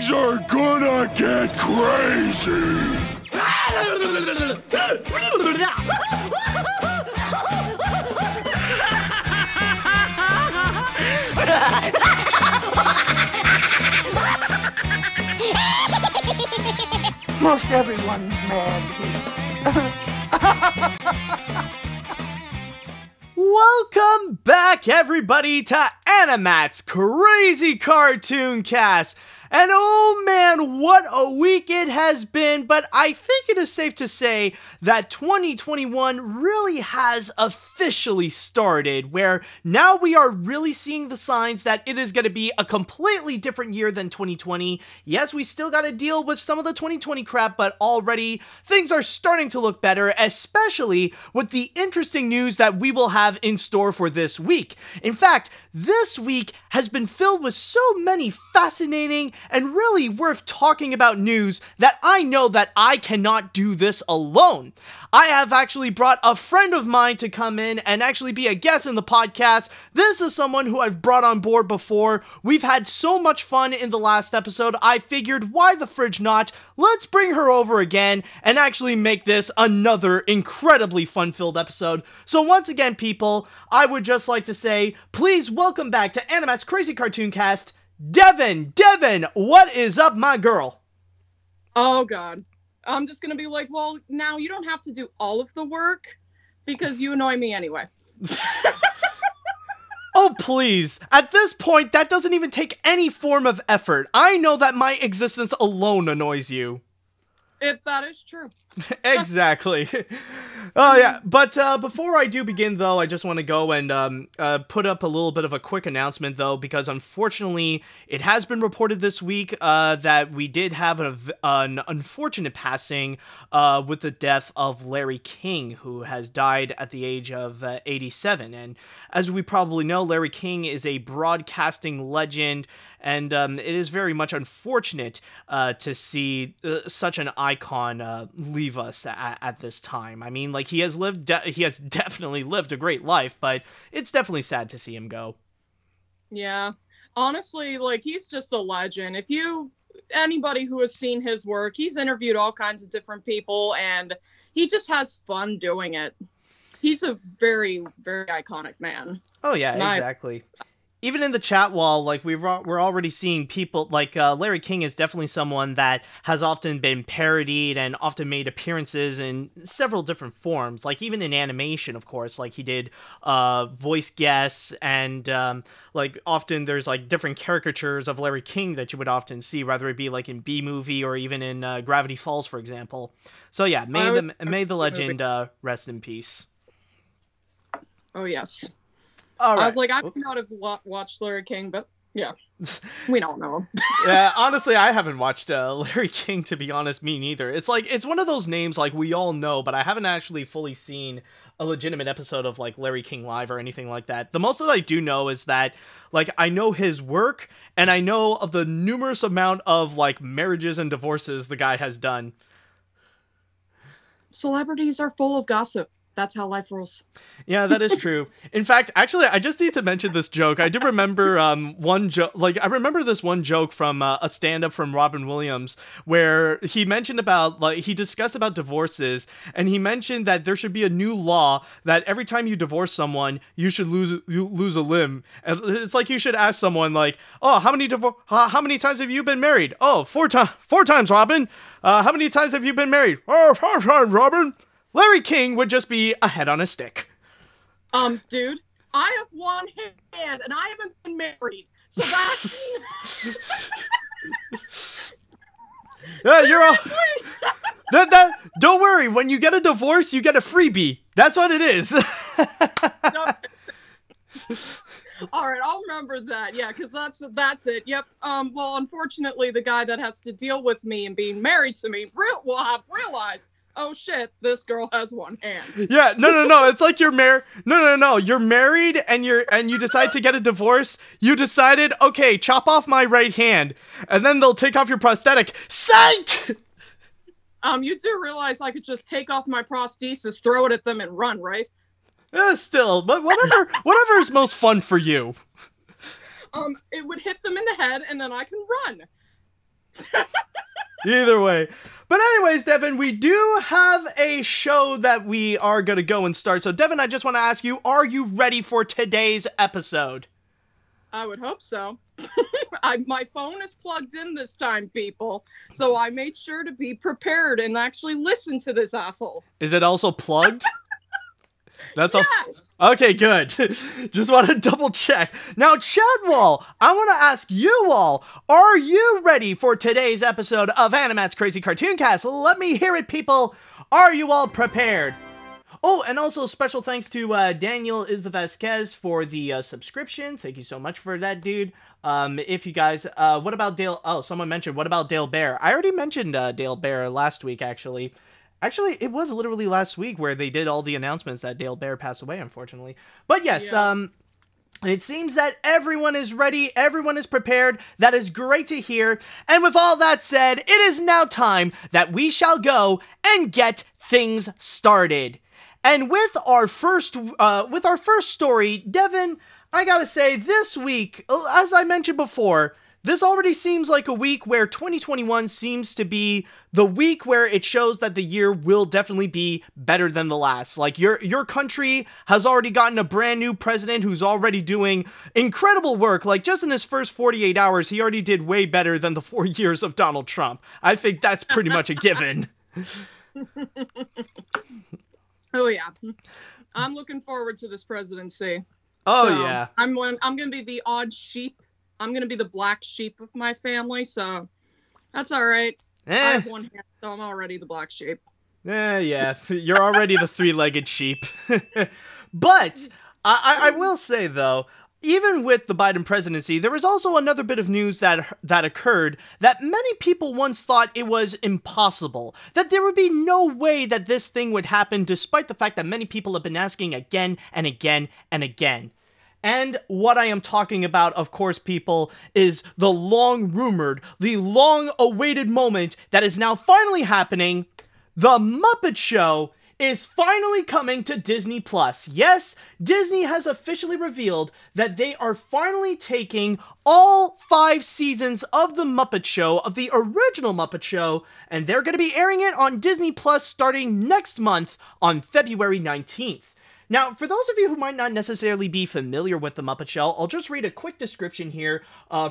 Things are gonna get crazy! Most everyone's mad here. Welcome back, everybody, to AniMat's Crazy Cartoon Cast. And oh man, what a week it has been, but I think it is safe to say that 2021 really has officially started, where now we are really seeing the signs that it is going to be a completely different year than 2020. Yes, we still got to deal with some of the 2020 crap, but already things are starting to look better, especially with the interesting news that we will have in store for this week. In fact, this week has been filled with so many fascinating and really worth talking about news that I know that I cannot do this alone. I have actually brought a friend of mine to come in and actually be a guest in the podcast. This is someone who I've brought on board before. We've had so much fun in the last episode, I figured why the fridge not? Let's bring her over again and actually make this another incredibly fun-filled episode. So once again, people, I would just like to say, please welcome back to AniMat's Crazy Cartoon Cast, Devon! Devon, what is up, my girl? Oh, God. I'm just gonna be like, well, now you don't have to do all of the work, because you annoy me anyway. Oh, please. At this point, that doesn't even take any form of effort. I know that my existence alone annoys you. If that is true. Exactly. Oh, yeah. But before I do begin, though, I just want to go and put up a little bit of a quick announcement, though, because unfortunately, it has been reported this week that we did have an unfortunate passing with the death of Larry King, who has died at the age of 87. And as we probably know, Larry King is a broadcasting legend, and it is very much unfortunate to see such an icon leave us at this time. I mean, like, he has definitely lived a great life, but it's definitely sad to see him go. Yeah. Honestly, like, he's just a legend. Anybody who has seen his work, he's interviewed all kinds of different people, and he just has fun doing it. He's a very, very iconic man. Oh, yeah, exactly. Even in the chat wall, like, we're already seeing people, like, Larry King is definitely someone that has often been parodied and often made appearances in several different forms, like, even in animation, of course, like, he did voice guests, and, like, often there's, like, different caricatures of Larry King that you would often see, whether it be, like, in B-Movie or even in Gravity Falls, for example. So, yeah, may the legend rest in peace. Oh, yes. All right. I was like, I would not have watched Larry King, but yeah, we don't know him. Yeah, honestly, I haven't watched Larry King, to be honest, me neither. It's like, it's one of those names, like, we all know, but I haven't actually fully seen a legitimate episode of, like, Larry King Live or anything like that. The most that I do know is that, like, I know his work, and I know of the numerous amount of, like, marriages and divorces the guy has done. Celebrities are full of gossip. That's how life rolls. Yeah, that is true. In fact, actually, I just need to mention this joke. I do remember one joke. Like, I remember this one joke from a stand-up from Robin Williams, where he mentioned about, like, he discussed about divorces, and he mentioned that there should be a new law that every time you divorce someone, you should lose a limb. And it's like you should ask someone, like, oh, how many times have you been married? Oh, four times, Robin. How many times have you been married? Oh, 4 times, Robin. Larry King would just be a head on a stick. Dude, I have one hand and I haven't been married, so that's... Yeah, you're all... Don't worry, when you get a divorce, you get a freebie. That's what it is. All right, I'll remember that. Yeah, because that's it. Yep. Well, unfortunately, the guy that has to deal with me and being married to me will have realized, oh shit, this girl has one hand. Yeah, no. It's like you're married. No. You're married and you decide to get a divorce. You decided, okay, chop off my right hand, and then they'll take off your prosthetic. Psych! You do realize I could just take off my prosthesis, throw it at them, and run, right? Still, but whatever is most fun for you. It would hit them in the head, and then I can run. Either way. But anyways, Devon, we do have a show that we are going to go and start. So, Devon, I just want to ask you, are you ready for today's episode? I would hope so. My phone is plugged in this time, people. So I made sure to be prepared and actually listen to this asshole. Is it also plugged? That's yes! all. Okay, good. Just want to double check. Now, Chadwell, I want to ask you all, are you ready for today's episode of AniMat's Crazy Cartoon Cast? Let me hear it, people. Are you all prepared? Oh, and also special thanks to Daniel Vasquez for the subscription. Thank you so much for that, dude. If you guys, what about Dale? Oh, someone mentioned, what about Dale Bear? I already mentioned Dale Bear last week, actually. Actually, it was literally last week where they did all the announcements that Dale Bear passed away, unfortunately. But yes, yeah. It seems that everyone is ready, everyone is prepared. That is great to hear. And with all that said, it is now time that we shall go and get things started. And with our first story, Devon, I gotta say, this week, as I mentioned before, this already seems like a week where 2021 seems to be the week where it shows that the year will definitely be better than the last. Like, your country has already gotten a brand new president who's already doing incredible work. Like, just in his first 48 hours, he already did way better than the 4 years of Donald Trump. I think that's pretty much a given. Oh, yeah. I'm looking forward to this presidency. Oh, so, yeah. I'm going to be the odd sheep. I'm going to be the black sheep of my family, so that's all right. I have one hand, so I'm already the black sheep. Yeah. You're already the three-legged sheep. But I will say, though, even with the Biden presidency, there was also another bit of news that occurred that many people once thought it was impossible, that there would be no way that this thing would happen, despite the fact that many people have been asking again and again and again. And what I am talking about, of course, people, is the long-rumored, the long-awaited moment that is now finally happening. The Muppet Show is finally coming to Disney+. Yes, Disney has officially revealed that they are finally taking all 5 seasons of the Muppet Show, of the original Muppet Show, and they're going to be airing it on Disney+ starting next month on February 19th. Now, for those of you who might not necessarily be familiar with The Muppet Show, I'll just read a quick description here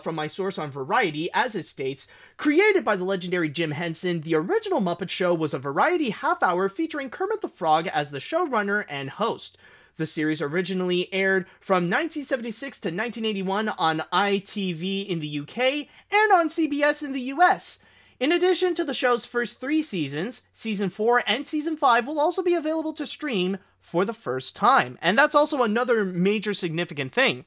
from my source on Variety, as it states, created by the legendary Jim Henson, the original Muppet Show was a variety half-hour featuring Kermit the Frog as the showrunner and host. The series originally aired from 1976 to 1981 on ITV in the UK and on CBS in the US. In addition to the show's first 3 seasons, Season 4 and Season 5 will also be available to stream for the first time. And that's also another major significant thing.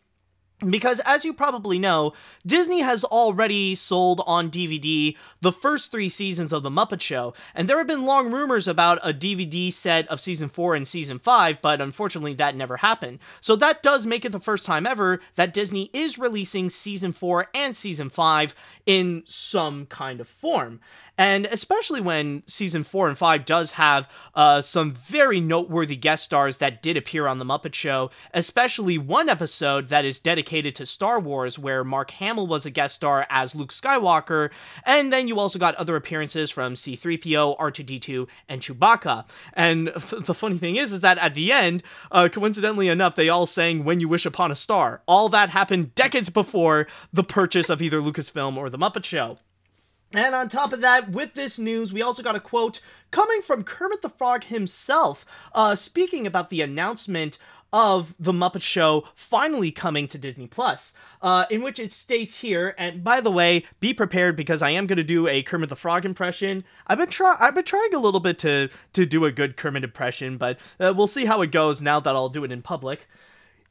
Because, as you probably know, Disney has already sold on DVD the first 3 seasons of The Muppet Show, and there have been long rumors about a DVD set of Season 4 and Season 5, but unfortunately that never happened. So that does make it the first time ever that Disney is releasing Season 4 and Season 5 in some kind of form. And especially when Season 4 and 5 does have some very noteworthy guest stars that did appear on The Muppet Show, especially one episode that is dedicated to Star Wars, where Mark Hamill was a guest star as Luke Skywalker, and then you also got other appearances from C-3PO, R2-D2, and Chewbacca. And the funny thing is that at the end, coincidentally enough, they all sang When You Wish Upon a Star. All that happened decades before the purchase of either Lucasfilm or The Muppet Show. And on top of that, with this news, we also got a quote coming from Kermit the Frog himself, speaking about the announcement of The Muppet Show finally coming to Disney+, in which it states here, and by the way, be prepared because I am going to do a Kermit the Frog impression. I've been trying a little bit to do a good Kermit impression, but we'll see how it goes now that I'll do it in public.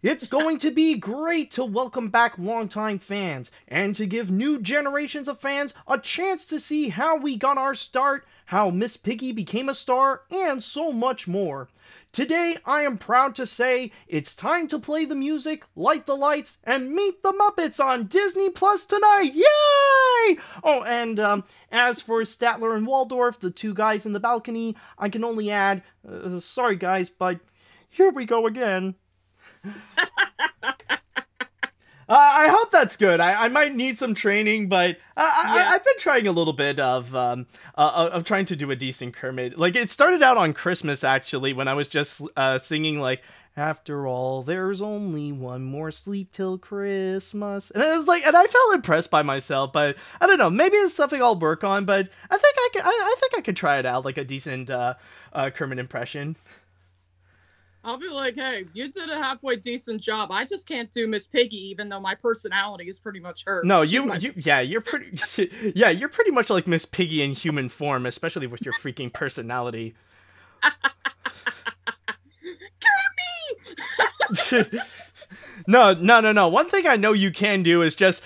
It's going to be great to welcome back longtime fans, and to give new generations of fans a chance to see how we got our start, how Miss Piggy became a star, and so much more. Today, I am proud to say it's time to play the music, light the lights, and meet the Muppets on Disney Plus tonight! Yay! Oh, and as for Statler and Waldorf, the 2 guys in the balcony, I can only add, sorry guys, but here we go again. I hope that's good. I might need some training, but I've been trying a little bit of trying to do a decent Kermit. Like, it started out on Christmas, actually, when I was just singing, like, after all, there's only one more sleep till Christmas. And it was like, and I felt impressed by myself, but I don't know, maybe it's something I'll work on, but I think I could try it out, like a decent Kermit impression. I'll be like, hey, you did a halfway decent job. I just can't do Miss Piggy, even though my personality is pretty much her. No, you're pretty, yeah, you're pretty much like Miss Piggy in human form, especially with your freaking personality. Kirby! No. One thing I know you can do is just.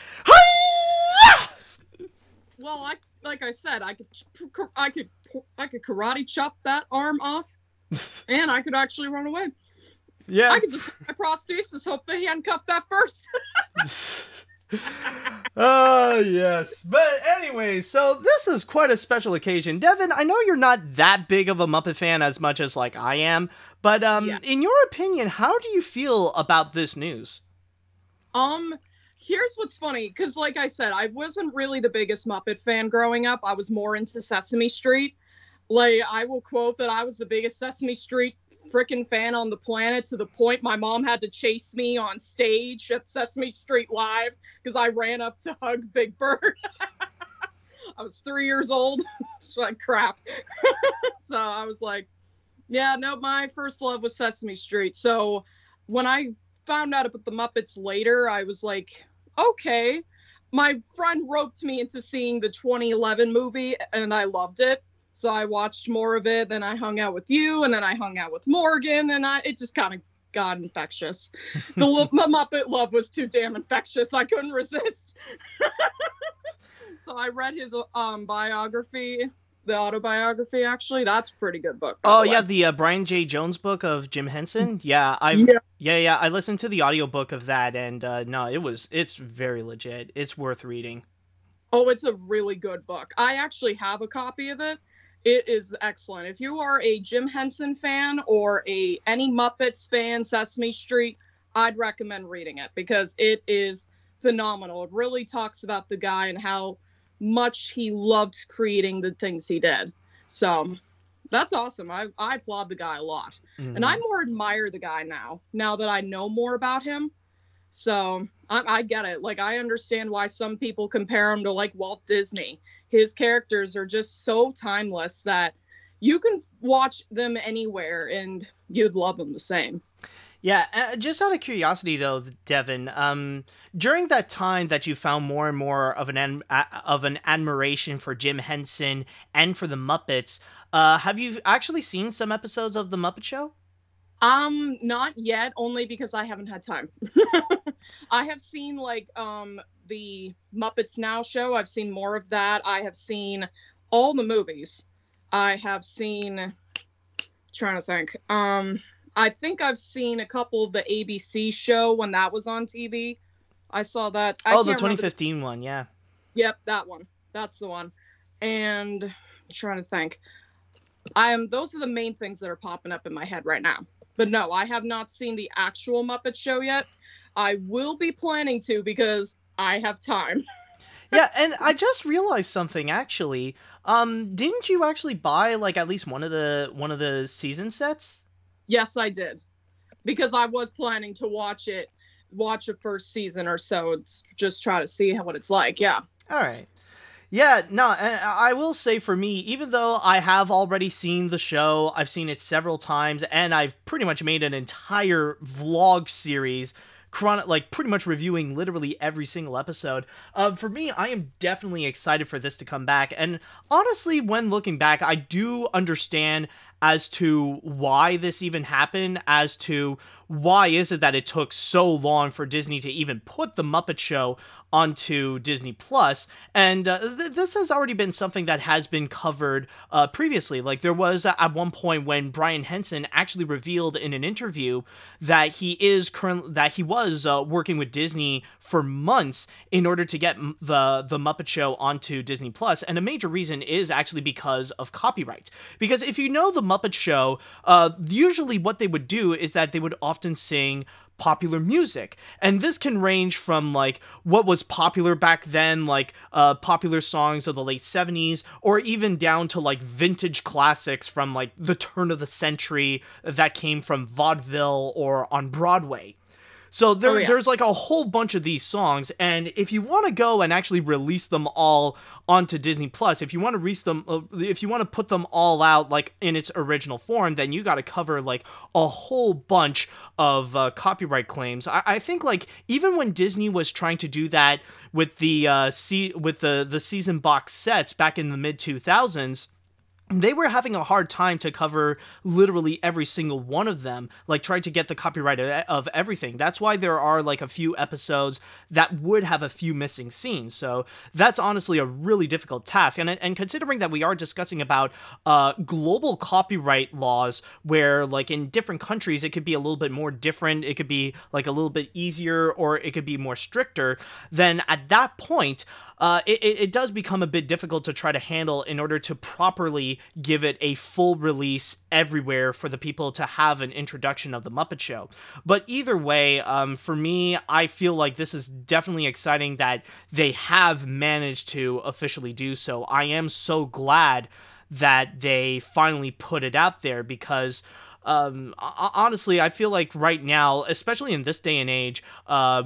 Well, like I said, I could karate chop that arm off. And I could actually run away. Yeah. I could just my prosthesis, hope they handcuff that first. Oh, yes. But anyway, so this is quite a special occasion. Devon, I know you're not that big of a Muppet fan as much as, like, I am. But in your opinion, how do you feel about this news? Here's what's funny. Because, like I said, I wasn't really the biggest Muppet fan growing up. I was more into Sesame Street. Like, I will quote that I was the biggest Sesame Street frickin' fan on the planet, to the point my mom had to chase me on stage at Sesame Street Live because I ran up to hug Big Bird. I was 3 years old. It's like crap. So I was like, yeah, no, my first love was Sesame Street. So when I found out about the Muppets later, I was like, okay. My friend roped me into seeing the 2011 movie, and I loved it. So I watched more of it, then I hung out with you, and then I hung out with Morgan, and it just kind of got infectious. The Muppet love was too damn infectious. I couldn't resist. So I read his biography, the autobiography, actually. That's a pretty good book. Oh, yeah, the Brian J. Jones book of Jim Henson? Yeah, I listened to the audiobook of that, and no, it's very legit. It's worth reading. Oh, it's a really good book. I actually have a copy of it. It is excellent. If you are a Jim Henson fan or any Muppets fan, Sesame Street, I'd recommend reading it because it is phenomenal. It really talks about the guy and how much he loved creating the things he did. So that's awesome. I applaud the guy a lot. Mm-hmm. And I more admire the guy now that I know more about him. So I get it. Like, I understand why some people compare him to, like, Walt Disney. His characters are just so timeless that you can watch them anywhere and you'd love them the same. Yeah, just out of curiosity, though, Devon, during that time that you found more and more of an admiration for Jim Henson and for the Muppets, have you actually seen some episodes of The Muppet Show? Not yet, only because I haven't had time. I have seen, like, the Muppets Now show. I've seen more of that. I have seen all the movies. I have seen, trying to think. I think I've seen a couple of the ABC show when that was on TV. I saw that. The 2015 one, yeah. Yep, that one. That's the one. And I'm trying to think. Those are the main things that are popping up in my head right now. But no, I have not seen the actual Muppet Show yet. I will be planning to because I have time. Yeah, and I just realized something, actually. Didn't you actually buy, like, at least one of the season sets? Yes, I did. Because I was planning to watch a first season or so. Just try to see what it's like, yeah. All right. Yeah, no, and I will say for me, even though I have already seen the show, I've seen it several times, and I've pretty much made an entire vlog series, pretty much reviewing literally every single episode. For me, I am definitely excited for this to come back, and honestly, when looking back, I do understand as to why this even happened, as to why is it that it took so long for Disney to even put the Muppet Show onto Disney Plus, and this has already been something that has been covered previously. Like, there was at one point when Brian Henson actually revealed in an interview that he was working with Disney for months in order to get the Muppet Show onto Disney Plus, and a major reason is actually because of copyright. Because if you know the Muppet Show, usually what they would do is that they would often sing popular music, and this can range from like what was popular back then, like popular songs of the late 70s, or even down to like vintage classics from like the turn of the century that came from vaudeville or on Broadway. So there's like a whole bunch of these songs, and if you want to go and actually release them all onto Disney Plus, if you want to put them all out like in its original form, then you got to cover like a whole bunch of copyright claims. I think like even when Disney was trying to do that with the season box sets back in the mid 2000s, they were having a hard time to cover literally every single one of them, like trying to get the copyright of everything. That's why there are like a few episodes that would have a few missing scenes. So that's honestly a really difficult task. And considering that we are discussing about global copyright laws, where like in different countries, it could be a little bit more different. It could be like a little bit easier, or it could be more stricter. Then at that point, it does become a bit difficult to try to handle in order to properly give it a full release everywhere for the people to have an introduction of the Muppet Show. But either way, for me, I feel like this is definitely exciting that they have managed to officially do so. I am so glad that they finally put it out there, because honestly, I feel like right now, especially in this day and age,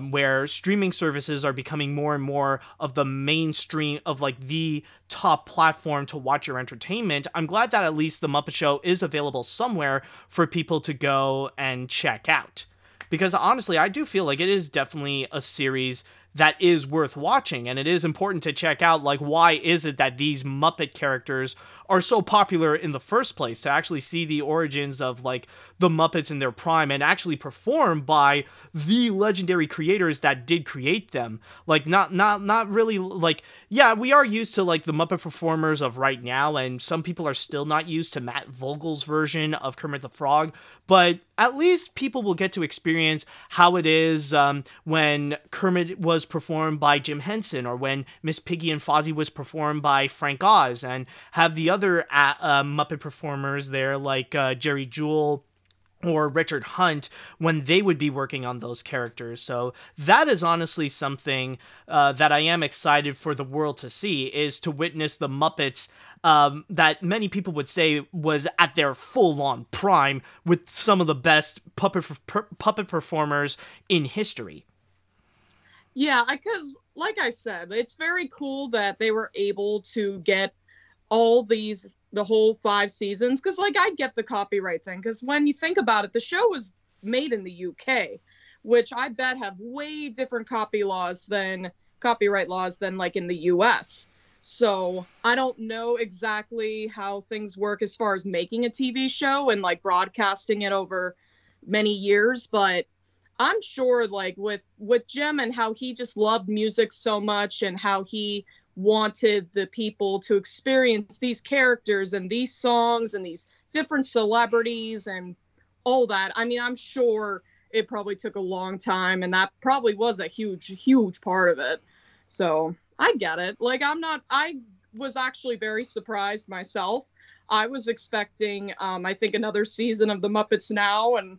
where streaming services are becoming more and more of the mainstream of like the top platform to watch your entertainment, I'm glad that at least the Muppet Show is available somewhere for people to go and check out. Because honestly, I do feel like it is definitely a series that is worth watching, and it is important to check out, like, why is it that these Muppet characters are so popular in the first place, to actually see the origins of, like, the Muppets in their prime, and actually performed by the legendary creators that did create them. Like, not really, like, yeah, we are used to, like, the Muppet performers of right now, and some people are still not used to Matt Vogel's version of Kermit the Frog, but at least people will get to experience how it is when Kermit was performed by Jim Henson, or when Miss Piggy and Fozzie was performed by Frank Oz, and have the other Muppet performers there, like Jerry Jewell or Richard Hunt, when they would be working on those characters. So that is honestly something that I am excited for the world to see, is to witness the Muppets that many people would say was at their full-on prime, with some of the best puppet performers in history. Yeah, because, like I said, it's very cool that they were able to get the whole 5 seasons, because, like, I get the copyright thing, because when you think about it, the show was made in the UK, which I bet have way different copyright laws than, like, in the US. So I don't know exactly how things work as far as making a TV show and, like, broadcasting it over many years, but I'm sure, like, with Jim and how he just loved music so much, and how he wanted the people to experience these characters and these songs and these different celebrities and all that. I mean, I'm sure it probably took a long time, and that probably was a huge part of it. So I get it. Like, I was actually very surprised myself. I was expecting, I think, another season of the Muppets Now, and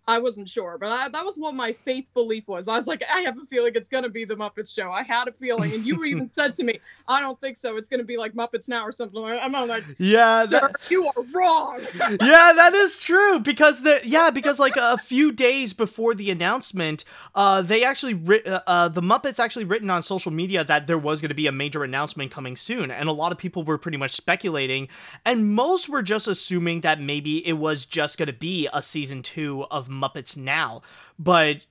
I wasn't sure, but that was what my faith belief was. I was like, I have a feeling it's going to be the Muppets Show. I had a feeling, and you even said to me, I don't think so. It's going to be like Muppets Now or something like that. I'm like, yeah, you are wrong. Yeah, that is true, because like a few days before the announcement, they actually the Muppets actually written on social media that there was going to be a major announcement coming soon, and a lot of people were pretty much speculating, and most were just assuming that maybe it was just going to be a season 2 of Muppets Now, but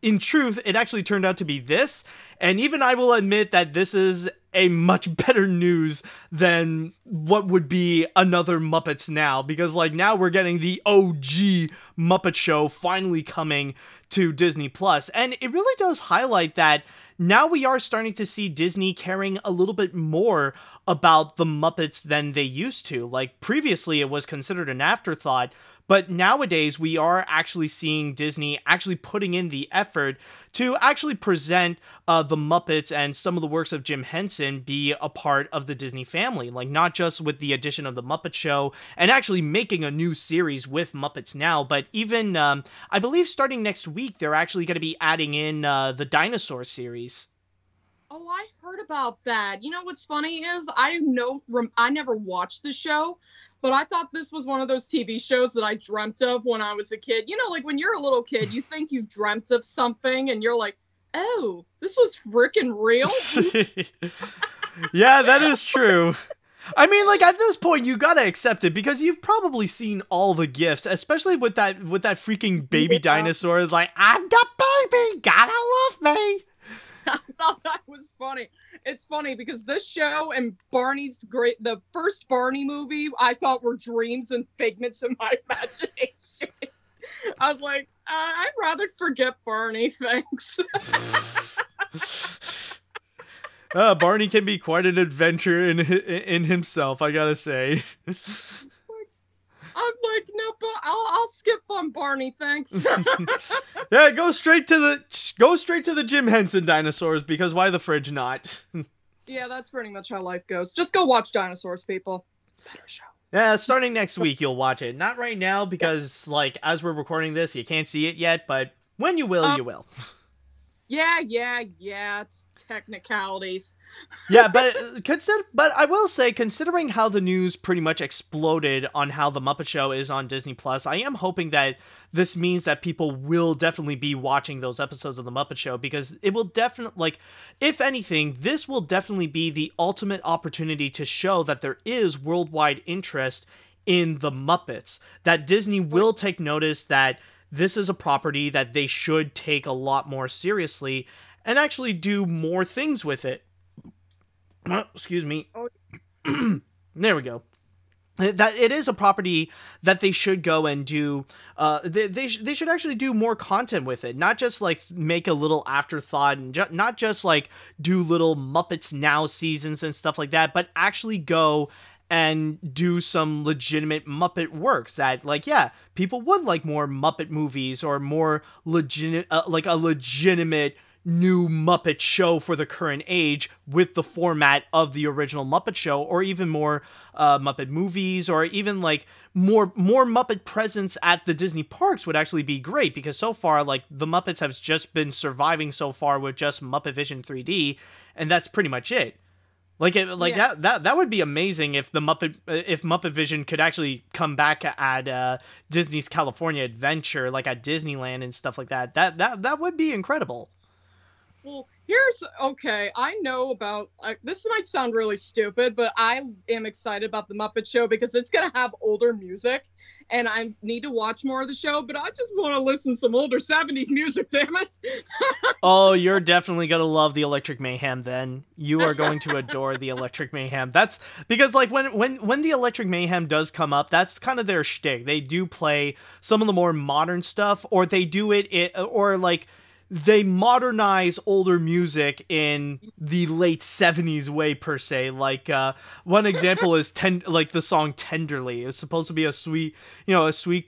in truth, it actually turned out to be this, and even I will admit that this is a much better news than what would be another Muppets Now, because, like, now we're getting the OG Muppet Show finally coming to Disney Plus, and it really does highlight that now we are starting to see Disney caring a little bit more about the Muppets than they used to. Like, previously it was considered an afterthought, But nowadays, we are actually seeing Disney actually putting in the effort to actually present the Muppets and some of the works of Jim Henson be a part of the Disney family. Like, not just with the addition of the Muppet Show and actually making a new series with Muppets now, but even, I believe starting next week, they're actually going to be adding in the dinosaur series. Oh, I heard about that. You know what's funny is I never watched the show, but I thought this was one of those TV shows that I dreamt of when I was a kid. You know, like when you're a little kid, you think you dreamt of something and you're like, oh, this was freaking real. Yeah, that is true. I mean, like, at this point, you gotta accept it because you've probably seen all the gifs, especially with that freaking baby dinosaur. It's like, I'm the baby, gotta love me. I thought that was funny. It's funny because this show and the first Barney movie, I thought were dreams and figments of my imagination. I was like, I'd rather forget Barney, thanks. Barney can be quite an adventure in himself, I gotta say. I'm like, nope, I'll skip on Barney, thanks. Yeah, go straight to the Jim Henson dinosaurs, because why the fridge not? Yeah, that's pretty much how life goes. Just go watch dinosaurs, people. Better show. Yeah, starting next week you'll watch it. Not right now because, like, as we're recording this, you can't see it yet, but when you will, you will. Yeah, it's technicalities. Yeah, but I will say, considering how the news pretty much exploded on how the Muppet Show is on Disney Plus, I am hoping that this means that people will definitely be watching those episodes of the Muppet Show, because it will definitely, like, if anything, this will definitely be the ultimate opportunity to show that there is worldwide interest in the Muppets, that Disney will take notice that this is a property that they should take a lot more seriously and actually do more things with it. Excuse me. There we go. That it is a property that they should go and do. They should actually do more content with it, not just like make a little afterthought and not just like do little Muppets Now seasons and stuff like that, but actually go and do some legitimate Muppet works that, like, yeah, people would like more Muppet movies or more legitimate, like a legitimate new Muppet show for the current age with the format of the original Muppet Show, or even more Muppet movies, or even like more Muppet presence at the Disney parks would actually be great, because so far, like, the Muppets have just been surviving so far with just Muppet Vision 3D, and that's pretty much it. Like, that would be amazing if Muppet Vision could actually come back at Disney's California Adventure, like at Disneyland and stuff like that. That would be incredible. Well, okay, I know about, this might sound really stupid, but I am excited about the Muppet Show because it's going to have older music, and I need to watch more of the show, but I just want to listen to some older 70s music, damn it. Oh, you're definitely going to love the Electric Mayhem then. You are going to adore the Electric Mayhem. That's because, like, when the Electric Mayhem does come up, that's kind of their shtick. They do play some of the more modern stuff, or they do or like, they modernize older music in the late 70s way, per se. Like, one example is like the song Tenderly. It's supposed to be a sweet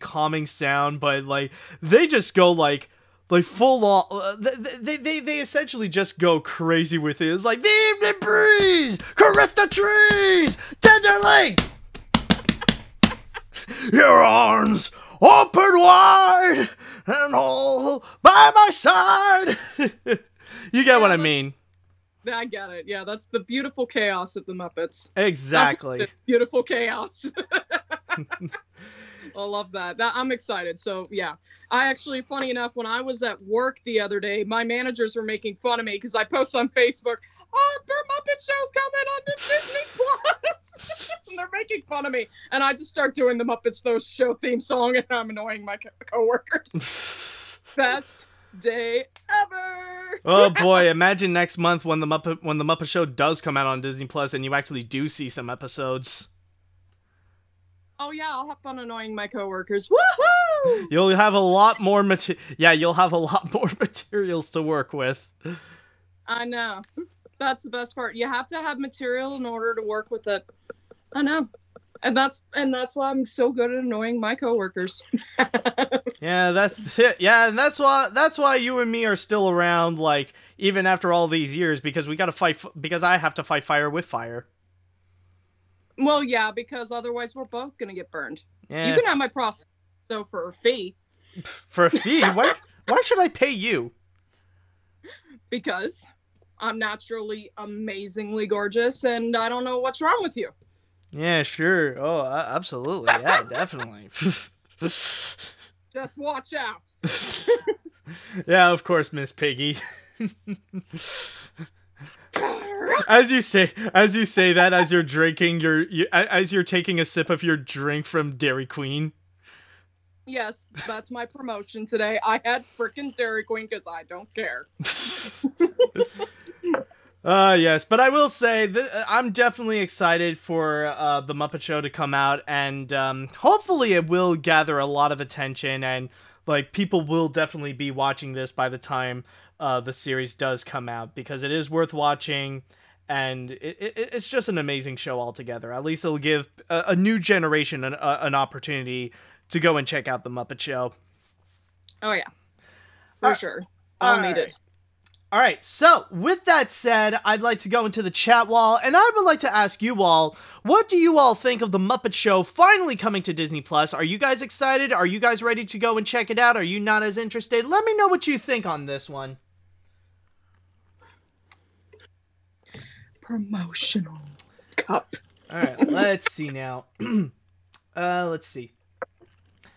calming sound, but like they just go like full on. They essentially just go crazy with it. It's like, the evening breeze caress the trees tenderly. Your arms open wide and all by my side. You get what I mean. I get it. Yeah, that's the beautiful chaos of the Muppets. Exactly. Beautiful chaos. I love that. I'm excited. So, yeah. I actually, funny enough, when I was at work the other day, my managers were making fun of me because I post on Facebook, oh, their Muppet Show's coming on Disney Plus. And they're making fun of me. And I just start doing the Muppets Those Show theme song, and I'm annoying my coworkers. Best day ever. Oh boy, imagine next month when the Muppet Show does come out on Disney Plus and you actually do see some episodes. Oh yeah, I'll have fun annoying my coworkers. Woohoo! You'll have a lot more you'll have a lot more materials to work with. I know. That's the best part. You have to have material in order to work with it. I know. And that's why I'm so good at annoying my coworkers. Yeah, that's it. Yeah, and that's why you and me are still around, like, even after all these years, because we got to fight. Because I have to fight fire with fire. Well, yeah, because otherwise we're both gonna get burned. Yeah. You can have my process though for a fee. For a fee? Why should I pay you? Because I'm naturally amazingly gorgeous, and I don't know what's wrong with you. Yeah, sure. Oh, absolutely. Yeah, definitely. Just watch out. Yeah, of course, Miss Piggy. As you say that as you're drinking as you're taking a sip of your drink from Dairy Queen. Yes, that's my promotion today. I had frickin' Dairy Queen because I don't care. Yes, but I will say that I'm definitely excited for the Muppet Show to come out, and hopefully it will gather a lot of attention, and like people will definitely be watching this by the time the series does come out, because it is worth watching, and it's just an amazing show altogether. At least it'll give a new generation an opportunity to go and check out the Muppet Show. Oh yeah, for sure. I'll need it. All right, so with that said, I'd like to go into the chat wall, and I would like to ask you all, what do you all think of the Muppet Show finally coming to Disney+? Are you guys excited? Are you guys ready to go and check it out? Are you not as interested? Let me know what you think on this one. Promotional cup. All right, let's see now. Let's see.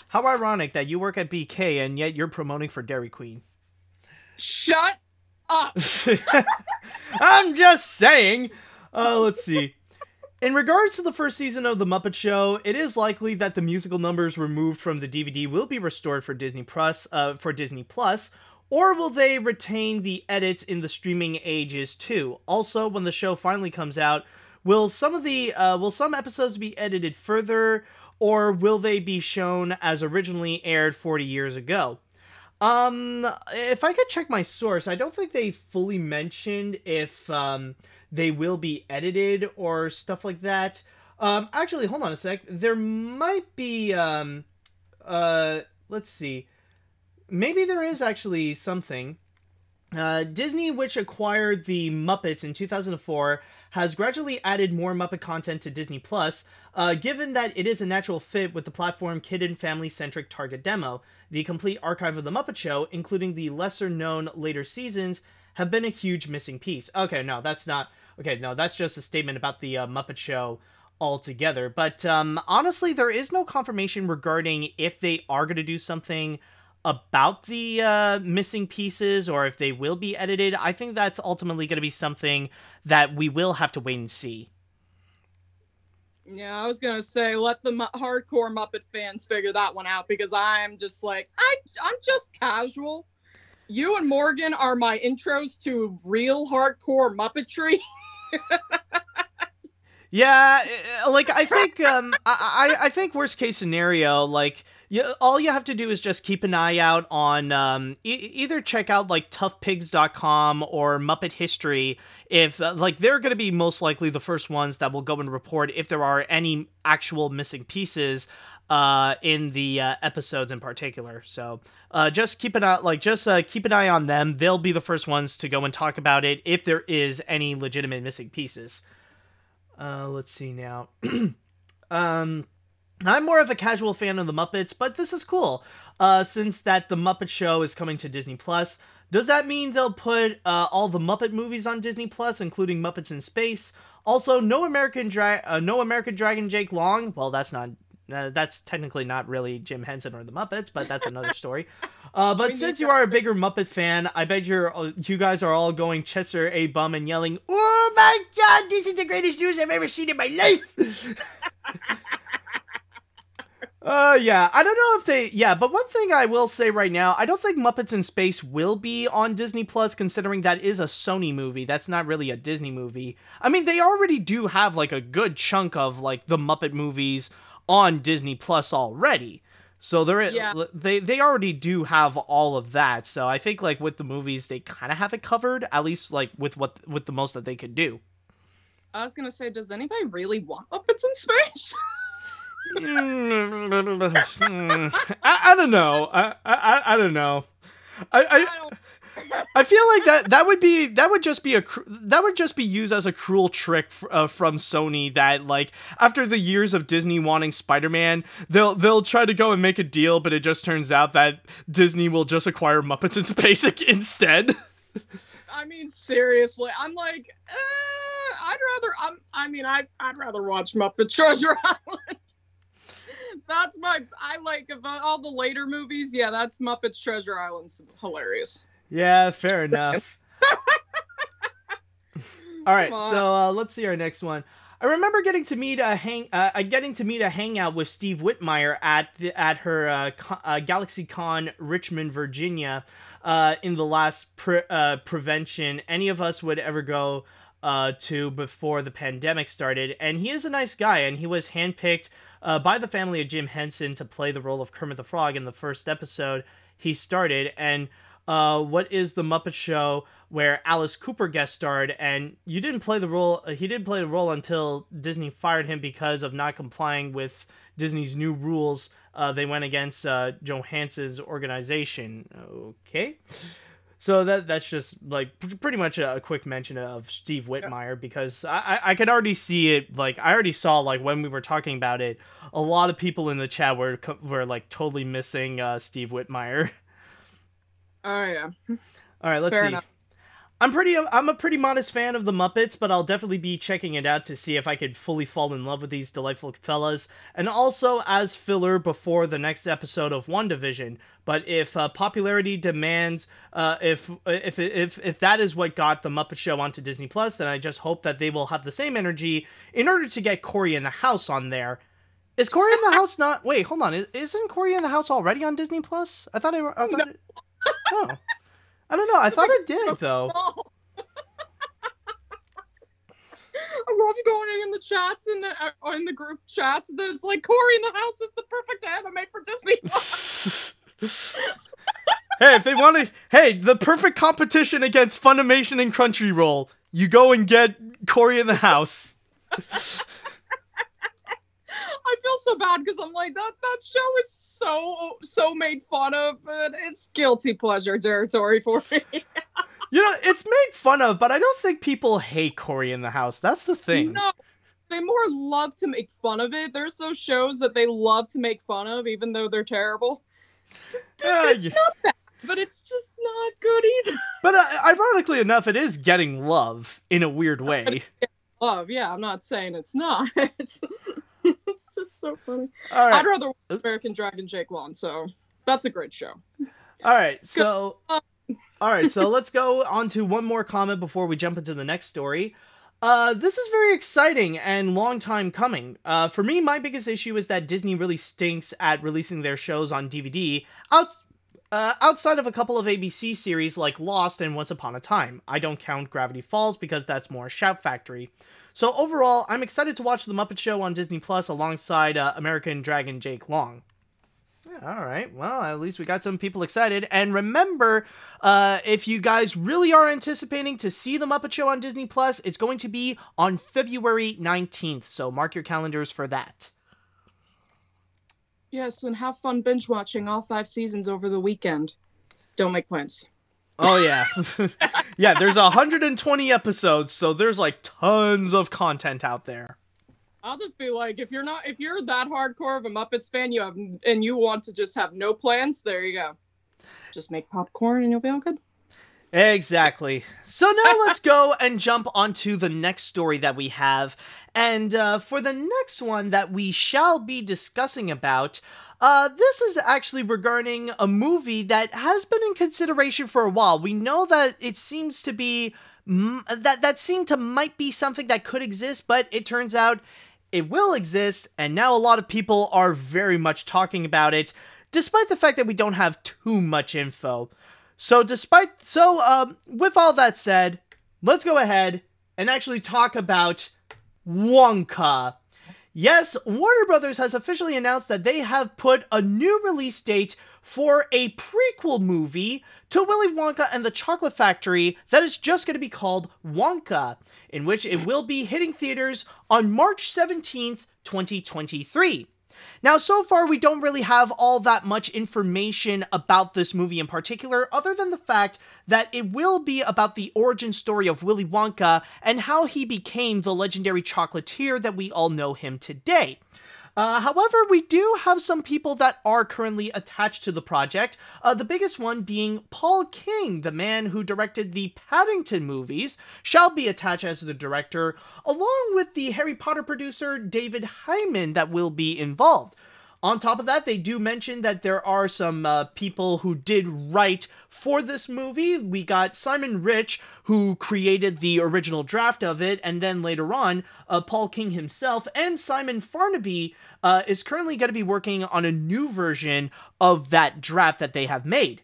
How ironic that you work at BK and yet you're promoting for Dairy Queen. Shut up. I'm just saying. Let's see. In regards to the first season of The Muppet Show, it is likely that the musical numbers removed from the DVD will be restored for Disney Plus, or will they retain the edits in the streaming ages too? Also, when the show finally comes out, will some episodes be edited further, or will they be shown as originally aired 40 years ago? If I could check my source, I don't think they fully mentioned if they will be edited or stuff like that. Actually, hold on a sec. There might be let's see. Maybe there is actually something. Disney, which acquired the Muppets in 2004, has gradually added more Muppet content to Disney+, given that it is a natural fit with the platform kid and family-centric target demo. The complete archive of The Muppet Show, including the lesser-known later seasons, have been a huge missing piece. Okay, no, that's not... Okay, no, that's just a statement about the Muppet Show altogether. But honestly, there is no confirmation regarding if they are going to do something about the missing pieces, or if they will be edited. I think that's ultimately going to be something that we will have to wait and see. Yeah, I was gonna say, let the hardcore Muppet fans figure that one out, because I'm just like, I'm just casual. You and Morgan are my intros to real hardcore Muppetry. Yeah, like, I think, I think worst case scenario, like, all you have to do is just keep an eye out on, either check out, like, toughpigs.com or Muppet History, if, like, they're going to be most likely the first ones that will go and report if there are any actual missing pieces, in the, episodes in particular. So, just keep an eye, keep an eye on them. They'll be the first ones to go and talk about it if there is any legitimate missing pieces. Let's see now. I'm more of a casual fan of the Muppets, but this is cool. Since that the Muppet Show is coming to Disney+, does that mean they'll put all the Muppet movies on Disney+, including Muppets in Space? Also, no American Dragon Jake Long. Well, that's technically not really Jim Henson or the Muppets, but that's another story. But since you are a bigger Muppet fan, I bet you guys are all going Chester A. Bum and yelling, "Oh my god, this is the greatest news I've ever seen in my life!" Yeah, I don't know but one thing I will say right now, I don't think Muppets in Space will be on Disney+, considering that is a Sony movie. That's not really a Disney movie. I mean, they already do have, like, a good chunk of, like, the Muppet movies on Disney Plus already. So they already do have all of that. So I think, like, with the movies, they kind of have it covered, at least, like, with the most that they could do. I was gonna say, does anybody really want Muppets in Space? I don't know. I don't know. I feel like that would just be used as a cruel trick from Sony, that like after the years of Disney wanting Spider-Man, they'll try to go and make a deal, but it just turns out that Disney will just acquire Muppets in Space instead. I mean, seriously, I'm like, I'd rather watch Muppet Treasure Island. I like of all the later movies. Yeah, that's Muppet's Treasure Island's hilarious. Yeah, fair enough. All right, so let's see our next one. I remember getting to meet a hangout with Steve Whitmire at her GalaxyCon Richmond, Virginia, in the last prevention any of us would ever go to before the pandemic started. And he is a nice guy, and he was handpicked by the family of Jim Henson to play the role of Kermit the Frog in the first episode he started. And what is the Muppet Show, where Alice Cooper guest starred, and he didn't play the role until Disney fired him because of not complying with Disney's new rules. They went against Johansson's organization. Okay. So that's just like pretty much a quick mention of Steve Whitmire, because I could already see it. Like, I already saw, like, when we were talking about it, a lot of people in the chat were like totally missing Steve Whitmire. Oh yeah. All right, let's Fair see. enough. I'm a pretty modest fan of the Muppets, but I'll definitely be checking it out to see if I could fully fall in love with these delightful fellas, and also as filler before the next episode of WandaVision. But if popularity demands, if that is what got the Muppet Show onto Disney Plus, then I just hope that they will have the same energy in order to get Cory in the House on there. Is Cory in the House not? Wait, hold on. Isn't Cory in the House already on Disney Plus? I thought No. it. Oh. I don't know. I thought it did, though. I love going in the chats and in the group chats that it's like, Cory in the House is the perfect anime for Disney. Hey, if they wanted, the perfect competition against Funimation and Crunchyroll, you go and get Cory in the House. I feel so bad because I'm like, that show is so made fun of, but it's guilty pleasure territory for me. You know, it's made fun of, but I don't think people hate Cory in the House. That's the thing. No, they more love to make fun of it. There's those shows that they love to make fun of, even though they're terrible. It's not bad, but it's just not good either. But ironically enough, it is getting love in a weird way. Love, yeah, I'm not saying it's not. It's just so funny. All right. I'd rather watch American Dragon Jake Long, so that's a great show. All right, so let's go on to one more comment before we jump into the next story. This is very exciting and long time coming. For me, my biggest issue is that Disney really stinks at releasing their shows on DVD outside of a couple of ABC series like Lost and Once Upon a Time. I don't count Gravity Falls because that's more Shout Factory. So overall, I'm excited to watch The Muppet Show on Disney Plus alongside American Dragon Jake Long. All right, well, at least we got some people excited. And remember, if you guys really are anticipating to see The Muppet Show on Disney Plus, it's going to be on February 19th. So mark your calendars for that. Yes, and have fun binge watching all 5 seasons over the weekend. Don't make plans. Oh, yeah. Yeah, there's 120 episodes, so there's like tons of content out there. I'll just be like, if you're that hardcore of a Muppets fan, you want to just have no plans, there you go. Just make popcorn and you'll be all good. Exactly. So now let's go and jump onto the next story that we have. And for the next one that we shall be discussing about, this is actually regarding a movie that has been in consideration for a while. We know that it seems to be, might be something that could exist, but it turns out it will exist, and now a lot of people are very much talking about it, despite the fact that we don't have too much info. So with all that said, let's go ahead and actually talk about Wonka. Yes, Warner Brothers has officially announced that they have put a new release date for a prequel movie to Willy Wonka and the Chocolate Factory that is just going to be called Wonka, in which it will be hitting theaters on March 17th, 2023. Now, so far, we don't really have all that much information about this movie in particular, other than the fact that it will be about the origin story of Willy Wonka and how he became the legendary chocolatier that we all know him today. However, we do have some people that are currently attached to the project, the biggest one being Paul King, the man who directed the Paddington movies, shall be attached as the director, along with the Harry Potter producer David Hyman that will be involved. On top of that, they do mention that there are some people who did write for this movie. We got Simon Rich, who created the original draft of it, and then later on, Paul King himself, and Simon Farnaby is currently going to be working on a new version of that draft that they have made.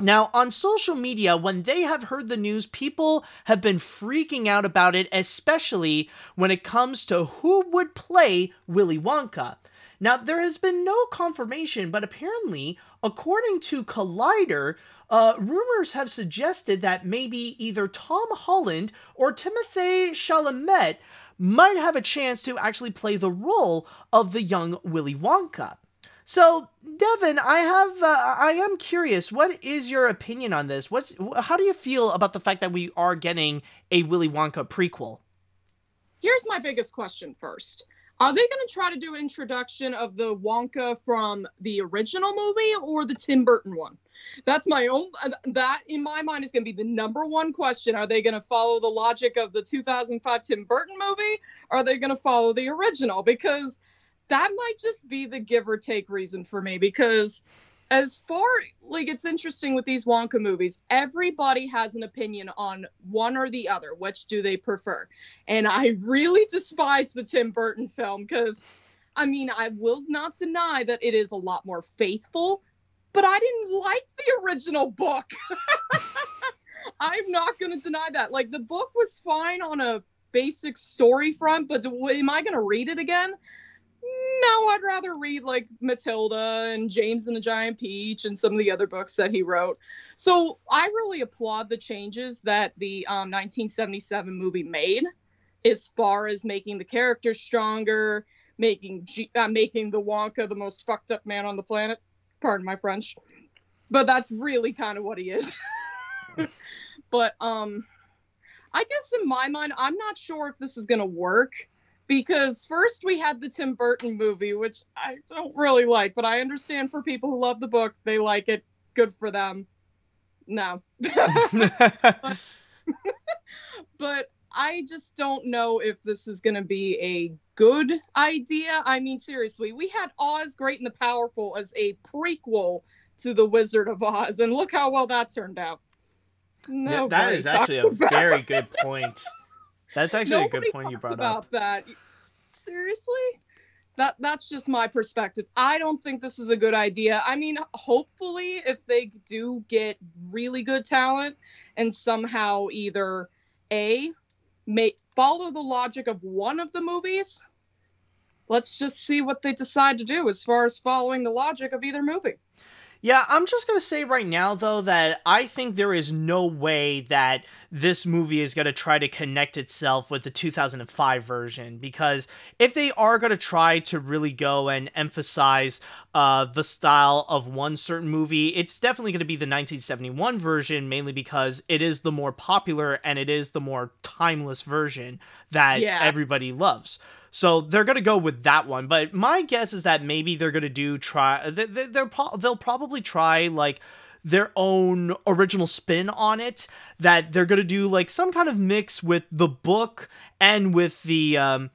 Now, on social media, when they have heard the news, people have been freaking out about it, especially when it comes to who would play Willy Wonka. Now, there has been no confirmation, but apparently, according to Collider, rumors have suggested that maybe either Tom Holland or Timothée Chalamet might have a chance to actually play the role of the young Willy Wonka. So, Devon, I am curious, what is your opinion on this? How do you feel about the fact that we are getting a Willy Wonka prequel? Here's my biggest question first. Are they going to try to do an introduction of the Wonka from the original movie or the Tim Burton one? That's my own, that in my mind is going to be the number one question. Are they going to follow the logic of the 2005 Tim Burton movie? Or are they going to follow the original? Because that might just be the give or take reason for me. Because as far, like, it's interesting with these Wonka movies, everybody has an opinion on one or the other. Which do they prefer? And I really despise the Tim Burton film because, I mean, I will not deny that it is a lot more faithful, but I didn't like the original book. I'm not going to deny that. Like, the book was fine on a basic story front, but am I going to read it again? No, I'd rather read like Matilda and James and the Giant Peach and some of the other books that he wrote. So I really applaud the changes that the 1977 movie made as far as making the characters stronger, making the Wonka the most fucked up man on the planet. Pardon my French. But that's really kind of what he is. But I guess in my mind, I'm not sure if this is going to work. Because first we had the Tim Burton movie, which I don't really like, but I understand for people who love the book, they like it. Good for them. No. But I just don't know if this is going to be a good idea. I mean, seriously, we had Oz Great and the Powerful as a prequel to The Wizard of Oz, and look how well that turned out. Yeah, that is actually a very good point. That's actually a good point you brought about that. Seriously? That's just my perspective. I don't think this is a good idea. I mean, hopefully, if they do get really good talent and somehow either follow the logic of one of the movies, let's just see what they decide to do as far as following the logic of either movie. Yeah, I'm just going to say right now, though, that I think there is no way that this movie is going to try to connect itself with the 2005 version, because if they are going to try to really go and emphasize the style of one certain movie, it's definitely going to be the 1971 version, mainly because it is the more popular and it is the more timeless version that everybody loves. So they're going to go with that one. But my guess is that maybe they're going to they'll probably try like their own original spin on it, that they're going to do like some kind of mix with the book and with the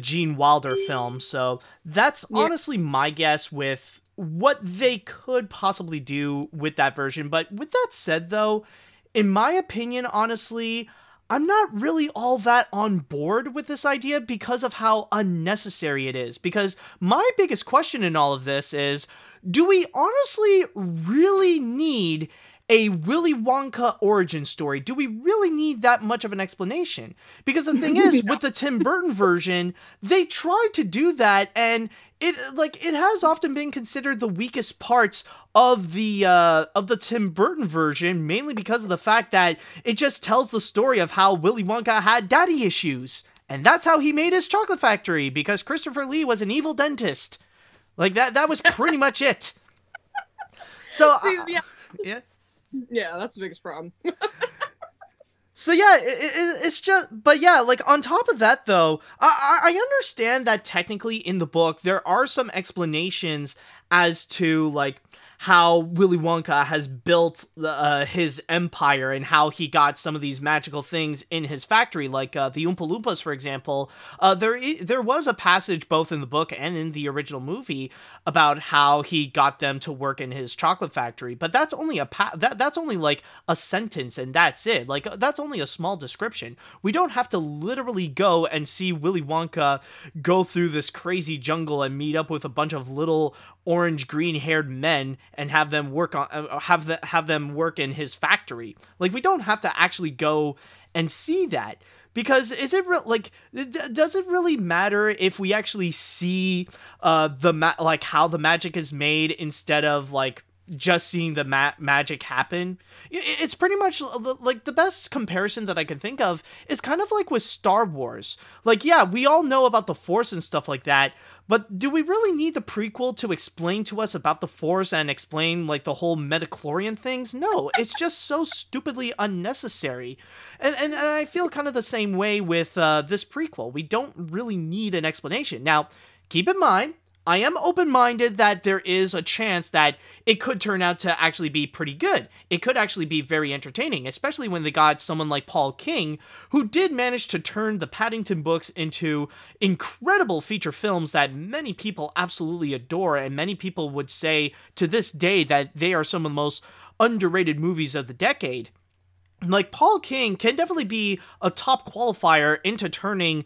Gene Wilder film. So that's honestly my guess with what they could possibly do with that version. But with that said, though, in my opinion, honestly, I'm not really all that on board with this idea because of how unnecessary it is. Because my biggest question in all of this is, do we honestly really need a Willy Wonka origin story? Do we really need that much of an explanation? Because the thing is, with the Tim Burton version, they tried to do that, and it has often been considered the weakest parts of the Tim Burton version, mainly because of the fact that it just tells the story of how Willy Wonka had daddy issues, and that's how he made his chocolate factory, because Christopher Lee was an evil dentist. Like that was pretty much it. So See, yeah. Yeah, that's the biggest problem. So yeah, it's just, but yeah, like on top of that though, I understand that technically in the book there are some explanations as to like how Willy Wonka has built his empire and how he got some of these magical things in his factory, like the Oompa Loompas, for example. There was a passage both in the book and in the original movie about how he got them to work in his chocolate factory, but that's only that's only like a sentence and that's it. Like that's only a small description. We don't have to literally go and see Willy Wonka go through this crazy jungle and meet up with a bunch of little orange green haired men and have them work on have them work in his factory. Like we don't have to actually go and see that, because does it really matter if we actually see like how the magic is made instead of like just seeing the magic happen? It's pretty much like the best comparison that I can think of is kind of like with Star Wars. Like, yeah, we all know about the Force and stuff like that, but do we really need the prequel to explain to us about the Force and explain like the whole midichlorian things? No, it's just so stupidly unnecessary. And I feel kind of the same way with this prequel. We don't really need an explanation. Now, keep in mind, I am open-minded that there is a chance that it could turn out to actually be pretty good. It could actually be very entertaining, especially when they got someone like Paul King, who did manage to turn the Paddington books into incredible feature films that many people absolutely adore, and many people would say to this day that they are some of the most underrated movies of the decade. Like, Paul King can definitely be a top qualifier into turning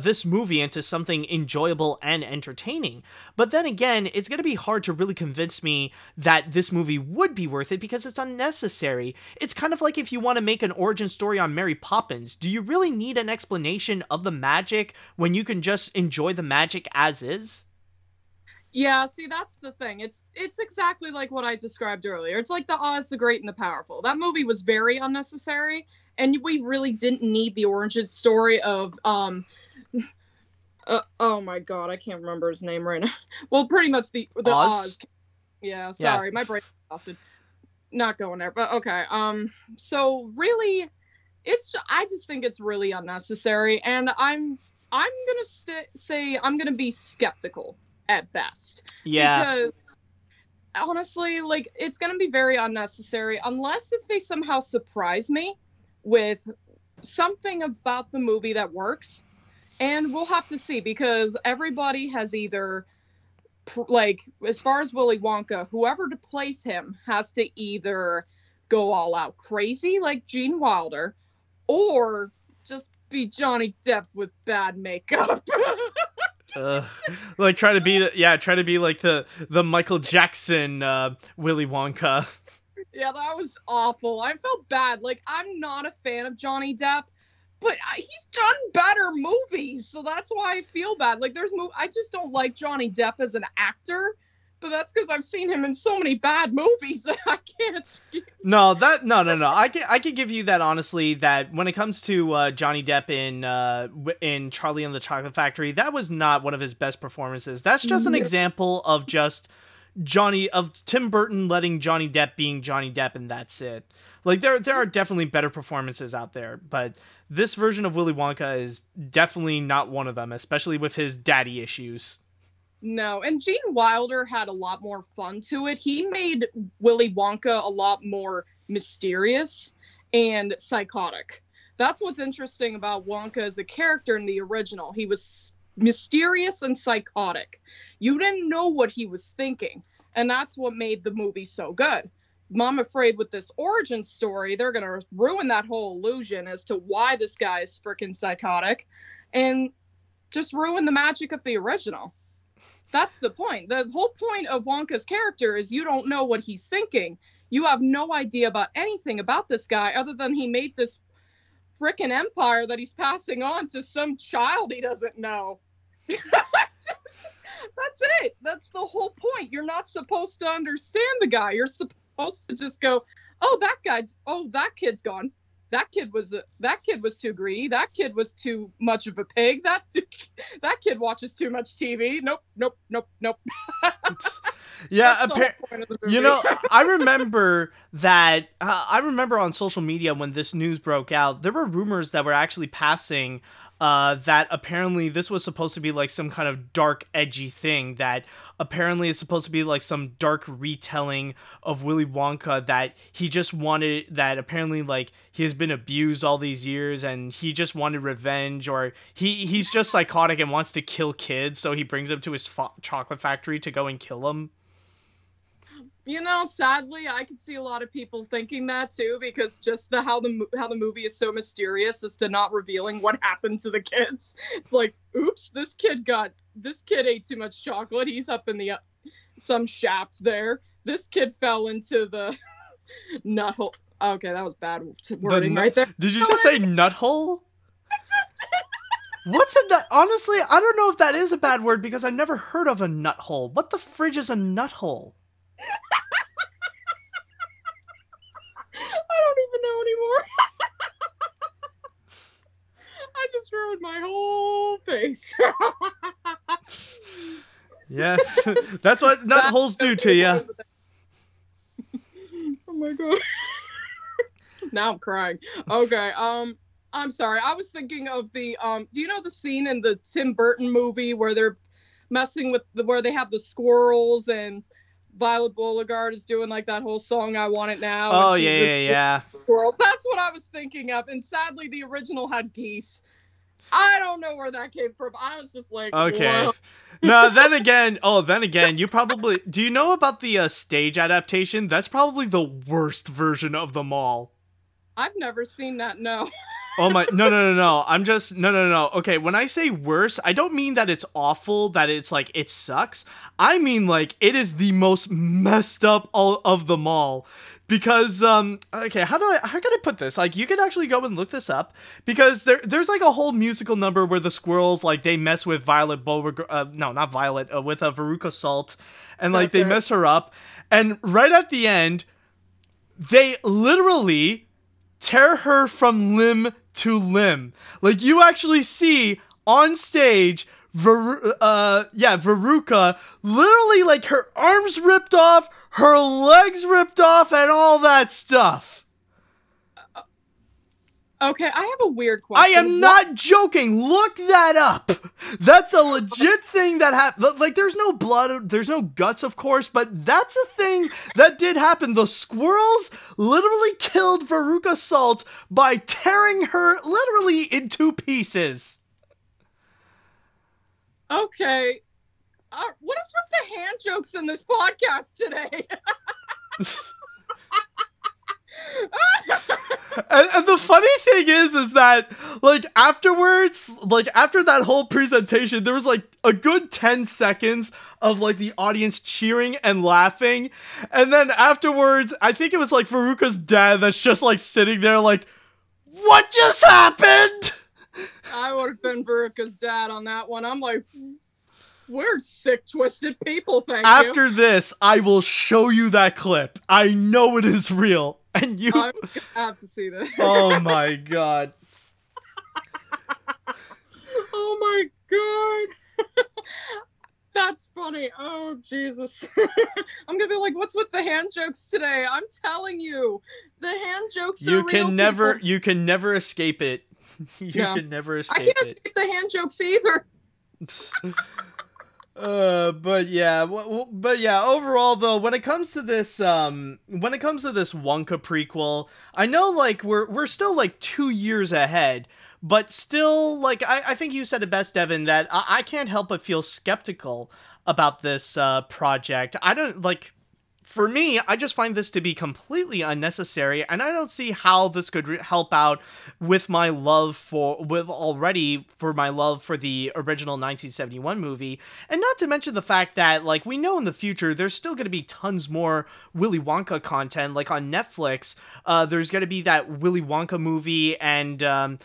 this movie into something enjoyable and entertaining. But then again, it's going to be hard to really convince me that this movie would be worth it because it's unnecessary. It's kind of like if you want to make an origin story on Mary Poppins. Do you really need an explanation of the magic when you can just enjoy the magic as is? Yeah, see, that's the thing. It's exactly like what I described earlier. It's like the Oz, the Great, and the Powerful. That movie was very unnecessary, and we really didn't need the origin story of oh my god, I can't remember his name right now. Well, pretty much the Oz. Yeah, sorry, my brain's exhausted. Not going there, but okay. So really, I just think it's really unnecessary, and I'm gonna say I'm gonna be skeptical at best. Yeah. Because honestly, like, it's gonna be very unnecessary unless if they somehow surprise me with something about the movie that works. And we'll have to see, because everybody has either, like, as far as Willy Wonka, whoever to place him has to either go all out crazy like Gene Wilder, or just be Johnny Depp with bad makeup. Like try to be like the Michael Jackson Willy Wonka. Yeah, that was awful. I felt bad. Like, I'm not a fan of Johnny Depp, but he's done better movies, so that's why I feel bad. Like, I just don't like Johnny Depp as an actor, but that's because I've seen him in so many bad movies that I can't. No. I can give you that, honestly, that when it comes to Johnny Depp in Charlie and the Chocolate Factory, that was not one of his best performances. That's just an example of just Tim Burton letting Johnny Depp being Johnny Depp, and that's it. Like, there are definitely better performances out there, but this version of Willy Wonka is definitely not one of them, especially with his daddy issues. No, and Gene Wilder had a lot more fun to it. He made Willy Wonka a lot more mysterious and psychotic. That's what's interesting about Wonka as a character in the original. He was mysterious and psychotic. You didn't know what he was thinking, and that's what made the movie so good. I'm afraid with this origin story, they're going to ruin that whole illusion as to why this guy is freaking psychotic and just ruin the magic of the original. That's the point. The whole point of Wonka's character is you don't know what he's thinking. You have no idea about anything about this guy other than he made this frickin' empire that he's passing on to some child he doesn't know. That's it. That's the whole point. You're not supposed to understand the guy. You're supposed to just go, oh, that kid's gone. that kid was too greedy. That kid was too much of a pig. That kid watches too much TV. Nope. Yeah, you know, I remember that. I remember on social media when this news broke out, there were rumors that were actually passing that apparently this was supposed to be like some kind of dark, edgy thing that apparently is supposed to be like some dark retelling of Willy Wonka, that he just wanted, that apparently like he has been abused all these years and he just wanted revenge, or he's just psychotic and wants to kill kids, so he brings them to his chocolate factory to go and kill them. You know, sadly, I could see a lot of people thinking that too, because just how the movie is so mysterious as to not revealing what happened to the kids. It's like, oops, this kid ate too much chocolate. He's up in the some shaft there. This kid fell into the nut hole. Okay, that was bad wording right there. Did you just say nut hole? What's a nut? Honestly, I don't know if that is a bad word because I never heard of a nut hole. What the fridge is a nut hole? I don't even know anymore. I just ruined my whole face. Yeah, that's what nut holes do to you. Oh my god. Now I'm crying. Okay, I'm sorry. I was thinking of the do you know the scene in the Tim Burton movie where they're messing with where they have the squirrels and Violet Beauregard is doing like that whole song "I Want It Now"? Oh yeah. Squirrels. That's what I was thinking of. And sadly, the original had geese. I don't know where that came from. I was just like, okay. whoa. No, then again, you probably do. You know about the stage adaptation? That's probably the worst version of them all. I've never seen that. No. Oh my, no. I'm just, no. Okay, when I say worse, I don't mean that it's awful, that it's like, it sucks. I mean like, it is the most messed up of them all. Because, okay, how can I put this? Like, you can actually go and look this up. Because there's like a whole musical number where the squirrels, like, they mess with Violet Beauregard, no, not Violet, with Veruca Salt. And like, they mess her up. And right at the end, they literally tear her from limb to limb. Like, you actually see on stage Veruca literally, like, her arms ripped off, her legs ripped off, and all that stuff. Okay, I have a weird question. I am not joking. Look that up. That's a legit thing that happened. Like, there's no blood, there's no guts, of course, but that's a thing that did happen. The squirrels literally killed Veruca Salt by tearing her literally in two pieces. Okay. What is with the hand jokes in this podcast today? And the funny thing is that, like, afterwards, like, after that whole presentation, there was, like, a good 10 seconds of, like, the audience cheering and laughing. And then afterwards, I think it was, like, Veruca's dad that's just, like, sitting there, like, what just happened? I would have been Veruca's dad on that one. I'm like, we're sick, twisted people, thank you. After this, I will show you that clip. I know it is real. And you... I'm gonna have to see that. Oh my god. Oh my god. That's funny. Oh, Jesus. I'm gonna be like, what's with the hand jokes today? I'm telling you, the hand jokes are real. You can never escape it. You can never escape it. I can't escape the hand jokes either. But yeah, overall though, when it comes to this Wonka prequel, I know, like, we're still like 2 years ahead, but still, like, I think you said it best, Devon, that I can't help but feel skeptical about this project. I don't, like, for me, I just find this to be completely unnecessary, and I don't see how this could help out with my love for my love for the original 1971 movie, and not to mention the fact that, like, we know in the future there's still going to be tons more Willy Wonka content. Like, on Netflix, there's going to be that Willy Wonka movie and or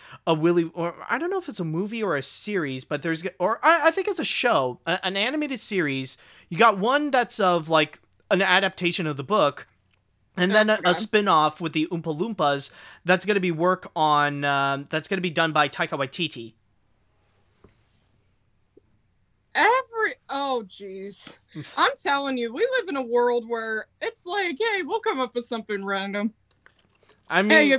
I don't know if it's a movie or a series, but I think it's a show, an animated series. You got one that's of, like, an adaptation of the book, And then a spin-off with the Oompa Loompas that's going to be that's going to be done by Taika Waititi. Oh jeez. I'm telling you, we live in a world where it's like, hey, we'll come up with something random. I mean, hey,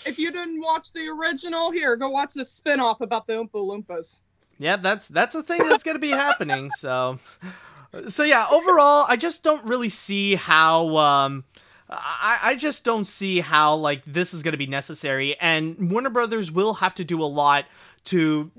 if you didn't watch the original, here, go watch the spin-off about the Oompa Loompas. Yeah, that's a thing that's going to be happening. So yeah, overall, I just don't really see how I just don't see how like this is going to be necessary, and Warner Brothers will have to do a lot to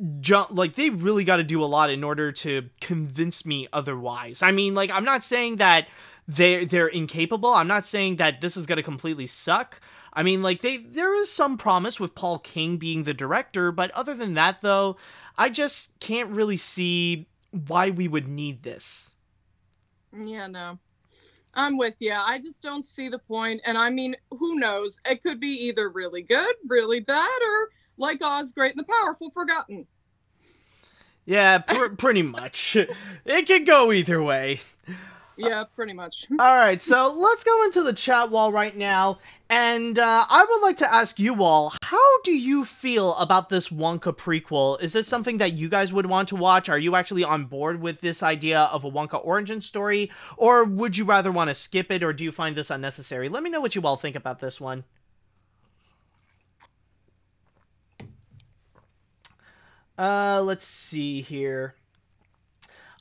like they really got to do a lot in order to convince me otherwise. I mean, like, I'm not saying that they're incapable. I'm not saying that this is going to completely suck. I mean, like, there is some promise with Paul King being the director, but other than that, though, I just can't really see why we would need this. Yeah, no. I'm with you. I just don't see the point. And I mean, who knows? It could be either really good, really bad, or like Oz, Great and the Powerful, forgotten. Yeah, pretty much. It could go either way. Yeah, pretty much. All right, so let's go into the chat wall right now. And I would like to ask you all, how do you feel about this Wonka prequel? Is this something that you guys would want to watch? Are you actually on board with this idea of a Wonka origin story? Or would you rather want to skip it, or do you find this unnecessary? Let me know what you all think about this one. Let's see here.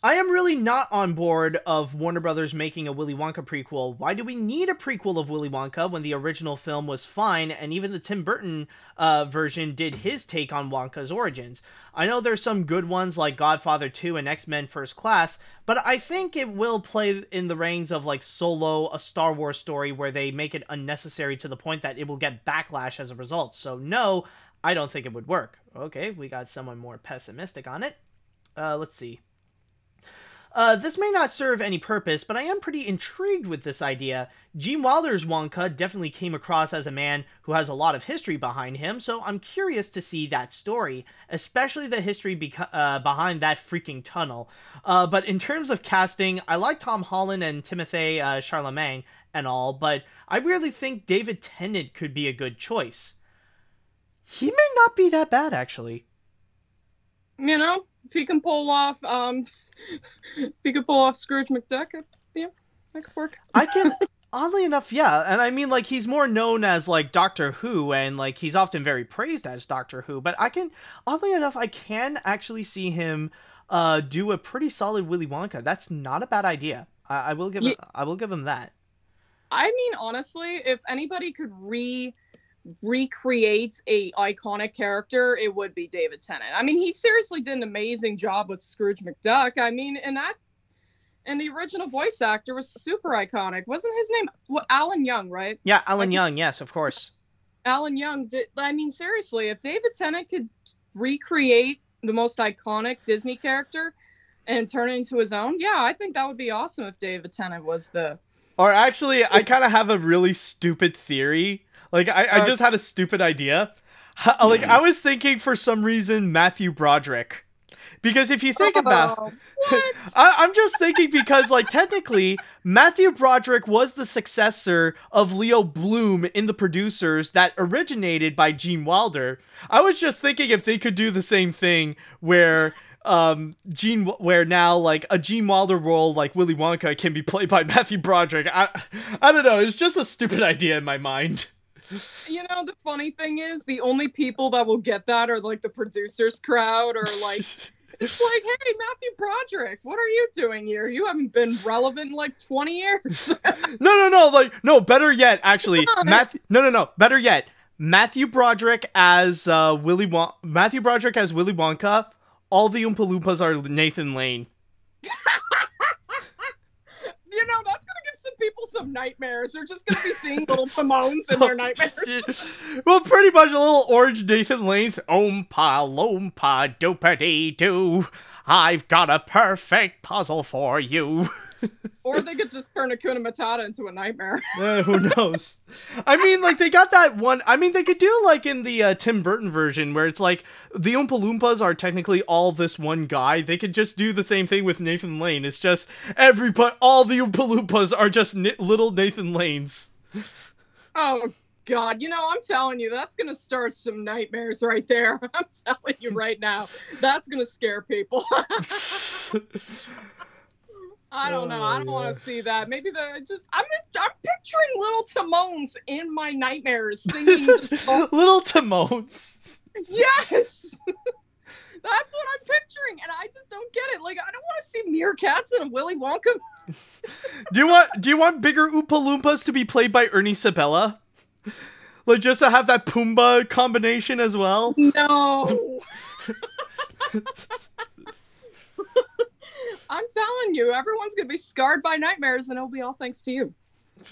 I am really not on board of Warner Brothers making a Willy Wonka prequel. Why do we need a prequel of Willy Wonka when the original film was fine, and even the Tim Burton version did his take on Wonka's origins? I know there's some good ones like Godfather 2 and X-Men First Class, but I think it will play in the reins of like Solo, a Star Wars story where they make it unnecessary to the point that it will get backlash as a result. So no, I don't think it would work. Okay, we got someone more pessimistic on it. Let's see. This may not serve any purpose, but I am pretty intrigued with this idea. Gene Wilder's Wonka definitely came across as a man who has a lot of history behind him, so I'm curious to see that story, especially the history behind that freaking tunnel. But in terms of casting, I like Tom Holland and Timothée Chalamet and all, but I really think David Tennant could be a good choice. He may not be that bad, actually. You know, if he can pull off, if he could pull off Scrooge McDuck, yeah, that could work. I can, oddly enough, yeah. And I mean, like, he's more known as, like, Doctor Who, and, like, he's often very praised as Doctor Who. But I can, oddly enough, I can actually see him do a pretty solid Willy Wonka. That's not a bad idea. I will give him that. I mean, honestly, if anybody could recreate a iconic character, it would be David Tennant. I mean, he seriously did an amazing job with Scrooge McDuck. I mean, and the original voice actor was super iconic. Wasn't his name Alan Young, right? Yeah, Alan Young, yes, of course. Alan Young did. I mean, seriously, if David Tennant could recreate the most iconic Disney character and turn it into his own, yeah, I think that would be awesome if David Tennant was the... Or actually, I kind of have a really stupid theory. Like, I just had a stupid idea. Like, I was thinking for some reason Matthew Broderick. Because if you think about... I'm just thinking because, like, technically, Matthew Broderick was the successor of Leo Bloom in The Producers that originated by Gene Wilder. I was just thinking if they could do the same thing where... where now, like, a Gene Wilder role like Willy Wonka can be played by Matthew Broderick. I don't know, it's just a stupid idea in my mind. You know, the funny thing is, the only people that will get that are, like, the producers crowd, or, like, it's like, hey, Matthew Broderick, what are you doing here? You haven't been relevant in, like, 20 years. No, better yet, actually. Better yet. Matthew Broderick as Willy Wonka. All the Oompa Loompas are Nathan Lane. You know, that's gonna give some people some nightmares. They're just gonna be seeing little Timones in their nightmares. Well, pretty much a little orange Nathan Lane's Oompa Loompa doopity-doo. I've got a perfect puzzle for you. Or they could just turn Hakuna Matata into a nightmare. Who knows? I mean, like, they got that one... I mean, they could do, like, in the Tim Burton version, where it's like, the Oompa Loompas are technically all this one guy. They could just do the same thing with Nathan Lane. It's just, all the Oompa Loompas are just little Nathan Lanes. Oh, God. I'm telling you, that's going to start some nightmares right there. I'm telling you right now. That's going to scare people. I don't know. I don't want to see that. Maybe I'm picturing little Timones in my nightmares singing this song. Little Timones. Yes. That's what I'm picturing, and I just don't get it. Like, I don't want to see meerkats in a Willy Wonka. Do you want bigger Oompa Loompas to be played by Ernie Sabella? Like, just to have that Pumbaa combination as well? No. I'm telling you, everyone's going to be scarred by nightmares, and it'll be all thanks to you.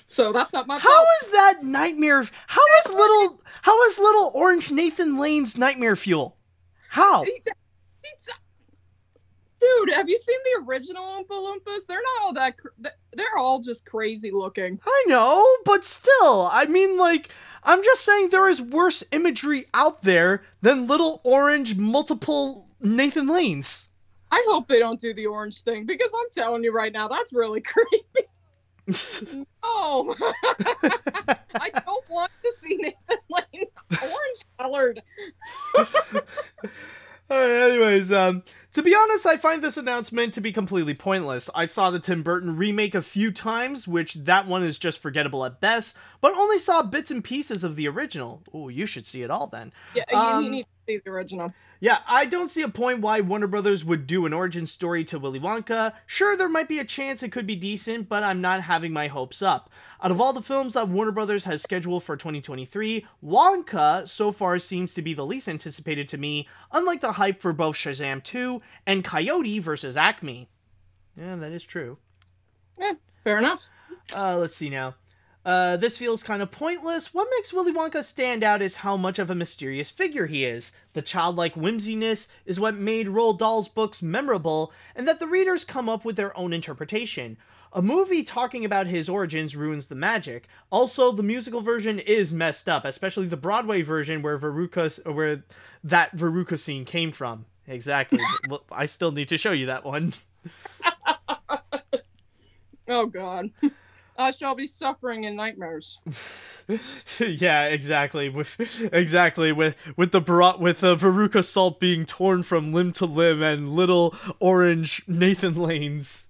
So that's not my fault. How is that nightmare? How is little orange Nathan Lane's nightmare fuel? How? Dude, have you seen the original Oompa Loompas? They're not all that. They're all just crazy looking. I know, but still, I mean, like, I'm just saying there is worse imagery out there than little orange multiple Nathan Lanes. I hope they don't do the orange thing, because I'm telling you right now, that's really creepy. No. I don't want to see Nathan Lane orange colored. Anyways, to be honest, I find this announcement to be completely pointless. I saw the Tim Burton remake a few times, which that one is just forgettable at best, but only saw bits and pieces of the original. Oh, you should see it all then. Yeah, you need to see the original. Yeah, I don't see a point why Warner Brothers would do an origin story to Willy Wonka. Sure, there might be a chance it could be decent, but I'm not having my hopes up. Out of all the films that Warner Brothers has scheduled for 2023, Wonka so far seems to be the least anticipated to me, unlike the hype for both Shazam 2 and Coyote vs. Acme. Yeah, that is true. Yeah, fair enough. Let's see now. This feels kind of pointless. What makes Willy Wonka stand out is how much of a mysterious figure he is. The childlike whimsiness is what made Roald Dahl's books memorable, and that the readers come up with their own interpretation. A movie talking about his origins ruins the magic. Also, the musical version is messed up, especially the Broadway version where that Veruca scene came from. Exactly. Well, I still need to show you that one. Oh, God. I shall be suffering in nightmares. Yeah, exactly. With the Veruca salt being torn from limb to limb and little orange Nathan Lanes.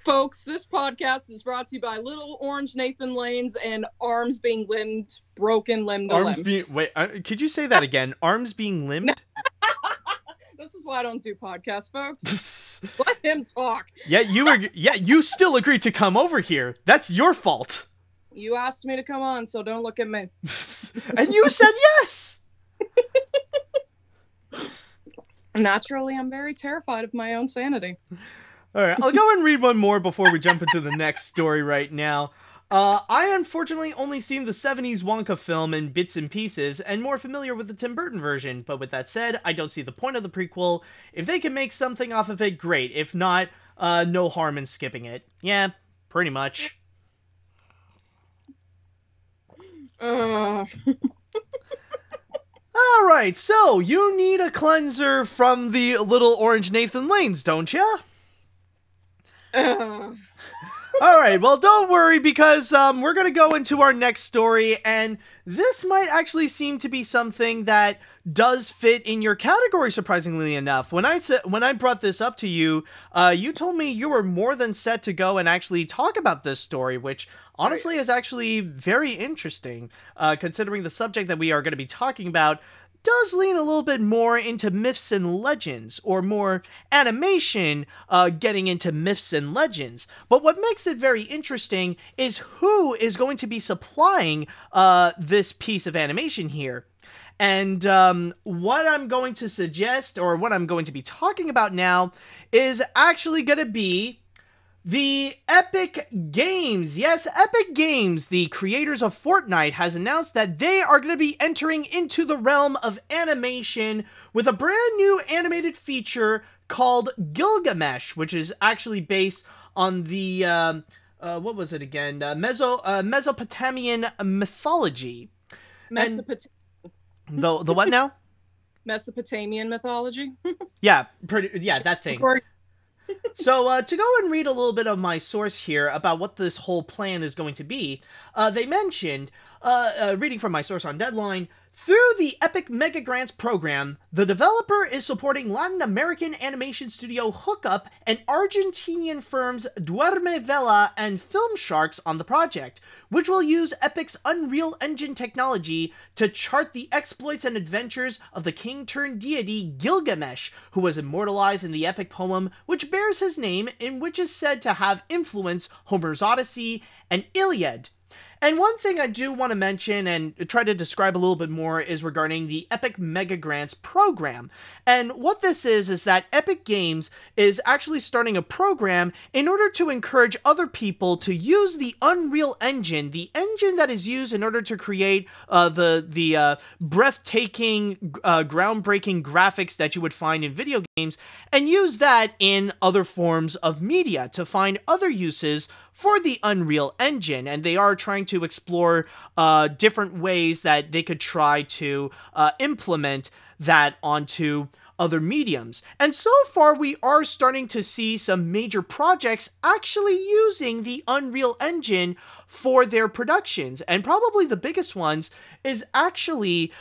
Folks, this podcast is brought to you by little orange Nathan Lanes and arms being limbed, broken limb to limb. Could you say that again? Arms being limbed? This is why I don't do podcasts, folks. Let him talk. You still agreed to come over here. That's your fault. You asked me to come on, so don't look at me. And you said yes. Naturally, I'm very terrified of my own sanity. All right, I'll go and read one more before we jump into the next story right now. I unfortunately only seen the 70s Wonka film in bits and pieces, and more familiar with the Tim Burton version, but with that said, I don't see the point of the prequel. If they can make something off of it, great. If not, no harm in skipping it. Yeah, pretty much. Alright, so you need a cleanser from the little orange Nathan Lanes, don't ya? Alright, well, don't worry, because we're going to go into our next story, and this might actually seem to be something that does fit in your category, surprisingly enough. When I brought this up to you, you told me you were more than set to go and actually talk about this story, which honestly is actually very interesting, considering the subject that we are going to be talking about does lean a little bit more into myths and legends, or more animation getting into myths and legends. But what makes it very interesting is who is going to be supplying this piece of animation here. And what I'm going to suggest, or what I'm going to be talking about now, is actually going to be the Epic Games. Yes, Epic Games, the creators of Fortnite, has announced that they are going to be entering into the realm of animation with a brand new animated feature called Gilgamesh, which is actually based on the, what was it again? Mesopotamian mythology. The what now? Mesopotamian mythology? Yeah, that thing. So to go and read a little bit of my source here about what this whole plan is going to be, they mentioned, reading from my source on Deadline, through the Epic Mega Grants program, the developer is supporting Latin American animation studio Hookup and Argentinian firms Duerme Vela and Film Sharks on the project, which will use Epic's Unreal Engine technology to chart the exploits and adventures of the king-turned-deity Gilgamesh, who was immortalized in the epic poem which bears his name and which is said to have influenced Homer's Odyssey and Iliad. And one thing I do want to mention and try to describe a little bit more is regarding the Epic Mega Grants program. And what this is that Epic Games is actually starting a program in order to encourage other people to use the Unreal Engine, the engine that is used in order to create the breathtaking, groundbreaking graphics that you would find in video games, and use that in other forms of media to find other uses for the Unreal Engine. And they are trying to explore different ways that they could try to implement that onto other mediums. And so far, we are starting to see some major projects actually using the Unreal Engine for their productions. And probably the biggest ones is actually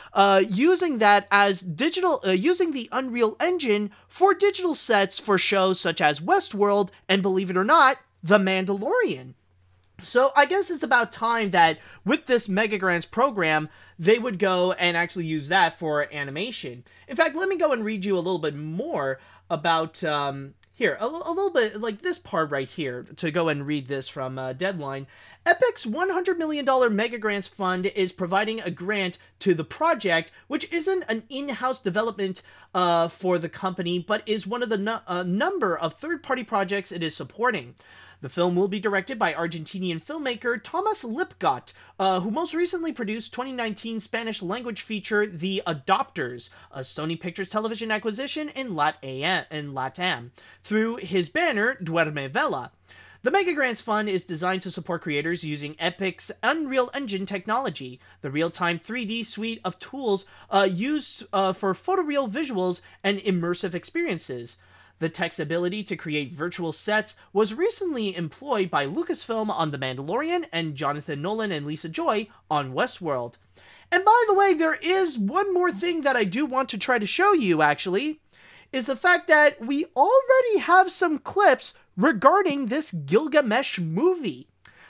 using that as digital, using the Unreal Engine for digital sets for shows such as Westworld and, believe it or not, The Mandalorian. So I guess it's about time that with this Mega Grants program, they would go and actually use that for animation. In fact, let me go and read you a little bit more about, here, a little bit like this part right here, to go and read this from Deadline. Epic's $100 million Mega Grants Fund is providing a grant to the project, which isn't an in-house development for the company, but is one of the number of third-party projects it is supporting. The film will be directed by Argentinian filmmaker Thomas Lipgott, who most recently produced 2019 Spanish-language feature The Adopters, a Sony Pictures Television acquisition in LATAM, through his banner Duerme Vela. The Mega Grants Fund is designed to support creators using Epic's Unreal Engine technology, the real-time 3D suite of tools used for photoreal visuals and immersive experiences. The tech's ability to create virtual sets was recently employed by Lucasfilm on The Mandalorian and Jonathan Nolan and Lisa Joy on Westworld. And by the way, there is one more thing that I do want to try to show you, actually, is the fact that we already have some clips regarding this Gilgamesh movie.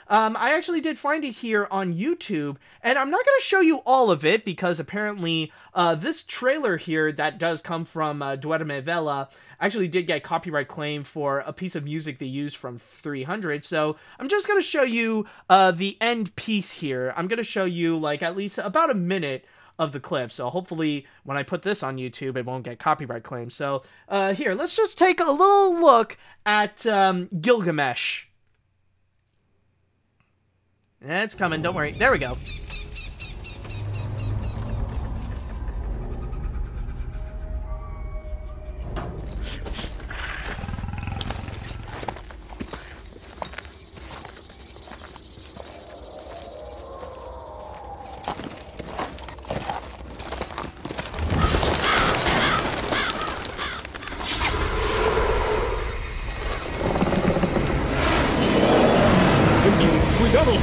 I actually did find it here on YouTube, and I'm not going to show you all of it because apparently this trailer here that does come from Duerme Vela actually did get copyright claim for a piece of music they used from 300, so I'm just going to show you the end piece here. I'm going to show you like at least about a minute of the clip, so hopefully when I put this on YouTube it won't get copyright claim. So here, let's just take a little look at Gilgamesh. It's coming, don't worry. There we go. ¡Cuidado!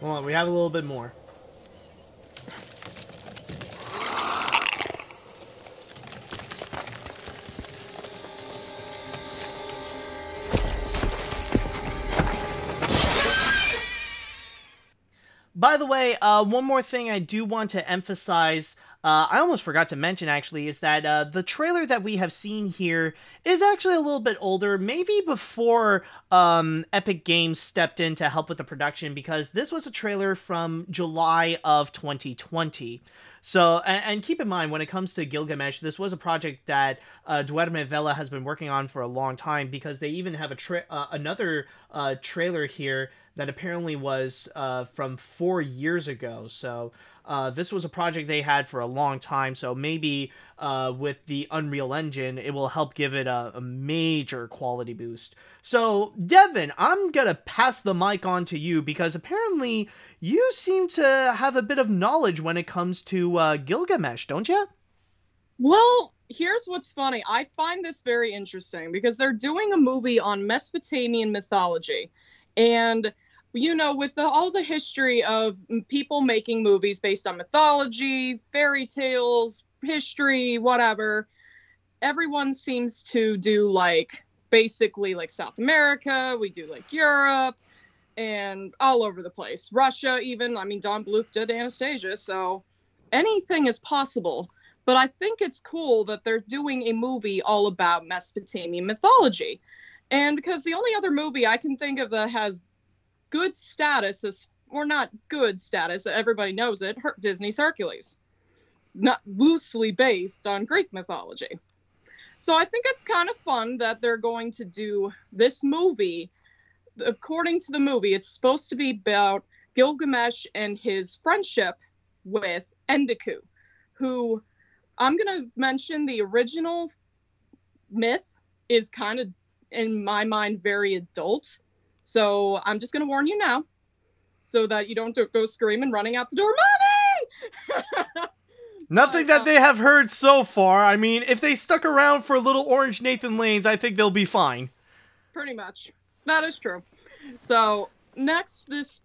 Hold on, we have a little bit more. By the way, one more thing I do want to emphasize I almost forgot to mention, actually, is that the trailer that we have seen here is actually a little bit older, maybe before Epic Games stepped in to help with the production, because this was a trailer from July of 2020. So, and keep in mind, when it comes to Gilgamesh, this was a project that Duerme Vela has been working on for a long time, because they even have another trailer here that apparently was from 4 years ago. So this was a project they had for a long time. So maybe with the Unreal Engine, it will help give it a major quality boost. So Devon, I'm going to pass the mic on to you, because apparently you seem to have a bit of knowledge when it comes to Gilgamesh, don't you? Well, here's what's funny. I find this very interesting because they're doing a movie on Mesopotamian mythology. And, you know, with all the history of people making movies based on mythology, fairy tales, history, whatever, everyone seems to do, like, basically, like, South America. We do, like, Europe and all over the place. Russia, even. I mean, Don Bluth did Anastasia, so anything is possible. But I think it's cool that they're doing a movie all about Mesopotamian mythology. And because the only other movie I can think of that has good status, or not good status, everybody knows it, Disney's Hercules. Not loosely based on Greek mythology. So I think it's kind of fun that they're going to do this movie. According to the movie, it's supposed to be about Gilgamesh and his friendship with Enkidu, who, I'm going to mention, the original myth is kind of, in my mind, very adult. So I'm just going to warn you now, so that you don't go screaming, running out the door, Mommy! Nothing that they have heard so far. I mean, if they stuck around for Little Orange Nathan Lanes, I think they'll be fine. Pretty much. That is true. So, next, this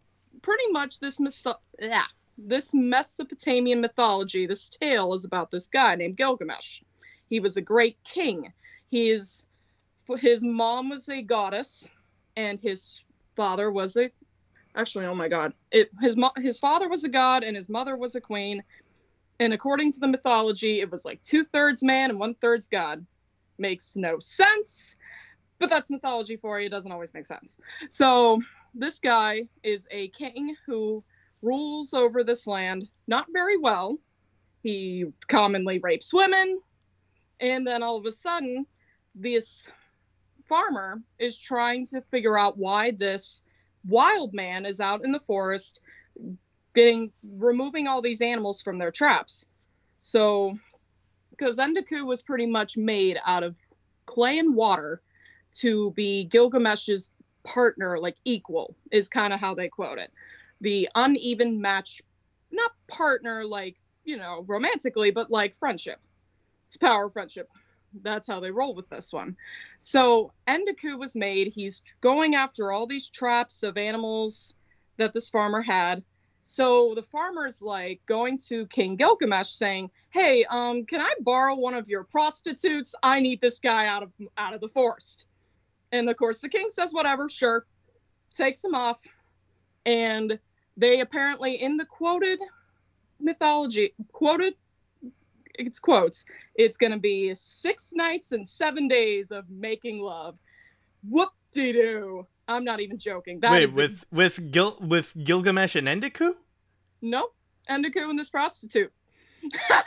Mesopotamian mythology, this tale is about this guy named Gilgamesh. He was a great king. His mom was a goddess, and his father was his father was a god, and his mother was a queen. And according to the mythology, it was like 2/3 man and 1/3 god. Makes no sense, but that's mythology for you. It doesn't always make sense. So this guy is a king who rules over this land not very well. He commonly rapes women. And then all of a sudden, this farmer is trying to figure out why this wild man is out in the forest removing all these animals from their traps. So, because Enkidu was pretty much made out of clay and water to be Gilgamesh's partner, like equal, is kind of how they quote it. The uneven match, not partner, like, you know, romantically, but like friendship. It's power friendship. That's how they roll with this one. So Enkidu was made. He's going after all these traps of animals that this farmer had. So the farmer's like going to King Gilgamesh saying, hey, can I borrow one of your prostitutes? I need this guy out of the forest. And of course the king says, whatever, sure. Takes him off. And they apparently, in the quoted mythology, it's quotes, it's going to be 6 nights and 7 days of making love. Whoop-de-doo. I'm not even joking. Wait, with Gilgamesh and Enkidu? No, Enkidu and this prostitute. I'm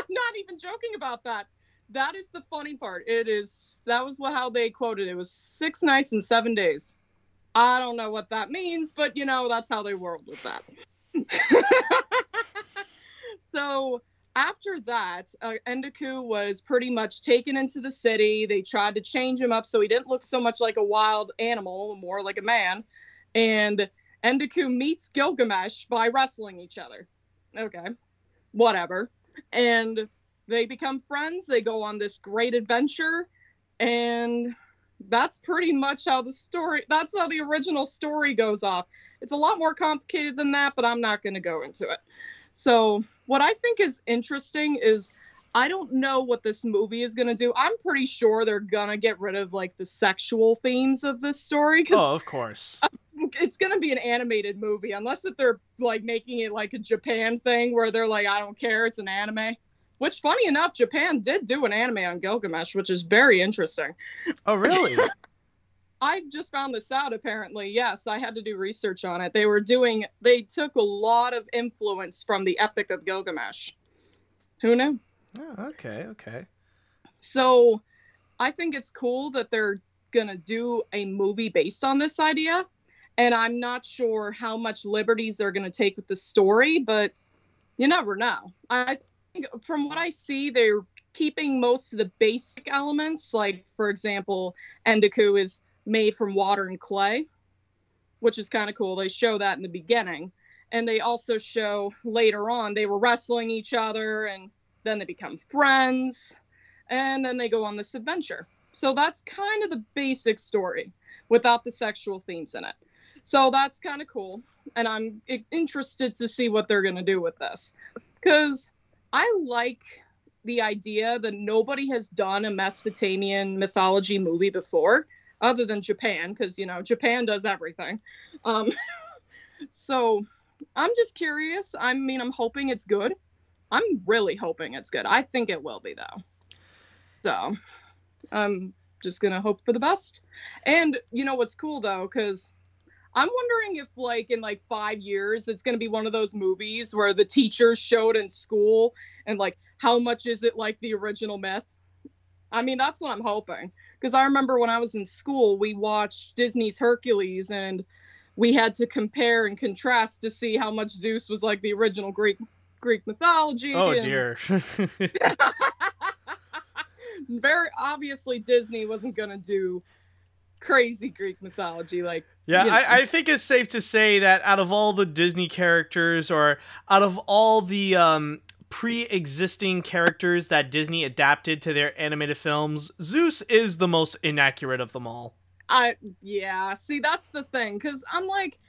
not even joking about that. That is the funny part. That was how they quoted it. It was 6 nights and 7 days. I don't know what that means, but you know, that's how they rolled with that. So after that, Enkidu was pretty much taken into the city. They tried to change him up so he didn't look so much like a wild animal, more like a man. And Enkidu meets Gilgamesh by wrestling each other. Okay, whatever. And they become friends. They go on this great adventure. And that's pretty much how that's how the original story goes off. It's a lot more complicated than that, but I'm not going to go into it. So what I think is interesting is I don't know what this movie is going to do. I'm pretty sure they're going to get rid of like the sexual themes of this story. Oh, of course. it's gonna be an animated movie, unless if they're like making it like a Japan thing where they're like, I don't care, it's an anime. Which, funny enough, Japan did do an anime on Gilgamesh, which is very interesting. Oh, really? I just found this out, apparently. Yes, I had to do research on it. They took a lot of influence from the Epic of Gilgamesh. Who knew? Oh, okay. So I think it's cool that they're gonna do a movie based on this idea. And I'm not sure how much liberties they're gonna take with the story, but you never know. I think from what I see, they're keeping most of the basic elements. Like, for example, Endeku is made from water and clay, which is kind of cool. They show that in the beginning, and they also show later on they were wrestling each other, and then they become friends, and then they go on this adventure. So that's kind of the basic story without the sexual themes in it. So that's kind of cool, and I'm interested to see what they're going to do with this, because I like the idea that nobody has done a Mesopotamian mythology movie before, other than Japan, because, you know, Japan does everything. So I'm just curious. I mean, I'm hoping it's good. I'm really hoping it's good. I think it will be, though. So I'm just going to hope for the best. And, you know, what's cool, though, because I'm wondering if, like, in, like, 5 years, it's going to be one of those movies where the teachers showed in school and, like, how much is it like the original myth? I mean, that's what I'm hoping. Because I remember when I was in school, we watched Disney's Hercules, and we had to compare and contrast to see how much Zeus was like the original Greek mythology. Oh, dear. Very obviously, Disney wasn't going to do crazy Greek mythology. Like, yeah, you know. I think it's safe to say that out of all the Disney characters, or out of all the pre-existing characters that Disney adapted to their animated films, Zeus is the most inaccurate of them all. Yeah, see, that's the thing, because I'm like,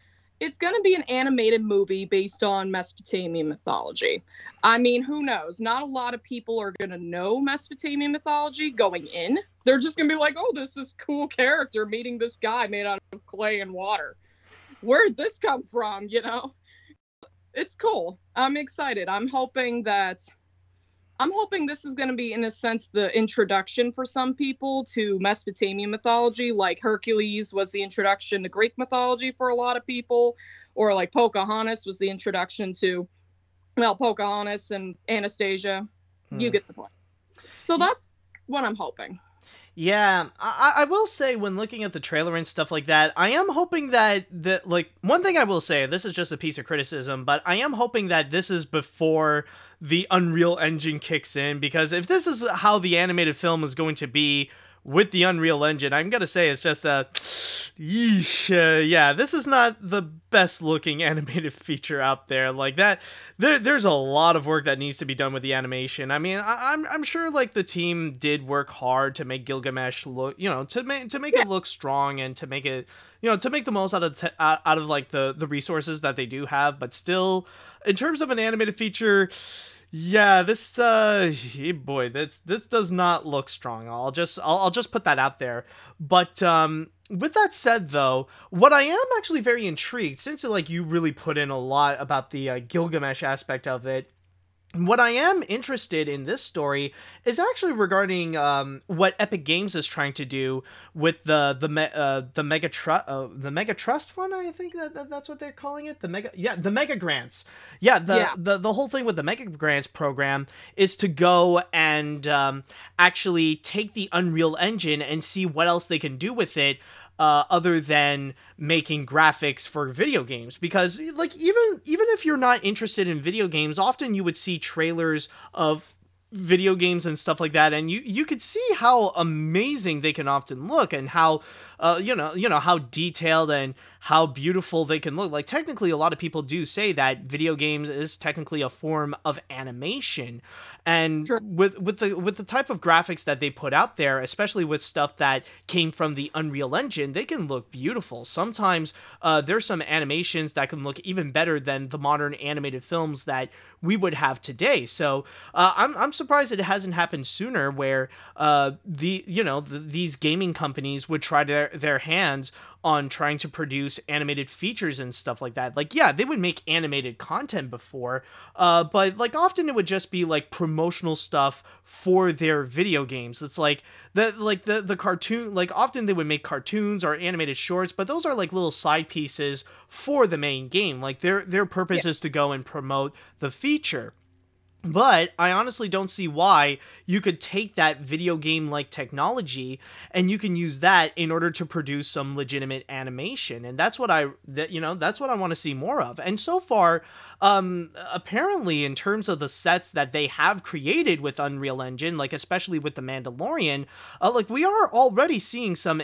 it's going to be an animated movie based on Mesopotamian mythology. I mean, who knows? Not a lot of people are going to know Mesopotamian mythology going in. They're just going to be like, oh, this is cool character meeting this guy made out of clay and water. Where'd this come from, you know? It's cool. I'm excited. I'm hoping this is going to be, in a sense, the introduction for some people to Mesopotamian mythology, like Hercules was the introduction to Greek mythology for a lot of people, or like Pocahontas was the introduction to, well, Pocahontas and Anastasia. You get the point. So that's what I'm hoping. Yeah, I will say, when looking at the trailer and stuff like that, I am hoping that, like, one thing I will say, this is just a piece of criticism, but I am hoping that this is before the Unreal Engine kicks in, because if this is how the animated film is going to be with the Unreal Engine, I'm gonna say it's just yeesh, yeah, this is not the best looking animated feature out there. Like that, there's a lot of work that needs to be done with the animation. I mean, I'm sure, like, the team did work hard to make Gilgamesh look, you know, to make it look strong, and to make it, you know, to make the most out of like the resources that they do have. But still, in terms of an animated feature, yeah, this boy, this does not look strong. I'll just put that out there. But with that said, though, what I am actually very intrigued, since, like, you really put in a lot about the Gilgamesh aspect of it, what I am interested in this story is actually regarding what Epic Games is trying to do with the Mega Trust one. I think that's what they're calling it. The Mega Grants. Yeah, the whole thing with the Mega Grants program is to go and actually take the Unreal Engine and see what else they can do with it. Other than making graphics for video games, because, like, even if you're not interested in video games, often you would see trailers of video games and stuff like that, and you could see how amazing they can often look, and how you know how detailed and how beautiful they can look. Like, technically, a lot of people do say that video games is technically a form of animation, and Sure. with the type of graphics that they put out there, especially with stuff that came from the Unreal Engine, they can look beautiful. Sometimes there's some animations that can look even better than the modern animated films that we would have today. So I'm surprised it hasn't happened sooner, where these gaming companies would try their hands on trying to produce animated features and stuff like that. Like, yeah, they would make animated content before, but like often it would just be like promotional stuff for their video games. It's like the cartoon, like often they would make cartoons or animated shorts, but those are like little side pieces for the main game. Like their purpose is to go and promote the feature. But I honestly don't see why you could take that video game-like technology and you can use that in order to produce some legitimate animation. And that's what that's what I want to see more of. And so far, apparently in terms of the sets that they have created with Unreal Engine, like especially with The Mandalorian, like we are already seeing some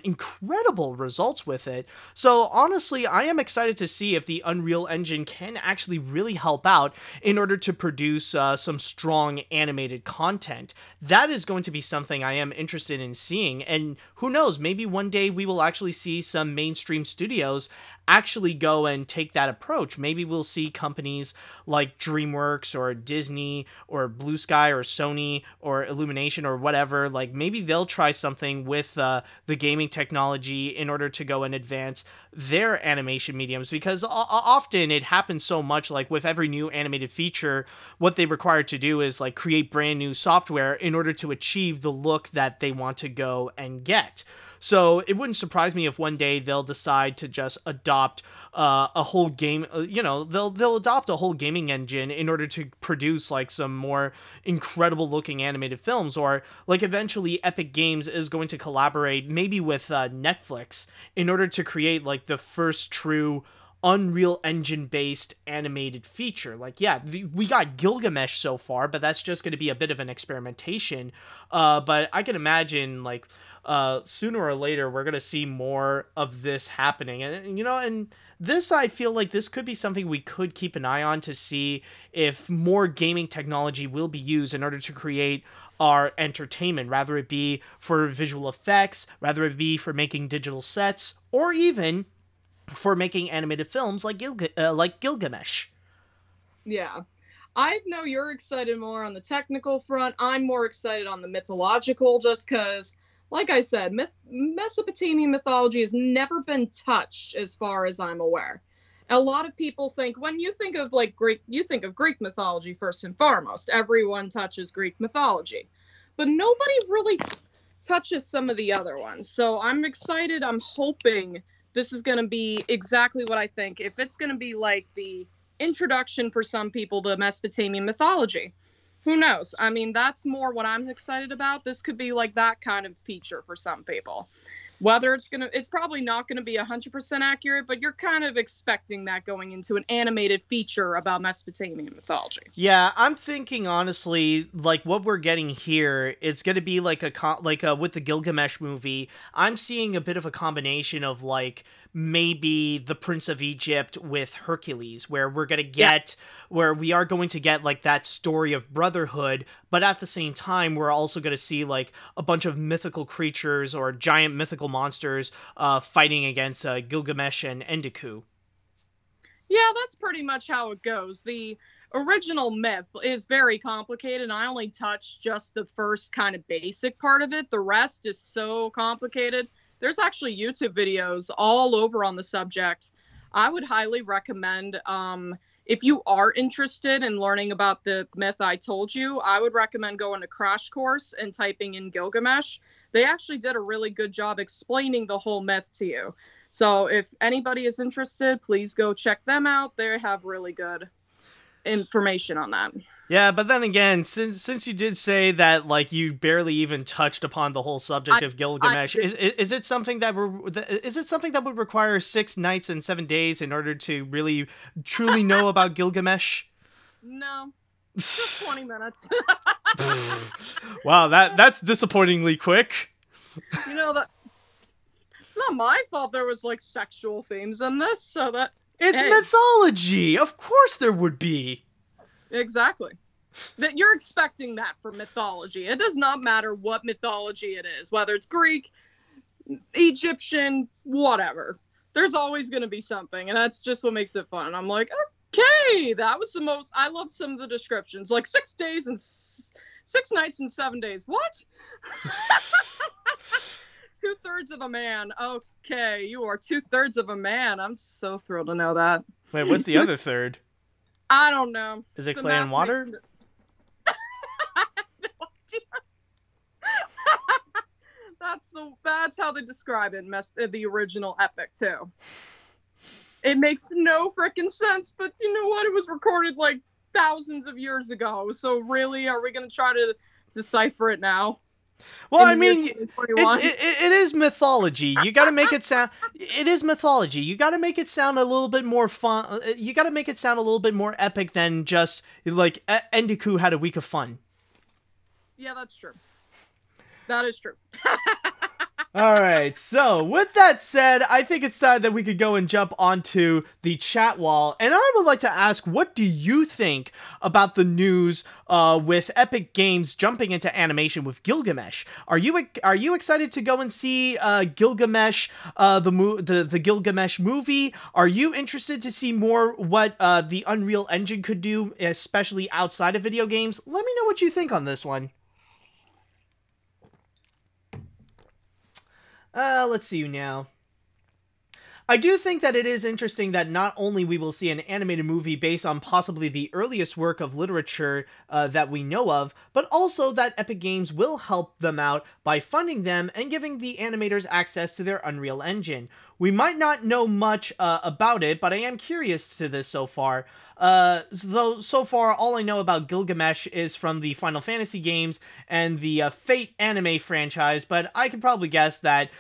incredible results with it. So honestly, I am excited to see if the Unreal Engine can actually really help out in order to produce some strong animated content. That is going to be something I am interested in seeing, and who knows, maybe one day we will actually see some mainstream studios actually go and take that approach. Maybe we'll see companies like DreamWorks or Disney or Blue Sky or Sony or Illumination or whatever, like maybe they'll try something with the gaming technology in order to go and advance their animation mediums, because often it happens so much, like with every new animated feature, what they require to do is like create brand new software in order to achieve the look that they want to go and get. So it wouldn't surprise me if one day they'll decide to just adopt a whole game, they'll adopt a whole gaming engine in order to produce like some more incredible looking animated films, or like eventually Epic Games is going to collaborate maybe with Netflix in order to create like the first true Unreal Engine based animated feature. Like, yeah, we got Gilgamesh so far, but that's just going to be a bit of an experimentation. But I can imagine like sooner or later we're going to see more of this happening, and this, I feel like this could be something we could keep an eye on to see if more gaming technology will be used in order to create our entertainment, rather it be for visual effects, rather it be for making digital sets, or even for making animated films like Gilgamesh. Yeah. I know you're excited more on the technical front. I'm more excited on the mythological, just because, like I said, Mesopotamian mythology has never been touched as far as I'm aware. A lot of people think, when you think of like Greek, you think of Greek mythology first and foremost. Everyone touches Greek mythology. But nobody really touches some of the other ones. So I'm excited. I'm hoping this is going to be exactly what I think. If it's going to be like the introduction for some people to Mesopotamian mythology, who knows? I mean, that's more what I'm excited about. This could be like that kind of feature for some people. Whether it's probably not going to be 100% accurate, but you're kind of expecting that going into an animated feature about Mesopotamian mythology. Yeah, I'm thinking honestly, like what we're getting here, it's going to be like with the Gilgamesh movie. I'm seeing a bit of a combination of like maybe the Prince of Egypt with Hercules, where we're going to get, where we are going to get like that story of brotherhood, but at the same time, we're also going to see like a bunch of mythical creatures or giant mythical monsters fighting against Gilgamesh and Enkidu. Yeah, that's pretty much how it goes. The original myth is very complicated, and I only touched just the first kind of basic part of it. The rest is so complicated. There's actually YouTube videos all over on the subject. I would highly recommend, if you are interested in learning about the myth I told you, I would recommend going to Crash Course and typing in Gilgamesh. They actually did a really good job explaining the whole myth to you. So if anybody is interested, please go check them out. They have really good information on that. Yeah, but then again, since you did say that like you barely even touched upon the whole subject of Gilgamesh, is it something that would require 6 nights and 7 days in order to really truly know about Gilgamesh? No. Just 20 minutes. Wow, that's disappointingly quick. You know, that it's not my fault there was like sexual themes in this, so that it's mythology. Of course there would be. Exactly. That you're expecting that from mythology. It does not matter what mythology it is, whether it's Greek, Egyptian, whatever. There's always going to be something, and that's just what makes it fun. I'm like, Okay, that was the most. I love some of the descriptions, like 6 days and 6 nights and 7 days. What? 2/3 of a man. Okay, you are 2/3 of a man. I'm so thrilled to know that. Wait, what's the other third? I don't know. Is it clay and water? I have no idea. That's how they describe it in the original epic too. It makes no frickin' sense, but you know what? It was recorded like thousands of years ago. So really, are we gonna try to decipher it now? Well, I mean, it is mythology. You got to make it sound. It is mythology. You got to make it sound a little bit more fun. You got to make it sound a little bit more epic than just like Endeku had a week of fun. Yeah, that's true. That is true. All right, so with that said, I think it's time that we could go and jump onto the chat wall. And I would like to ask, what do you think about the news with Epic Games jumping into animation with Gilgamesh? Are you excited to go and see Gilgamesh, the Gilgamesh movie? Are you interested to see more what the Unreal Engine could do, especially outside of video games? Let me know what you think on this one. Let's see now. I do think that it is interesting that not only we will see an animated movie based on possibly the earliest work of literature that we know of, but also that Epic Games will help them out by funding them and giving the animators access to their Unreal Engine. We might not know much about it, but I am curious to this so far. Though so far, all I know about Gilgamesh is from the Final Fantasy games and the Fate anime franchise, but I can probably guess that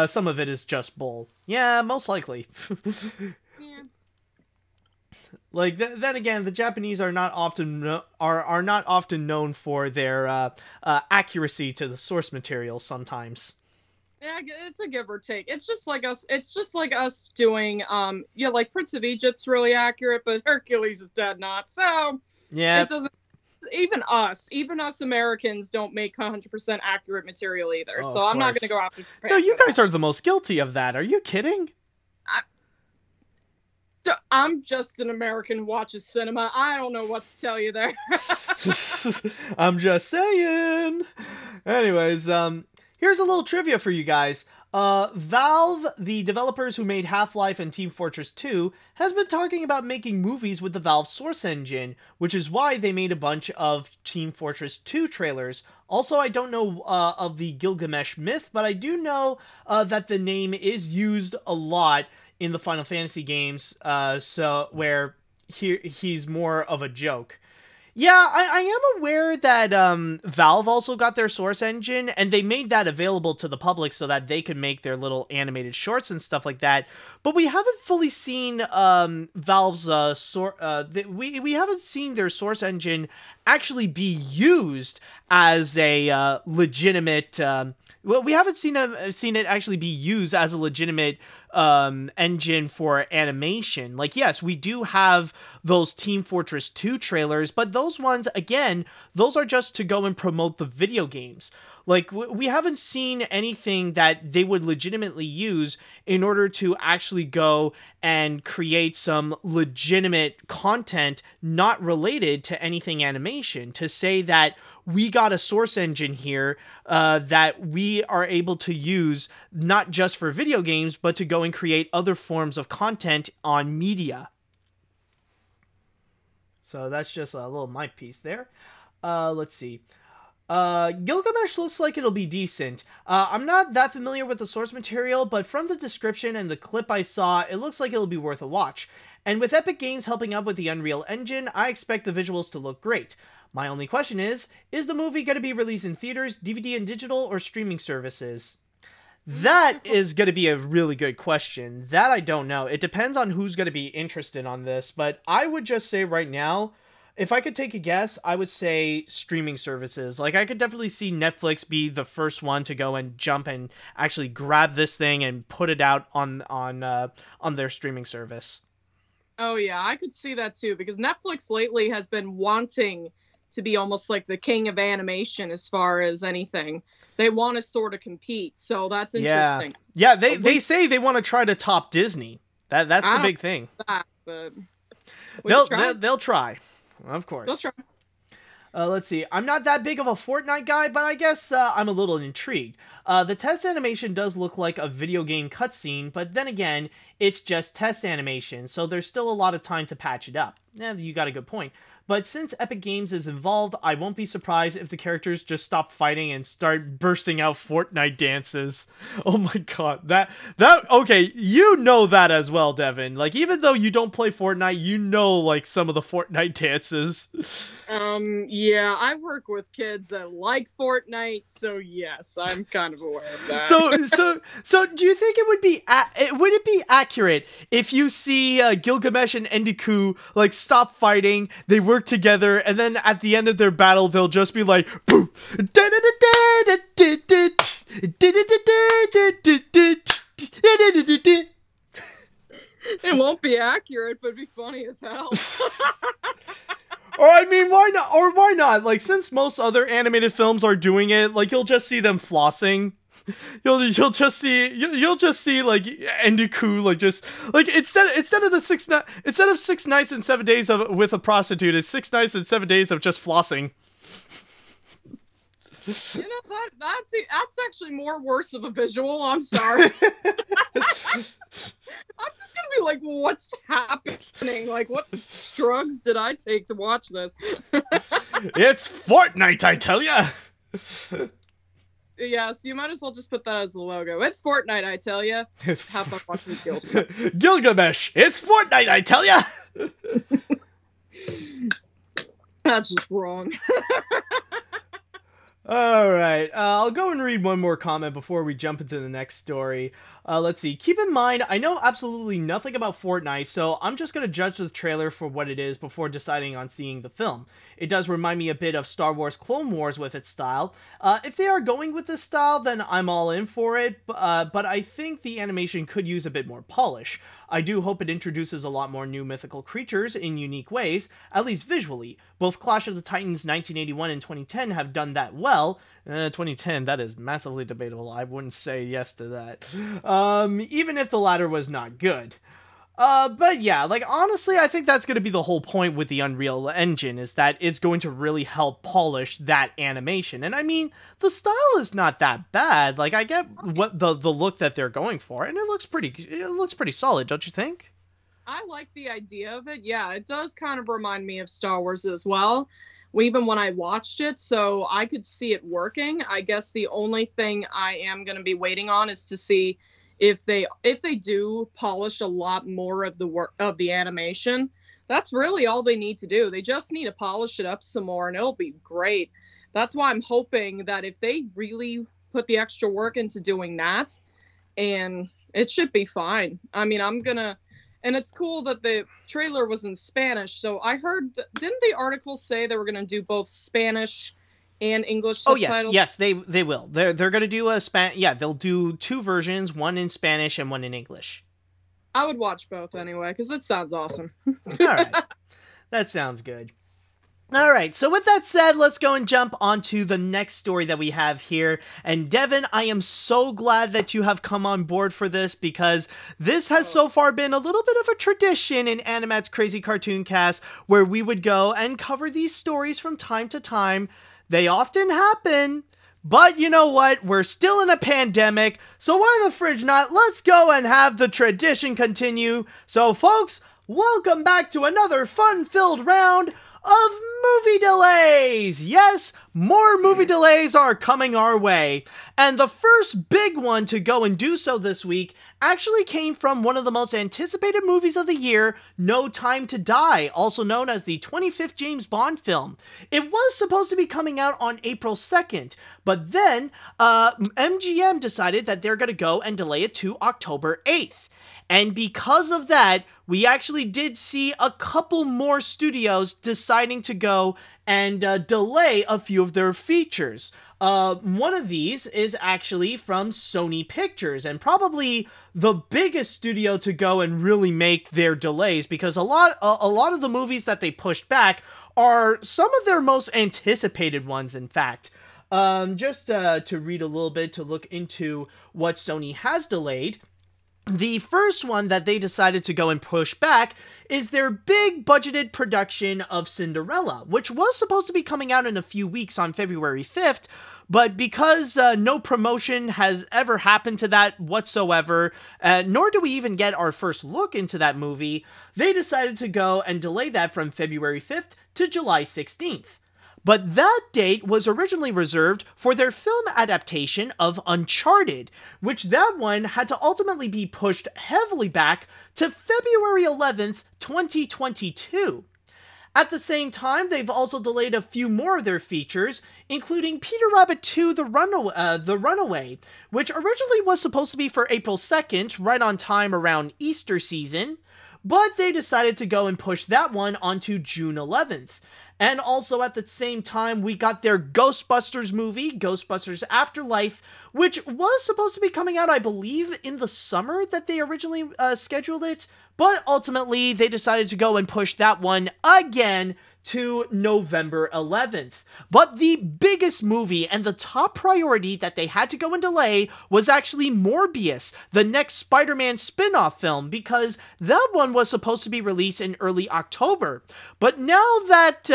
some of it is just bull. Yeah, most likely. Yeah. Like then again, the Japanese are not often not often known for their accuracy to the source material sometimes. Yeah, it's a give or take. It's just like us. It's just like us doing, yeah, like Prince of Egypt's really accurate, but Hercules is dead not. So yeah, it doesn't. Even us Americans don't make 100% accurate material either. Oh, so I'm not going to go after Japan. No, you guys are the most guilty of that. Are you kidding? I'm just an American who watches cinema. I don't know what to tell you there. I'm just saying. Anyways, here's a little trivia for you guys. Valve, the developers who made Half-Life and Team Fortress 2, has been talking about making movies with the Valve Source Engine, which is why they made a bunch of Team Fortress 2 trailers. Also, I don't know of the Gilgamesh myth, but I do know that the name is used a lot in the Final Fantasy games, so where he's more of a joke. Yeah, I am aware that Valve also got their Source Engine, and they made that available to the public so that they could make their little animated shorts and stuff like that. But we haven't fully seen Valve's we haven't seen their Source Engine actually be used as a legitimate. Well, we haven't seen it actually be used as a legitimate engine for animation. Like, yes, we do have those Team Fortress 2 trailers, but those ones, again, those are just to go and promote the video games. Like, we haven't seen anything that they would legitimately use in order to actually go and create some legitimate content not related to anything animation. To say that we got a source engine here that we are able to use not just for video games, but to go and create other forms of content on media. So that's just a little my piece there. Let's see. Gilgamesh looks like it'll be decent. I'm not that familiar with the source material, but from the description and the clip I saw, it looks like it'll be worth a watch. And with Epic Games helping out with the Unreal Engine, I expect the visuals to look great. My only question is the movie going to be released in theaters, DVD and digital, or streaming services? That is going to be a really good question. That I don't know. It depends on who's going to be interested on this, but I would just say right now, if I could take a guess, I would say streaming services. Like, I could definitely see Netflix be the first one to go and jump and actually grab this thing and put it out on their streaming service. Oh yeah, I could see that too, because Netflix lately has been wanting to be almost like the king of animation as far as anything. They want to sort of compete, so that's interesting. Yeah, they say they want to try to top Disney. That's the big thing. That, but... They'll try, of course. They'll try. Let's see. I'm not that big of a Fortnite guy, but I guess I'm a little intrigued. The test animation does look like a video game cutscene, but then again, it's just test animation, so there's still a lot of time to patch it up. You got a good point. But since Epic Games is involved, I won't be surprised if the characters just stop fighting and start bursting out Fortnite dances. Oh my god, okay, you know that as well, Devon. Like, even though you don't play Fortnite, you know, like, some of the Fortnite dances. Yeah, I work with kids that like Fortnite, so yes, I'm kind of aware of that. So do you think it would be accurate if you see Gilgamesh and Endeku, like, stop fighting, they work together, and then at the end of their battle, they'll just be like, boom, it won't be accurate, but it'd be funny as hell. Or, I mean, why not? Or why not? Like, since most other animated films are doing it, like, you'll just see them flossing. You'll just see like Endeku, like, just like instead of 6 nights and 7 days with a prostitute, it's 6 nights and 7 days of just flossing. You know, that's actually more worse of a visual. I'm sorry. I'm just gonna be like, what's happening? Like, what drugs did I take to watch this? It's Fortnite, I tell ya. Yeah, so you might as well just put that as the logo. It's Fortnite, I tell ya. Have fun watching Gilgamesh. Gilgamesh, it's Fortnite, I tell ya. That's just wrong. All right, I'll go and read one more comment before we jump into the next story. Let's see. Keep in mind, I know absolutely nothing about Fortnite, so I'm just going to judge the trailer for what it is before deciding on seeing the film. It does remind me a bit of Star Wars Clone Wars with its style. If they are going with this style, then I'm all in for it, but I think the animation could use a bit more polish. I do hope it introduces a lot more new mythical creatures in unique ways, at least visually. Both Clash of the Titans 1981 and 2010 have done that well. 2010, that is massively debatable. I wouldn't say yes to that. Even if the latter was not good. But yeah, like, honestly, I think that's going to be the whole point with the Unreal Engine, is that it's going to really help polish that animation. And I mean, the style is not that bad. Like, I get what the look that they're going for, and it looks pretty solid, don't you think? I like the idea of it. Yeah, it does kind of remind me of Star Wars as well. Even when I watched it, so I could see it working. I guess the only thing I am going to be waiting on is to see if they do polish a lot more of the work of the animation. That's really all they need to do. They just need to polish it up some more, and it'll be great. That's why I'm hoping that if they really put the extra work into doing that, and it should be fine. I mean, and it's cool that the trailer was in Spanish. So I heard, didn't the article say they were going to do both Spanish and English subtitles? Oh, yes, they will. They're going to do they'll do 2 versions, one in Spanish and one in English. I would watch both anyway, because it sounds awesome. All right. That sounds good. All right, so with that said, let's go and jump onto the next story that we have here. And Devon, I am so glad that you have come on board for this, because this has so far been a little bit of a tradition in AniMat's Crazy Cartoon Cast, where we would go and cover these stories from time to time. They often happen, but you know what? We're still in a pandemic, so why the fridge not? Let's go and have the tradition continue. So folks, welcome back to another fun-filled round of movie delays. Yes, more movie delays are coming our way. And the first big one to go and do so this week actually came from one of the most anticipated movies of the year, No Time to Die, also known as the 25th James Bond film. It was supposed to be coming out on April 2nd, but then MGM decided that they're going to go and delay it to October 8th. And because of that, we actually did see a couple more studios deciding to go and delay a few of their features. One of these is actually from Sony Pictures, and probably the biggest studio to go and really make their delays, because a lot of the movies that they pushed back are some of their most anticipated ones, in fact. Just to read a little bit, to look into what Sony has delayed. The first one that they decided to go and push back is their big budgeted production of Cinderella, which was supposed to be coming out in a few weeks on February 5th, but because no promotion has ever happened to that whatsoever, nor do we even get our first look into that movie, they decided to go and delay that from February 5th to July 16th. But that date was originally reserved for their film adaptation of Uncharted, which that one had to ultimately be pushed heavily back to February 11th, 2022. At the same time, they've also delayed a few more of their features, including Peter Rabbit 2 The Runaway, which originally was supposed to be for April 2nd, right on time around Easter season, but they decided to go and push that one onto June 11th. And also at the same time, we got their Ghostbusters movie, Ghostbusters Afterlife, which was supposed to be coming out, I believe, in the summer that they originally scheduled it. But ultimately, they decided to go and push that one again to November 11th. But the biggest movie and the top priority that they had to go and delay was actually Morbius, the next Spider-Man spin-off film, because that one was supposed to be released in early October. But now that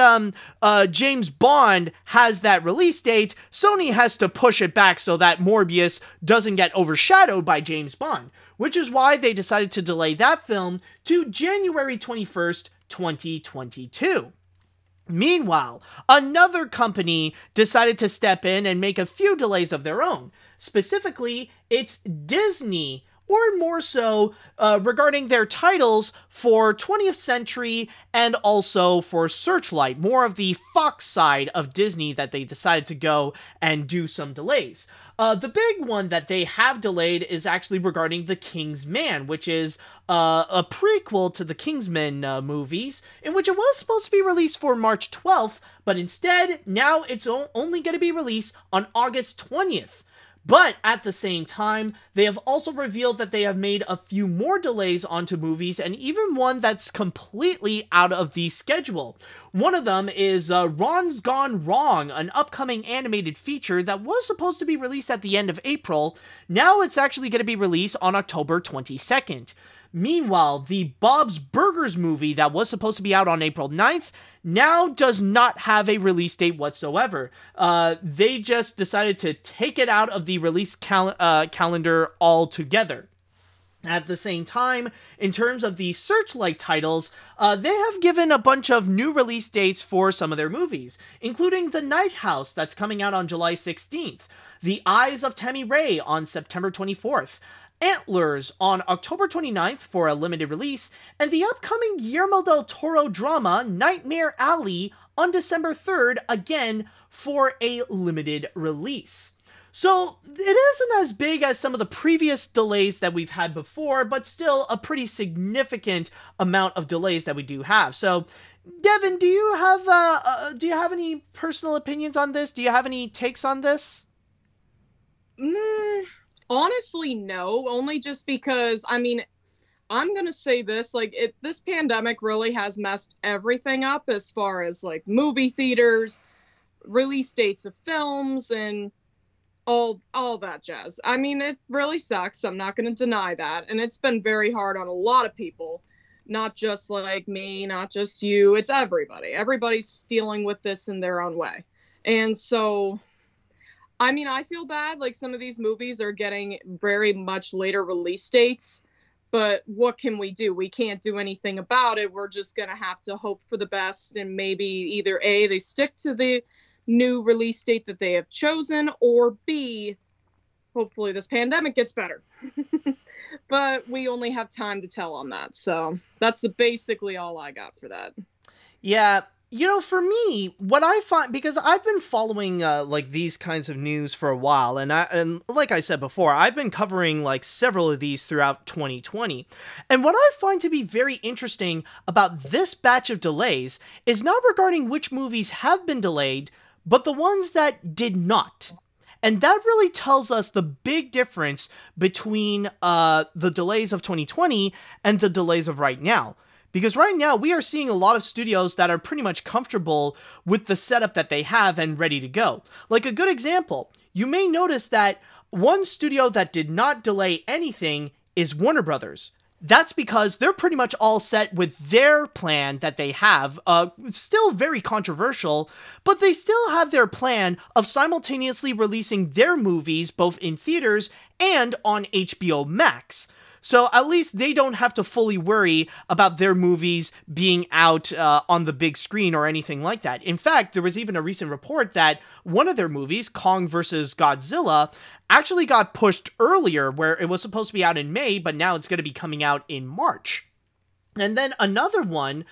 James Bond has that release date, Sony has to push it back so that Morbius doesn't get overshadowed by James Bond, which is why they decided to delay that film to January 21st, 2022. Meanwhile, another company decided to step in and make a few delays of their own. Specifically, it's Disney, or more so, regarding their titles for 20th Century and also for Searchlight, more of the Fox side of Disney that they decided to go and do some delays. The big one that they have delayed is actually regarding The King's Man, which is a prequel to the Kingsman movies, in which it was supposed to be released for March 12th, but instead, now it's only going to be released on August 20th. But at the same time, they have also revealed that they have made a few more delays onto movies, and even one that's completely out of the schedule. One of them is Ron's Gone Wrong, an upcoming animated feature that was supposed to be released at the end of April. Now it's actually going to be released on October 22nd. Meanwhile, the Bob's Burgers movie that was supposed to be out on April 9th now does not have a release date whatsoever. They just decided to take it out of the release calendar altogether. At the same time, in terms of the Searchlight titles, they have given a bunch of new release dates for some of their movies, including The Night House that's coming out on July 16th, The Eyes of Tammy Rae on September 24th, Antlers on October 29th for a limited release, and the upcoming Guillermo del Toro drama Nightmare Alley on December 3rd, again for a limited release. So it isn't as big as some of the previous delays that we've had before, but still a pretty significant amount of delays that we do have. So, Devon, do you have any personal opinions on this? Do you have any takes on this? Honestly, no, only just because, I mean, I'm gonna say this, like, this pandemic really has messed everything up as far as, like, movie theaters, release dates of films, and all that jazz. I mean, it really sucks, I'm not gonna deny that, and it's been very hard on a lot of people, not just, like, me, not just you, it's everybody. Everybody's dealing with this in their own way, and so I mean, I feel bad, like, some of these movies are getting very much later release dates, but what can we do? We can't do anything about it. We're just going to have to hope for the best, and maybe either A, they stick to the new release date that they have chosen, or B, hopefully this pandemic gets better. But we only have time to tell on that, so that's basically all I got for that. Yeah. You know, for me, what I find, because I've been following, like, these kinds of news for a while, and like I said before, I've been covering, like, several of these throughout 2020, and what I find to be very interesting about this batch of delays is not regarding which movies have been delayed, but the ones that did not. And that really tells us the big difference between, the delays of 2020 and the delays of right now. Because right now, we are seeing a lot of studios that are pretty much comfortable with the setup that they have and ready to go. Like a good example, you may notice that one studio that did not delay anything is Warner Brothers. That's because they're pretty much all set with their plan that they have. Still very controversial, but they still have their plan of simultaneously releasing their movies both in theaters and on HBO Max. So at least they don't have to fully worry about their movies being out on the big screen or anything like that. In fact, there was even a recent report that one of their movies, Kong vs. Godzilla, actually got pushed earlier, where it was supposed to be out in May, but now it's going to be coming out in March. And then another one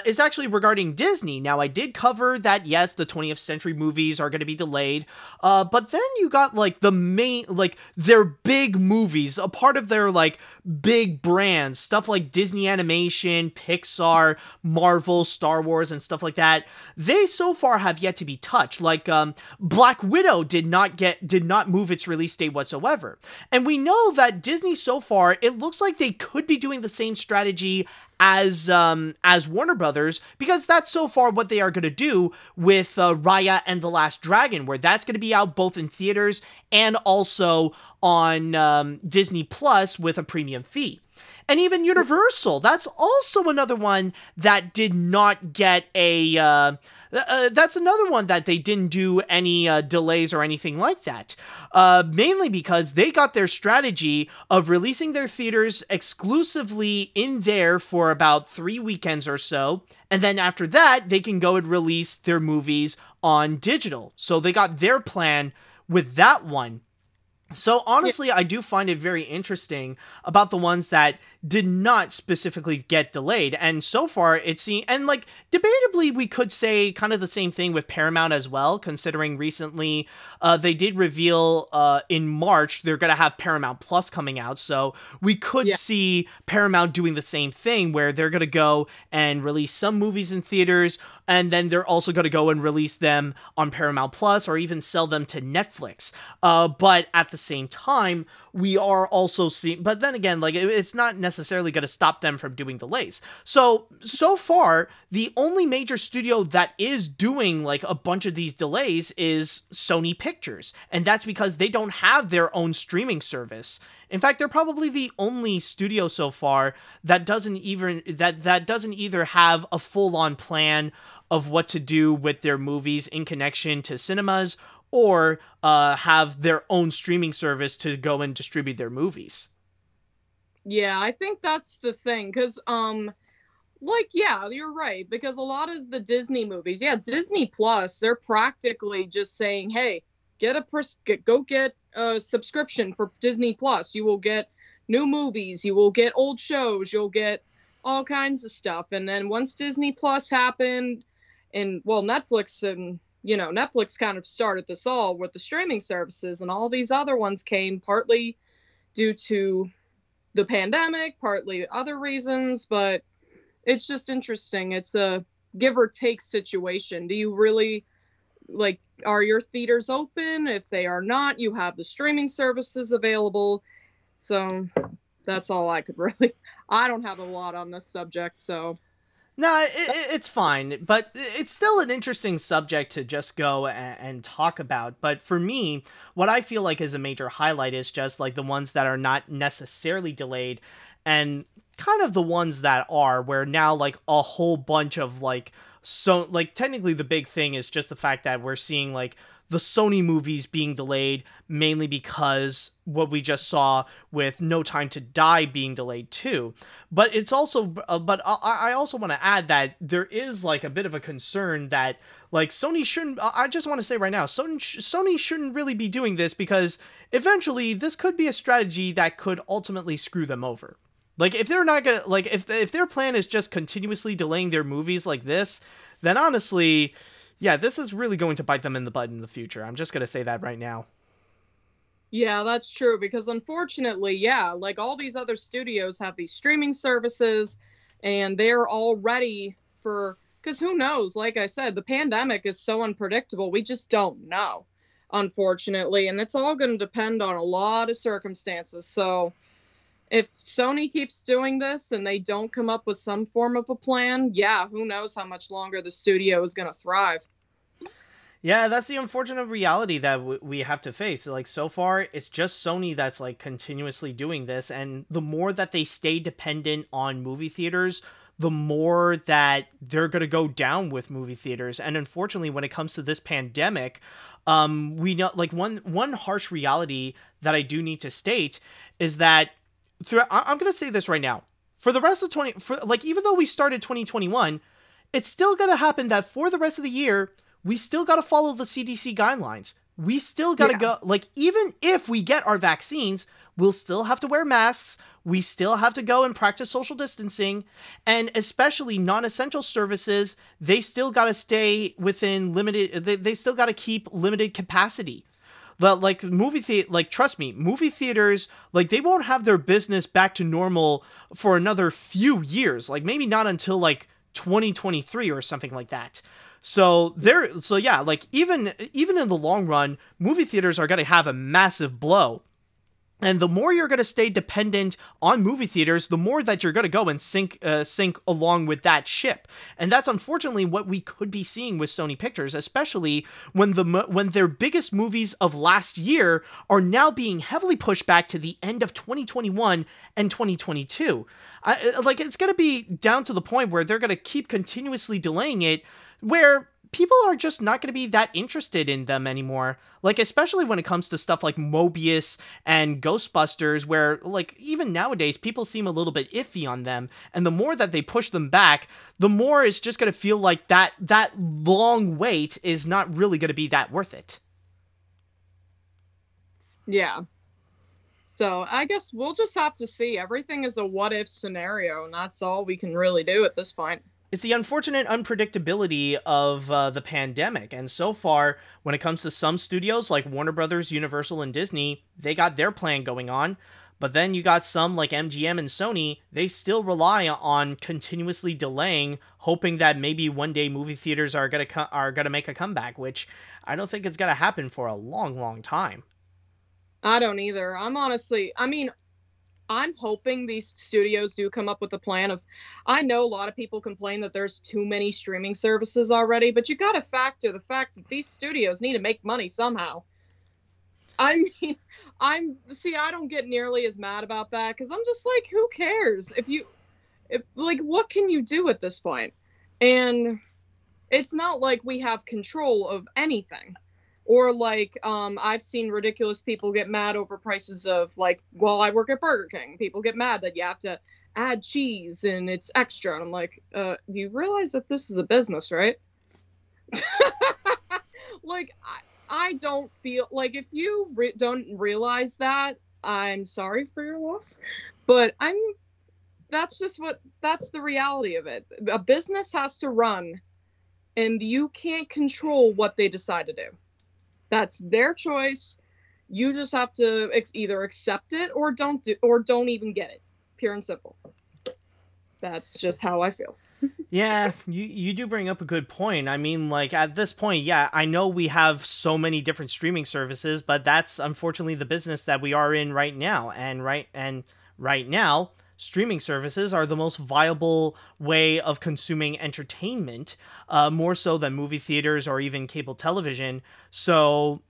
is actually regarding Disney. Now, I did cover that, yes, the 20th century movies are going to be delayed, but then you got, like, the main, like, their big movies, a part of their, like, big brands, stuff like Disney Animation, Pixar, Marvel, Star Wars, and stuff like that. They so far have yet to be touched. Like, Black Widow did not move its release date whatsoever. And we know that Disney so far, it looks like they could be doing the same strategy as Warner Brothers, because that's so far what they are going to do with Raya and the Last Dragon, where that's going to be out both in theaters and also on Disney Plus with a premium fee. And even Universal, that's also another one that did not get a... that's another one that they didn't do any delays or anything like that. Mainly because they got their strategy of releasing their theaters exclusively in there for about 3 weekends or so. And then after that, they can go and release their movies on digital. So they got their plan with that one. So honestly, I do find it very interesting about the ones that did not specifically get delayed. And so far, it seems, and like, debatably, we could say kind of the same thing with Paramount as well, considering recently they did reveal in March they're going to have Paramount Plus coming out. So we could see Paramount doing the same thing, where they're going to go and release some movies in theaters, and then they're also going to go and release them on Paramount Plus or even sell them to Netflix. But at the same time, we are also seeing, but then again, like, it's not necessarily going to stop them from doing delays. So far, the only major studio that is doing like a bunch of these delays is Sony Pictures. And that's because they don't have their own streaming service. In fact, they're probably the only studio so far that doesn't even, that doesn't either have a full-on plan of what to do with their movies in connection to cinemas, or have their own streaming service to go and distribute their movies. Yeah, I think that's the thing, because, like, yeah, you're right, because a lot of the Disney movies, Disney Plus, they're practically just saying, hey, go get a subscription for Disney Plus. You will get new movies, you will get old shows, you'll get all kinds of stuff. And then once Disney Plus happened, and, well, Netflix kind of started this all with the streaming services, and all these other ones came partly due to the pandemic, partly other reasons, but it's just interesting. It's a give or take situation. Do you really, like, are your theaters open? If they are not, you have the streaming services available. So that's all I could really, I don't have a lot on this subject, so... No, it's fine, but it's still an interesting subject to just go and talk about. But for me, what I feel like is a major highlight is just like the ones that are not necessarily delayed, and kind of the ones that are, where now like a whole bunch of like, so like technically the big thing is just the fact that we're seeing like the Sony movies being delayed, mainly because what we just saw with No Time to Die being delayed too. But it's also, but I also want to add that there is like a bit of a concern that like Sony shouldn't, I just want to say right now, Sony shouldn't really be doing this, because eventually this could be a strategy that could ultimately screw them over. Like, if they're not gonna, like, if their plan is just continuously delaying their movies like this, then honestly, yeah, this is really going to bite them in the butt in the future. I'm just going to say that right now. Yeah, that's true, because unfortunately, yeah, like all these other studios have these streaming services, and they're all ready for, because who knows, like I said, the pandemic is so unpredictable, we just don't know, unfortunately, and it's all going to depend on a lot of circumstances. So if Sony keeps doing this and they don't come up with some form of a plan, yeah, who knows how much longer the studio is going to thrive. Yeah, that's the unfortunate reality that we have to face. Like, so far, it's just Sony that's like continuously doing this, and the more that they stay dependent on movie theaters, the more that they're going to go down with movie theaters. And unfortunately, when it comes to this pandemic, we know, like, one harsh reality that I do need to state is that I'm going to say this right now. For the rest of even though we started 2021, it's still going to happen that for the rest of the year, we still got to follow the CDC guidelines. We still got to go, like, even if we get our vaccines, we'll still have to wear masks. We still have to go and practice social distancing. And especially non-essential services, they still got to stay within limited, they still got to keep limited capacity. Like, trust me, movie theaters, like, they won't have their business back to normal for another few years. Like, maybe not until, like, 2023 or something like that. So yeah, like, even in the long run, movie theaters are going to have a massive blow. And the more you're going to stay dependent on movie theaters, the more that you're going to go and sink along with that ship. And that's unfortunately what we could be seeing with Sony Pictures, especially when their biggest movies of last year are now being heavily pushed back to the end of 2021 and 2022. Like, it's going to be down to the point where they're going to keep continuously delaying it, where people are just not going to be that interested in them anymore. Like, especially when it comes to stuff like Mobius and Ghostbusters, where, like, even nowadays, people seem a little bit iffy on them. And the more that they push them back, the more it's just going to feel like that long wait is not really going to be that worth it. Yeah. So I guess we'll just have to see. Everything is a what-if scenario, and that's all we can really do at this point. It's the unfortunate unpredictability of the pandemic. And so far, when it comes to some studios like Warner Brothers, Universal, and Disney, they got their plan going on. But then you got some like MGM and Sony, they still rely on continuously delaying, hoping that maybe one day movie theaters are gonna make a comeback, which I don't think it's gonna happen for a long, long time. I don't either. I'm hoping these studios do come up with a plan of, I know a lot of people complain that there's too many streaming services already, but you got to factor the fact that these studios need to make money somehow. I mean, I don't get nearly as mad about that, because I'm just like, who cares? What can you do at this point? And it's not like we have control of anything. Or, like, I've seen ridiculous people get mad over prices of, like, well, I work at Burger King. People get mad that you have to add cheese and it's extra. And I'm like, you realize that this is a business, right? Like, I don't feel, like, if you don't realize that, I'm sorry for your loss. But that's the reality of it. A business has to run, and you can't control what they decide to do. That's their choice. You just have to either accept it or don't even get it. Pure and simple. That's just how I feel. Yeah, you do bring up a good point. I mean, like, at this point, yeah, I know we have so many different streaming services, but that's unfortunately the business that we are in right now. And right now, streaming services are the most viable way of consuming entertainment, more so than movie theaters or even cable television. So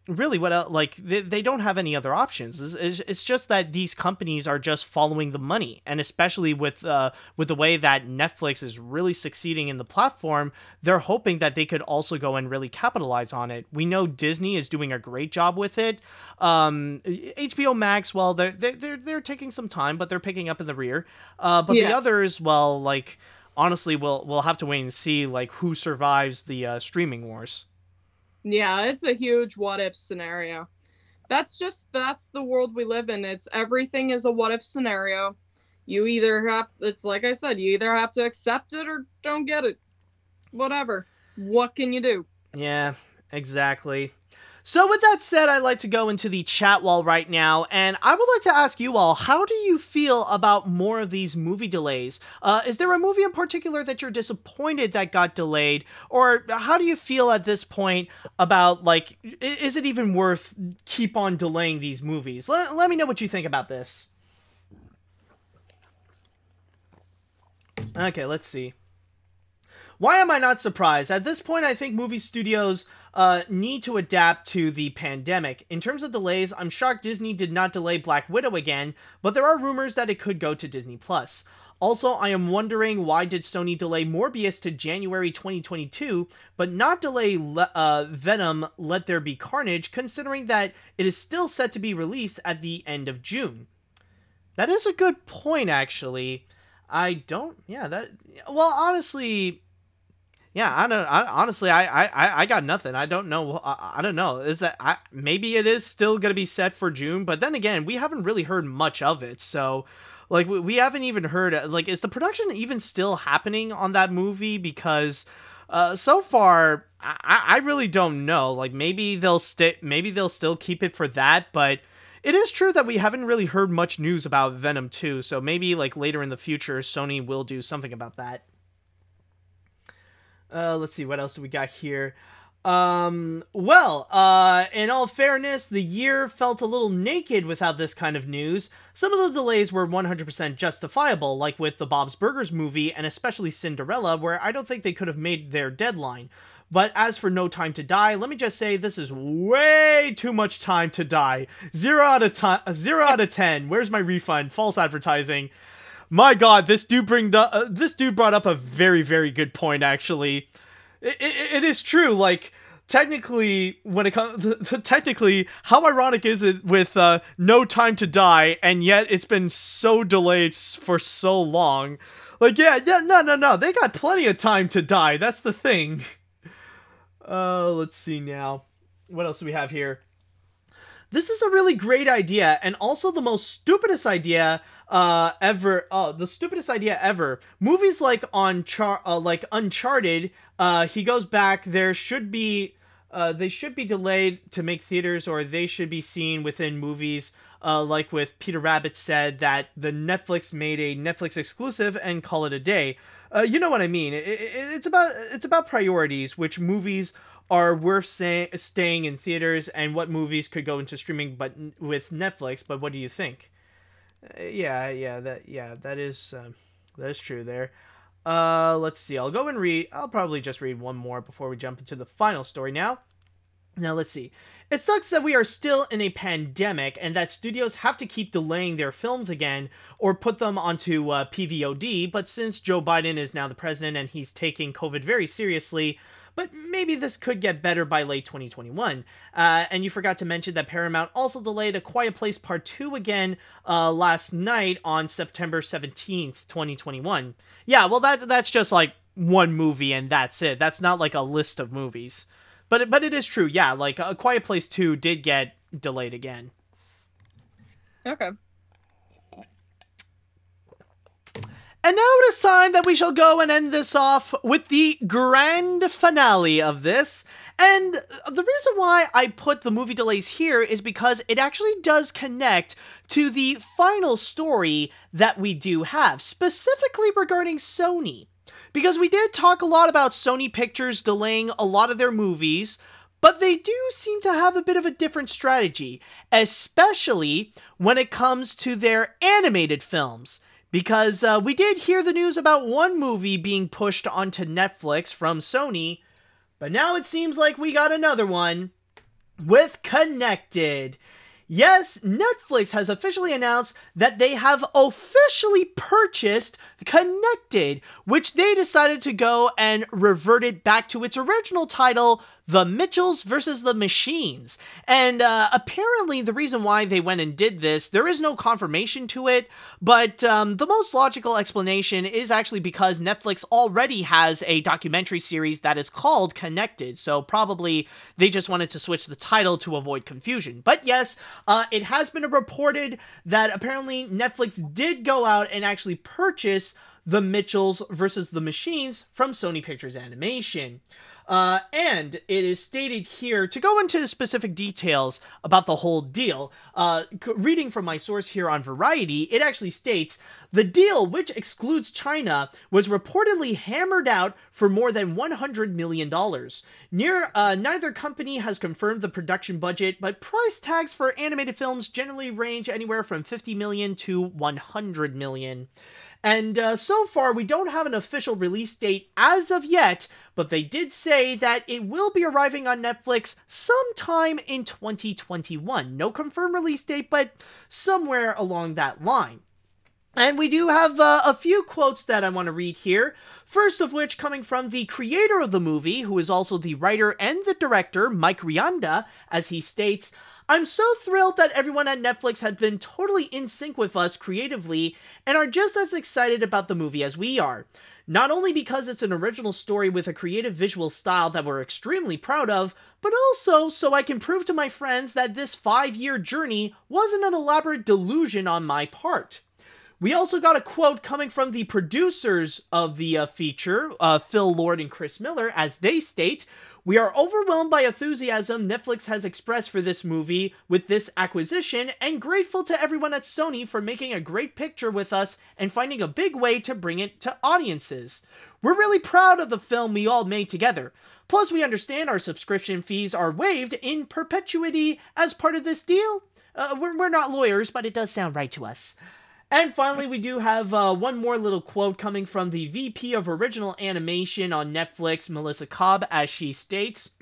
really, what else? Like, they don't have any other options. It's just that these companies are just following the money, and especially with the way that Netflix is really succeeding in the platform, they're hoping that they could also go and really capitalize on it. We know Disney is doing a great job with it. HBO Max, well, they're taking some time, but they're picking up in the rear. But the others, well, like, honestly, we'll have to wait and see, like, who survives the streaming wars. Yeah, it's a huge what-if scenario. That's the world we live in. Everything is a what-if scenario. It's like I said, you either have to accept it or don't get it. Whatever. What can you do? Yeah, exactly. So with that said, I'd like to go into the chat wall right now, and I would like to ask you all, how do you feel about more of these movie delays? Is there a movie in particular that you're disappointed that got delayed? Or how do you feel at this point about, like, is it even worth keep on delaying these movies? Let me know what you think about this. Okay, let's see. Why am I not surprised? At this point, I think movie studios need to adapt to the pandemic. In terms of delays, I'm shocked Disney did not delay Black Widow again, but there are rumors that it could go to Disney+. Also, I am wondering why did Sony delay Morbius to January 2022, but not delay Venom Let There Be Carnage, considering that it is still set to be released at the end of June? That is a good point, actually. Honestly, yeah, I got nothing. I don't know. I don't know. Maybe it is still going to be set for June, but then again, we haven't really heard much of it, so... Like, we haven't even heard, like, is the production even still happening on that movie? Because, so far, I really don't know. Like, maybe they'll still keep it for that, but it is true that we haven't really heard much news about Venom 2, so maybe, like, later in the future, Sony will do something about that. Let's see, what else do we got here? In all fairness, the year felt a little naked without this kind of news. Some of the delays were 100% justifiable, like with the Bob's Burgers movie, and especially Cinderella, where I don't think they could have made their deadline. But as for No Time to Die, let me just say this is way too much time to die. 0 out of 10. Where's my refund? False advertising. My God, this dude brought up a very, very good point, actually. It is true, like, technically, when it comes to, technically, how ironic is it with No Time to Die, and yet it's been so delayed for so long? Like, no, they got plenty of time to die, that's the thing. Let's see now. What else do we have here? This is a really great idea, and also the most stupidest idea ever. The stupidest idea ever. Movies like Uncharted, he goes back, they should be delayed to make theaters, or they should be seen within movies, like with Peter Rabbit said that the Netflix made a Netflix exclusive and call it a day. You know what I mean. It's about priorities, which movies are worth staying in theaters, and what movies could go into streaming but with Netflix. But what do you think? That is true there. Let's see. I'll probably just read one more before we jump into the final story now. Now, let's see. It sucks that we are still in a pandemic and that studios have to keep delaying their films again or put them onto PVOD, but since Joe Biden is now the president and he's taking COVID very seriously, but maybe this could get better by late 2021. And you forgot to mention that Paramount also delayed A Quiet Place Part 2 again last night on September 17th, 2021. Yeah, well, that's just like one movie and that's it. That's not like a list of movies. But it is true, yeah, like A Quiet Place 2 did get delayed again. Okay. And now it is time that we shall go and end this off with the grand finale of this. And the reason why I put the movie delays here is because it actually does connect to the final story that we do have, specifically regarding Sony. Because we did talk a lot about Sony Pictures delaying a lot of their movies, but they do seem to have a bit of a different strategy, especially when it comes to their animated films. Because we did hear the news about one movie being pushed onto Netflix from Sony, but now it seems like we got another one with Connected. Yes, Netflix has officially announced that they have officially purchased Connected, which they decided to go and revert it back to its original title, The Mitchells vs. the Machines. And apparently the reason why they went and did this, there is no confirmation to it, but the most logical explanation is actually because Netflix already has a documentary series that is called Connected, so probably they just wanted to switch the title to avoid confusion. But yes, it has been reported that apparently Netflix did go out and actually purchase The Mitchells vs. the Machines from Sony Pictures Animation. And it is stated here, to go into specific details about the whole deal, reading from my source here on Variety, it actually states, the deal, which excludes China, was reportedly hammered out for more than $100 million. Neither company has confirmed the production budget, but price tags for animated films generally range anywhere from $50 million to $100 million. And so far, we don't have an official release date as of yet, but they did say that it will be arriving on Netflix sometime in 2021. No confirmed release date, but somewhere along that line. And we do have a few quotes that I want to read here. First of which coming from the creator of the movie, who is also the writer and the director, Mike Rianda, as he states, "I'm so thrilled that everyone at Netflix has been totally in sync with us creatively and are just as excited about the movie as we are. Not only because it's an original story with a creative visual style that we're extremely proud of, but also so I can prove to my friends that this 5-year journey wasn't an elaborate delusion on my part." We also got a quote coming from the producers of the feature, Phil Lord and Chris Miller, as they state, "We are overwhelmed by enthusiasm Netflix has expressed for this movie with this acquisition, and grateful to everyone at Sony for making a great picture with us and finding a big way to bring it to audiences. We're really proud of the film we all made together. Plus, we understand our subscription fees are waived in perpetuity as part of this deal. We're not lawyers, but it does sound right to us." And finally, we do have one more little quote coming from the VP of Original Animation on Netflix, Melissa Cobb, as she states,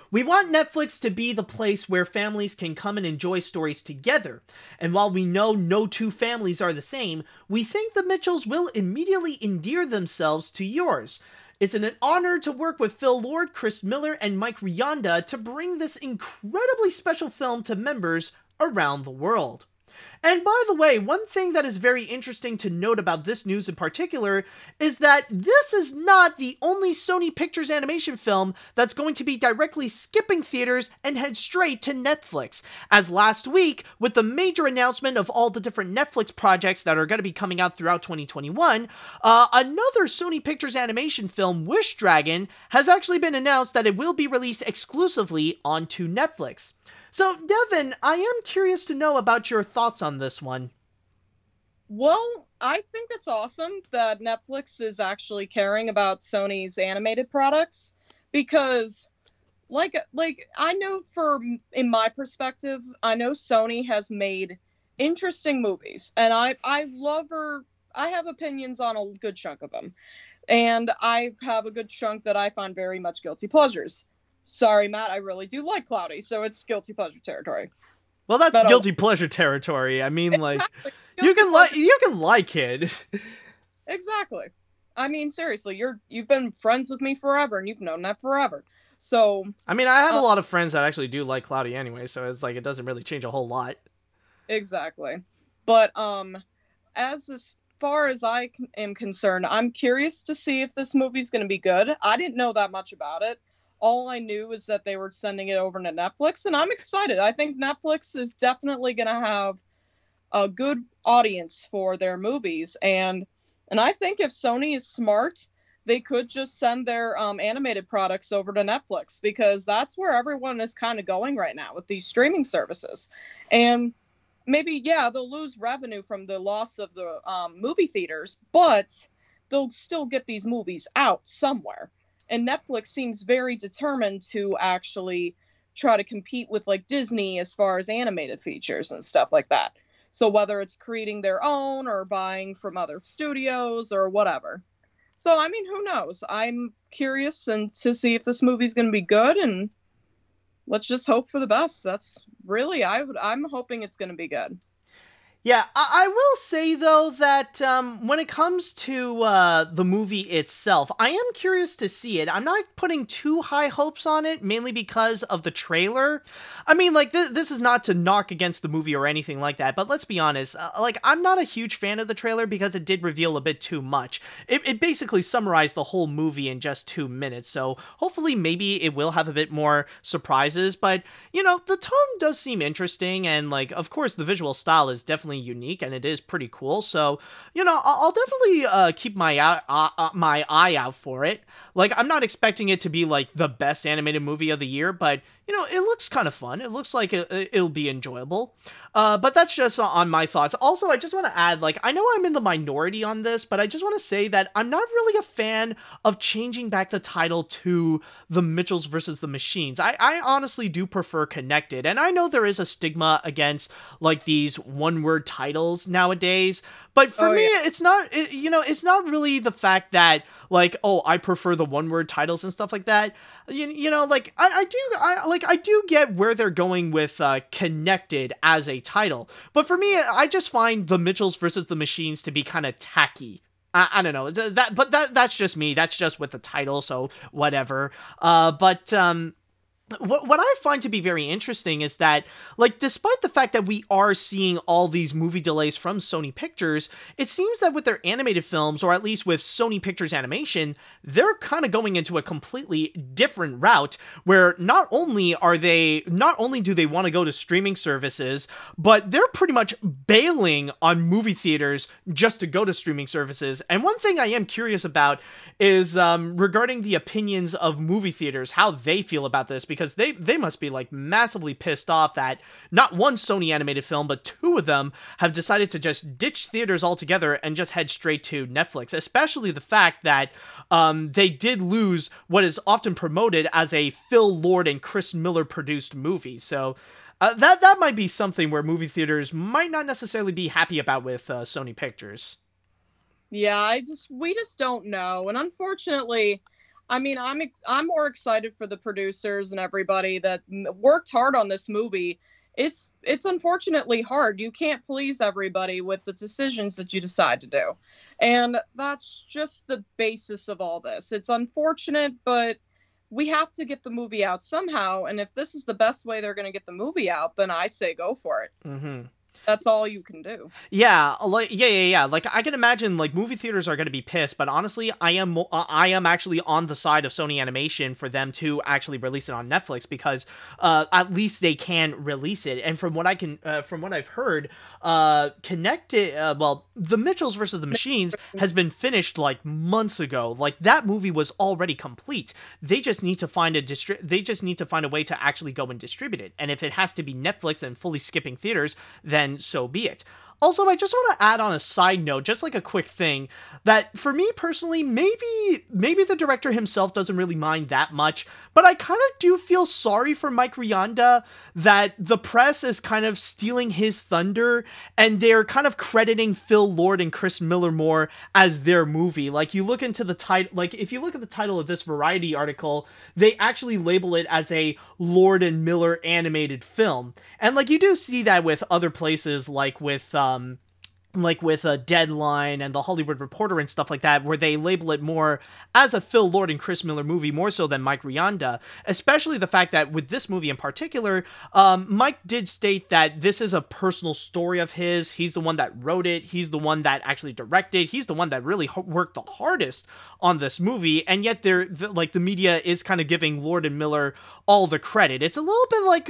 "We want Netflix to be the place where families can come and enjoy stories together. And while we know no two families are the same, we think the Mitchells will immediately endear themselves to yours. It's an honor to work with Phil Lord, Chris Miller, and Mike Rianda to bring this incredibly special film to members around the world." And by the way, one thing that is very interesting to note about this news in particular is that this is not the only Sony Pictures animation film that's going to be directly skipping theaters and head straight to Netflix. As last week, with the major announcement of all the different Netflix projects that are going to be coming out throughout 2021, another Sony Pictures animation film, Wish Dragon, has actually been announced that it will be released exclusively onto Netflix. So, Devon, I am curious to know about your thoughts on this one. Well, I think it's awesome that Netflix is actually caring about Sony's animated products because, like I know in my perspective, I know Sony has made interesting movies, and I love her. I have opinions on a good chunk of them, and I have a good chunk that I find very much guilty pleasures. Sorry, Matt, I really do like Cloudy, so it's guilty pleasure territory. Well, that's guilty pleasure territory. I mean, exactly. you can like it. Exactly. I mean, seriously, you've been friends with me forever, and you've known that forever. So, I mean, I have a lot of friends that actually do like Cloudy anyway, so it's like it doesn't really change a whole lot. Exactly. But as far as I am concerned, I'm curious to see if this movie's going to be good. I didn't know that much about it. All I knew was that they were sending it over to Netflix, and I'm excited. I think Netflix is definitely going to have a good audience for their movies, and I think if Sony is smart, they could just send their animated products over to Netflix, because that's where everyone is kind of going right now with these streaming services. And maybe, yeah, they'll lose revenue from the loss of the movie theaters, but they'll still get these movies out somewhere. And Netflix seems very determined to actually try to compete with like Disney as far as animated features and stuff like that. So whether it's creating their own or buying from other studios or whatever. So, I mean, who knows? I'm curious and to see if this movie's going to be good, and let's just hope for the best. That's really, I'm hoping it's going to be good. Yeah, I will say, though, that when it comes to the movie itself, I am curious to see it. I'm not putting too high hopes on it, mainly because of the trailer. I mean, like, this is not to knock against the movie or anything like that, but let's be honest, like, I'm not a huge fan of the trailer because it did reveal a bit too much. It basically summarized the whole movie in just 2 minutes, so hopefully maybe it will have a bit more surprises, but, you know, the tone does seem interesting, and, like, of course, the visual style is definitely unique, and it is pretty cool, so, you know, I'll definitely keep my eye out for it. Like, I'm not expecting it to be, like, the best animated movie of the year, but, you know, it looks kind of fun. It looks like it'll be enjoyable. But that's just on my thoughts. Also, I just want to add, like, I know I'm in the minority on this, but I just want to say that I'm not really a fan of changing back the title to The Mitchells versus the Machines. I honestly do prefer Connected, and I know there is a stigma against, like, these one-word titles nowadays, But for me, it's not, it's not really the fact that, like, oh, I prefer the one-word titles and stuff like that. Like, I do get where they're going with connected as a title. But for me, I just find The Mitchells versus the Machines to be kind of tacky. I don't know, but that's just me. That's just with the title, so whatever. What I find to be very interesting is that, like, despite the fact that we are seeing all these movie delays from Sony Pictures, it seems that with their animated films, or at least with Sony Pictures Animation, they're kind of going into a completely different route, where not only do they want to go to streaming services, but they're pretty much bailing on movie theaters just to go to streaming services. And one thing I am curious about is regarding the opinions of movie theaters, how they feel about this, because they must be, like, massively pissed off that not one Sony animated film, but two of them have decided to just ditch theaters altogether and just head straight to Netflix, especially the fact that they did lose what is often promoted as a Phil Lord and Chris Miller produced movie. So that might be something where movie theaters might not necessarily be happy about with Sony Pictures. Yeah, we just don't know. And unfortunately, I mean, I'm more excited for the producers and everybody that worked hard on this movie. It's unfortunately hard. You can't please everybody with the decisions that you decide to do. And that's just the basis of all this. It's unfortunate, but we have to get the movie out somehow. And if this is the best way they're going to get the movie out, then I say go for it. Mm-hmm. That's all you can do. Yeah, like Like, I can imagine, like, movie theaters are going to be pissed, but honestly, I am actually on the side of Sony Animation for them to actually release it on Netflix, because at least they can release it. And from what I've heard, The Mitchells versus the Machines has been finished like months ago. Like, that movie was already complete. They just need to find a way to actually go and distribute it. And if it has to be Netflix and fully skipping theaters, then so be it. Also, I just want to add on a side note, just like a quick thing, that for me personally, maybe the director himself doesn't really mind that much, but I kind of do feel sorry for Mike Rianda that the press is kind of stealing his thunder, and they're kind of crediting Phil Lord and Chris Miller more as their movie. Like, you look into the title, like, if you look at the title of this Variety article, they actually label it as a Lord and Miller animated film. And, like, you do see that with other places, like with a Deadline and The Hollywood Reporter and stuff like that, where they label it more as a Phil Lord and Chris Miller movie, more so than Mike Rianda. Especially the fact that with this movie in particular, Mike did state that this is a personal story of his. He's the one that wrote it. He's the one that actually directed. He's the one that really worked the hardest on this movie, and yet the media is kind of giving Lord and Miller all the credit. It's a little bit like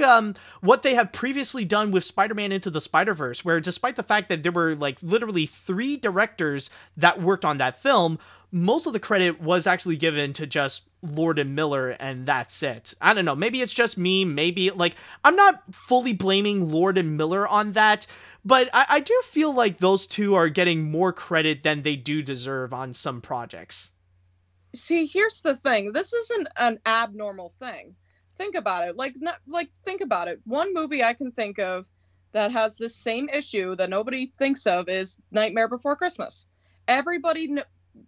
what they have previously done with Spider-Man Into the Spider-Verse, where despite the fact that there were, like, literally 3 directors that worked on that film, most of the credit was actually given to just Lord and Miller, and that's it. I don't know, maybe it's just me, maybe, like, I'm not fully blaming Lord and Miller on that, but I do feel like those two are getting more credit than they do deserve on some projects. See, here's the thing. This isn't an abnormal thing. Think about it. Think about it. One movie I can think of that has this same issue that nobody thinks of is Nightmare Before Christmas. Everybody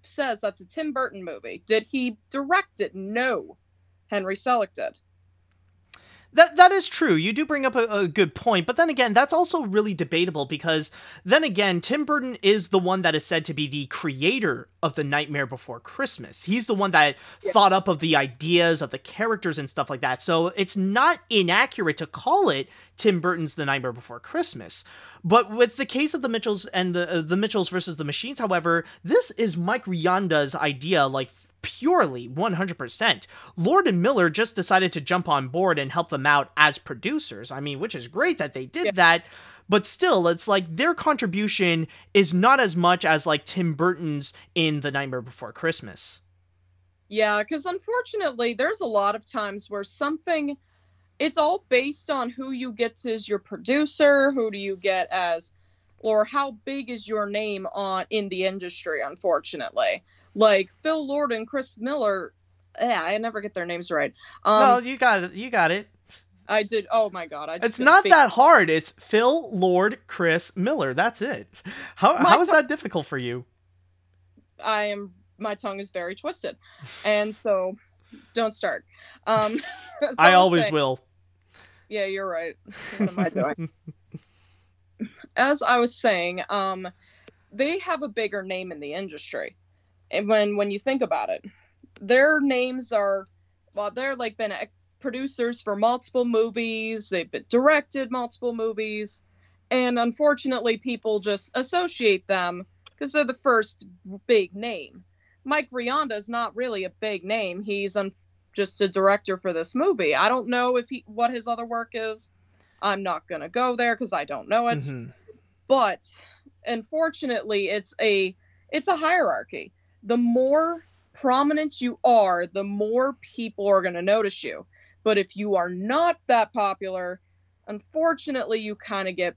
says that's a Tim Burton movie. Did he direct it? No. Henry Selick did. That is true. You do bring up a good point, but then again, that's also really debatable, because then again, Tim Burton is the one that is said to be the creator of The Nightmare Before Christmas. He's the one that thought up of the ideas of the characters and stuff like that. So it's not inaccurate to call it Tim Burton's The Nightmare Before Christmas. But with the case of the Mitchells and the Mitchells versus the Machines, however, this is Mike Rianda's idea, like, purely 100%. Lord and Miller just decided to jump on board and help them out as producers. I mean, which is great that they did that, but still, it's like their contribution is not as much as, like, Tim Burton's in The Nightmare Before Christmas. Yeah, because unfortunately, there's a lot of times where it's all based on who you get as your producer, who do you get as, or how big is your name in the industry, unfortunately. Like, Phil Lord and Chris Miller, I never get their names right. No, you got it. I did. Oh my god! It's not that hard. It's Phil, Lord, Chris, Miller. That's it. How is that difficult for you? My tongue is very twisted, and so don't start. I always will. Yeah, you're right. What am I doing? As I was saying, they have a bigger name in the industry, and when you think about it, their names are, well, they're like been producers for multiple movies. They've been directed multiple movies, and unfortunately, people just associate them because they're the first big name. Mike Rianda is not really a big name. He's just a director for this movie. I don't know what his other work is. I'm not gonna go there because I don't know it. Mm-hmm. But unfortunately, it's a hierarchy. The more prominent you are, the more people are gonna notice you. But if you are not that popular, unfortunately, you kind of get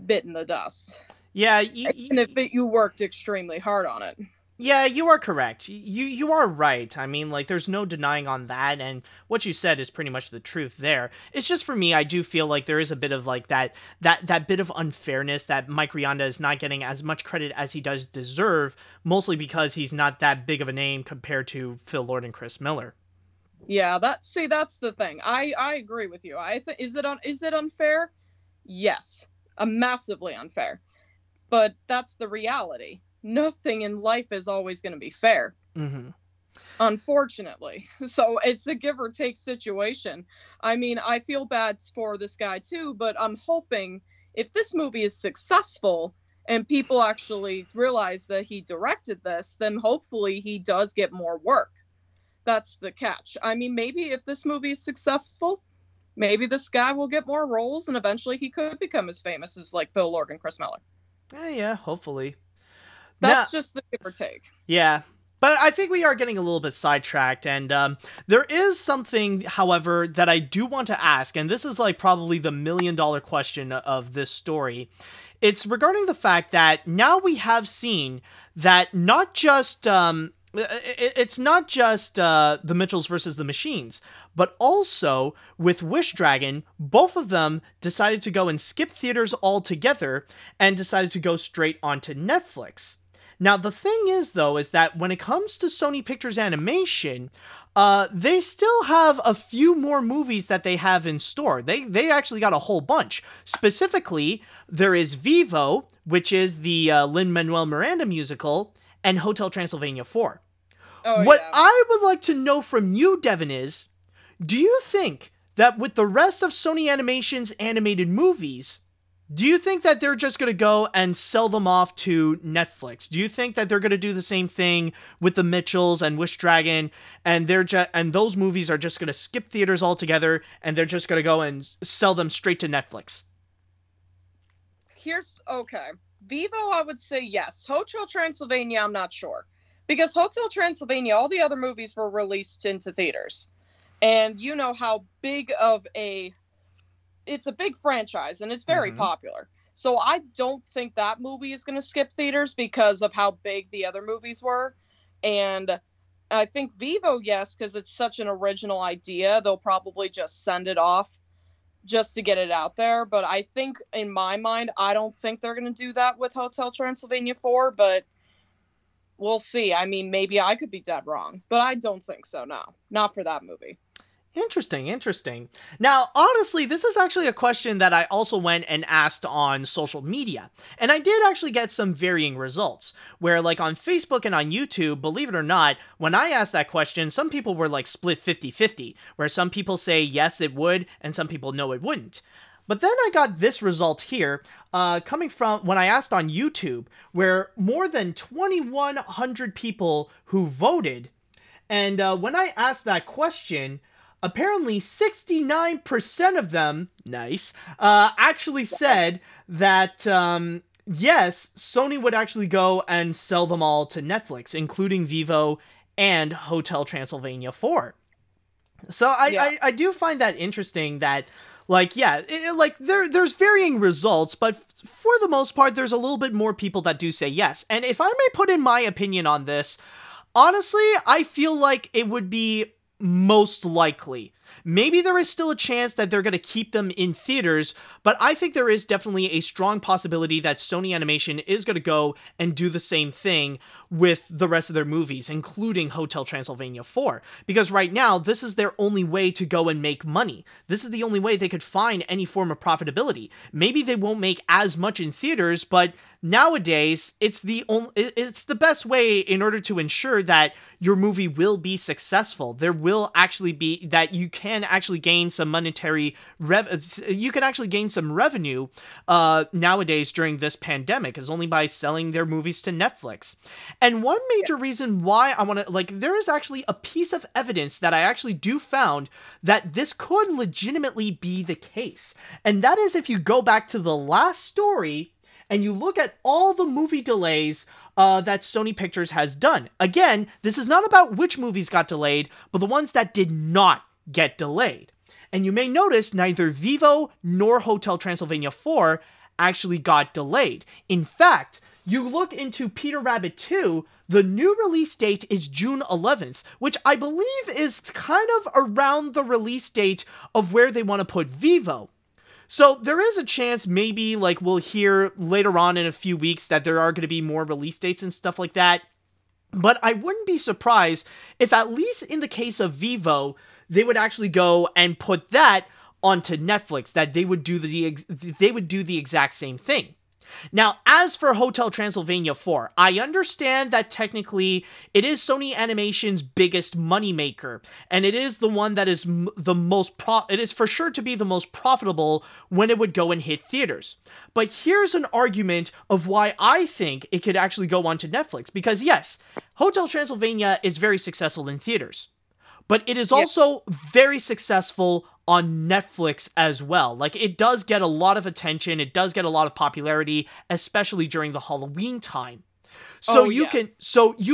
bit in the dust. Yeah, even if you worked extremely hard on it. Yeah, you are correct. You are right. I mean, like, there's no denying on that, and what you said is pretty much the truth there. It's just, for me, I do feel like there is a bit of, like, that bit of unfairness that Mike Rianda is not getting as much credit as he does deserve, mostly because he's not that big of a name compared to Phil Lord and Chris Miller. Yeah, that's the thing. I agree with you. Is it unfair? Yes, massively unfair. But that's the reality. Nothing in life is always going to be fair. Mm-hmm. Unfortunately. So it's a give or take situation. I mean, I feel bad for this guy too, but I'm hoping if this movie is successful and people actually realize that he directed this, then hopefully he does get more work. That's the catch. I mean, maybe if this movie is successful, maybe this guy will get more roles and eventually he could become as famous as like Phil Lord and Chris Miller. Yeah, hopefully. That's just the give or take. Yeah. But I think we are getting a little bit sidetracked, and there is something, however, that I do want to ask, and this is like probably the $1 million question of this story. It's regarding the fact that now we have seen that not just it's not just the Mitchells versus the Machines, but also with Wish Dragon, both of them decided to go and skip theaters altogether and decided to go straight onto Netflix. Now, the thing is, though, is that when it comes to Sony Pictures Animation, they still have a few more movies that they have in store. They actually got a whole bunch. Specifically, there is Vivo, which is the Lin-Manuel Miranda musical, and Hotel Transylvania 4. What I would like to know from you, Devon, is, do you think that with the rest of Sony Animation's animated movies, do you think that they're just going to go and sell them off to Netflix? Do you think that they're going to do the same thing with the Mitchells and Wish Dragon, and those movies are just going to skip theaters altogether, and they're just going to go and sell them straight to Netflix? Okay. Vivo, I would say yes. Hotel Transylvania, I'm not sure. Because Hotel Transylvania, all the other movies were released into theaters. And you know how big of it's a big franchise, and it's very popular. So I don't think that movie is going to skip theaters because of how big the other movies were. And I think Vivo, yes, because it's such an original idea, they'll probably just send it off just to get it out there. But I think, in my mind, I don't think they're going to do that with Hotel Transylvania 4, but we'll see. I mean, maybe I could be dead wrong, but I don't think so, no. Not for that movie. Interesting. Now, honestly, this is actually a question that I also went and asked on social media. And I did actually get some varying results, where like on Facebook and on YouTube, believe it or not, when I asked that question, some people were like split 50-50, where some people say yes, it would, and some people no, it wouldn't. But then I got this result here, coming from when I asked on YouTube, where more than 2,100 people who voted. And when I asked that question, apparently 69% of them, actually said that, yes, Sony would actually go and sell them all to Netflix, including Vivo and Hotel Transylvania 4. So I do find that interesting that, like, yeah, there's varying results, but for the most part, there's a little bit more people that do say yes. And if I may put in my opinion on this, honestly, I feel like it would be most likely, maybe there is still a chance that they're going to keep them in theaters, but I think there is definitely a strong possibility that Sony Animation is going to go and do the same thing with the rest of their movies, including Hotel Transylvania 4, because right now, this is their only way to go and make money. This is the only way they could find any form of profitability. Maybe they won't make as much in theaters, but nowadays, it's the best way in order to ensure that your movie will be successful. There will actually be that you can actually gain some monetary you can actually gain some revenue nowadays during this pandemic is only by selling their movies to Netflix. And one major reason why I want to, like, there is actually a piece of evidence that I actually do found that this could legitimately be the case. And that is if you go back to the last story and you look at all the movie delays that Sony Pictures has done. Again, this is not about which movies got delayed, but the ones that did not get delayed. And you may notice neither Vivo nor Hotel Transylvania 4 actually got delayed. In fact, you look into Peter Rabbit 2, the new release date is June 11th, which I believe is kind of around the release date of where they want to put Vivo. So there is a chance maybe like we'll hear later on in a few weeks that there are going to be more release dates and stuff like that. But I wouldn't be surprised if at least in the case of Vivo, they would actually go and put that onto Netflix, that they would do the exact same thing. Now, as for Hotel Transylvania 4, I understand that technically it is Sony Animation's biggest moneymaker, and it is the one that is it is for sure to be the most profitable when it would go and hit theaters. But here's an argument of why I think it could actually go onto Netflix, because yes, Hotel Transylvania is very successful in theaters, but it is also very successful on Netflix as well. Like, it does get a lot of attention, it does get a lot of popularity, especially during the Halloween time. So you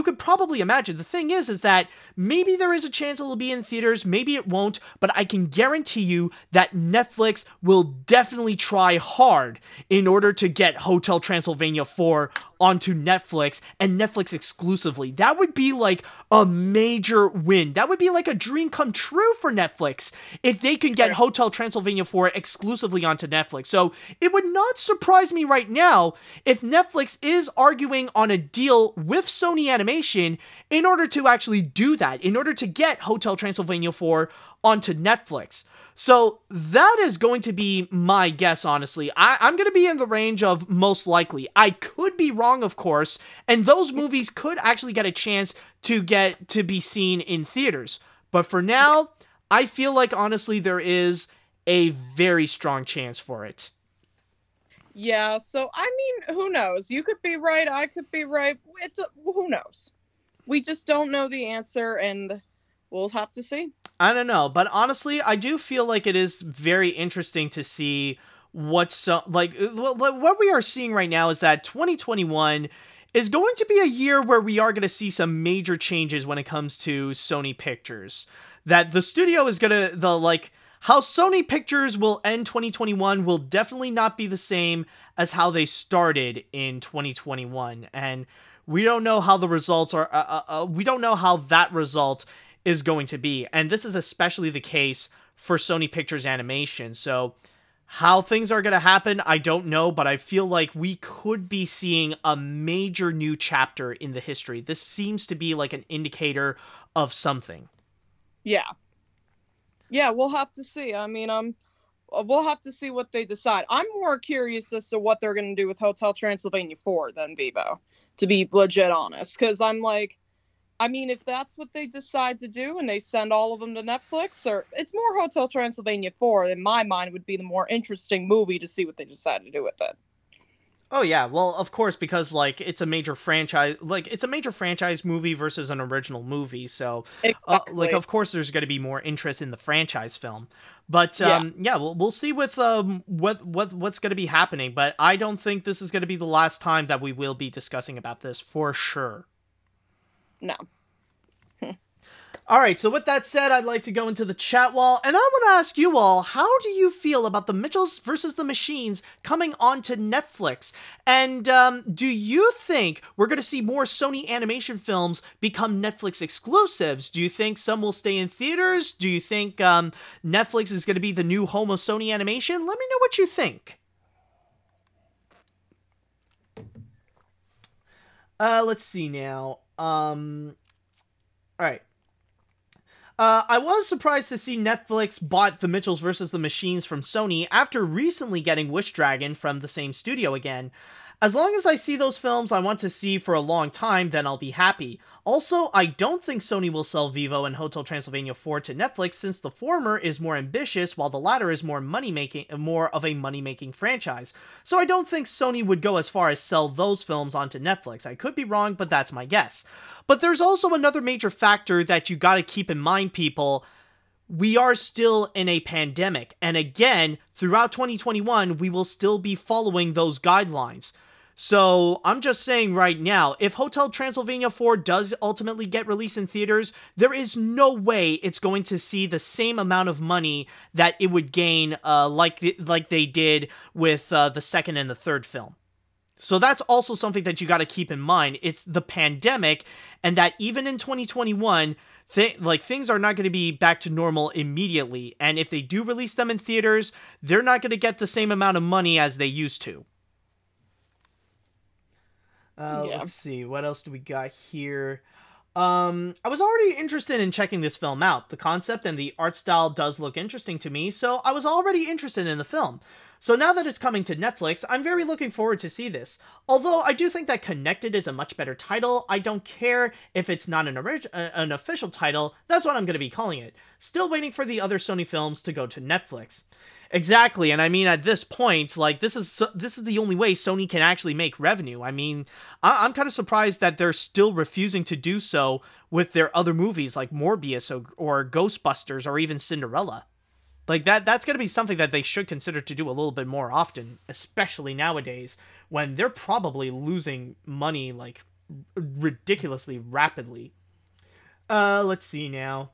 could probably imagine, the thing is that maybe there is a chance it'll be in theaters, maybe it won't, but I can guarantee you that Netflix will definitely try hard in order to get Hotel Transylvania 4 onto Netflix, and Netflix exclusively. That would be like a major win. That would be like a dream come true for Netflix if they can get Hotel Transylvania 4 exclusively onto Netflix. So it would not surprise me right now if Netflix is arguing on a deal with Sony Animation in order to actually do that, in order to get Hotel Transylvania 4 onto Netflix. So that is going to be my guess, honestly. I'm going to be in the range of most likely. I could be wrong, of course, and those movies could actually get a chance to get to be seen in theaters. But for now, I feel like, honestly, there is a very strong chance for it. Yeah, so, I mean, who knows? You could be right, I could be right. Who knows? We just don't know the answer, and we'll have to see. I don't know, but honestly, I do feel like it is very interesting to see what we are seeing right now is that 2021 is going to be a year where we are going to see some major changes when it comes to Sony Pictures. That the studio is going to, how Sony Pictures will end 2021 will definitely not be the same as how they started in 2021. And we don't know how the results are, we don't know how that result is going to be. And this is especially the case for Sony Pictures Animation. So how things are going to happen, I don't know, but I feel like we could be seeing a major new chapter in the history. This seems to be like an indicator of something. Yeah. Yeah, we'll have to see. I mean, we'll have to see what they decide. I'm more curious as to what they're going to do with Hotel Transylvania 4 than Vivo, to be legit honest. Because I'm like, I mean, if that's what they decide to do and they send all of them to Netflix, or it's more Hotel Transylvania 4, in my mind, would be the more interesting movie to see what they decide to do with it. Oh yeah, well, of course, because it's a major franchise, it's a major franchise movie versus an original movie, so exactly. Of course there's going to be more interest in the franchise film. But we'll see with what's going to be happening, but I don't think this is going to be the last time that we will be discussing about this for sure. No. All right, so with that said, I'd like to go into the chat wall, and I want to ask you all, how do you feel about the Mitchells versus the Machines coming onto Netflix? And do you think we're going to see more Sony animation films become Netflix exclusives? Do you think some will stay in theaters? Do you think Netflix is going to be the new home of Sony animation? Let me know what you think. Let's see now. All right. I was surprised to see Netflix bought The Mitchells vs. the Machines from Sony after recently getting Wish Dragon from the same studio again. As long as I see those films I want to see for a long time, then I'll be happy. Also, I don't think Sony will sell Vivo and Hotel Transylvania 4 to Netflix, since the former is more ambitious while the latter is more of a money-making franchise. So I don't think Sony would go as far as sell those films onto Netflix. I could be wrong, but that's my guess. But there's also another major factor that you gotta keep in mind, people. We are still in a pandemic, and again, throughout 2021, we will still be following those guidelines. So, I'm just saying right now, if Hotel Transylvania 4 does ultimately get released in theaters, there is no way it's going to see the same amount of money that it would gain like they did with the second and the third film. So that's also something that you got to keep in mind. It's the pandemic, and that even in 2021, things are not going to be back to normal immediately. And if they do release them in theaters, they're not going to get the same amount of money as they used to. Let's see, what else do we got here? I was already interested in checking this film out. The concept and the art style does look interesting to me, so I was already interested in the film. So now that it's coming to Netflix, I'm very looking forward to see this. Although I do think that Connected is a much better title, I don't care if it's not an official title, that's what I'm going to be calling it. Still waiting for the other Sony films to go to Netflix. Exactly, and I mean, at this point, like, this is the only way Sony can actually make revenue. I mean, I'm kind of surprised that they're still refusing to do so with their other movies like Morbius or Ghostbusters or even Cinderella. Like, that's going to be something that they should consider to do a little bit more often, especially nowadays, when they're probably losing money, like, ridiculously rapidly. Let's see now.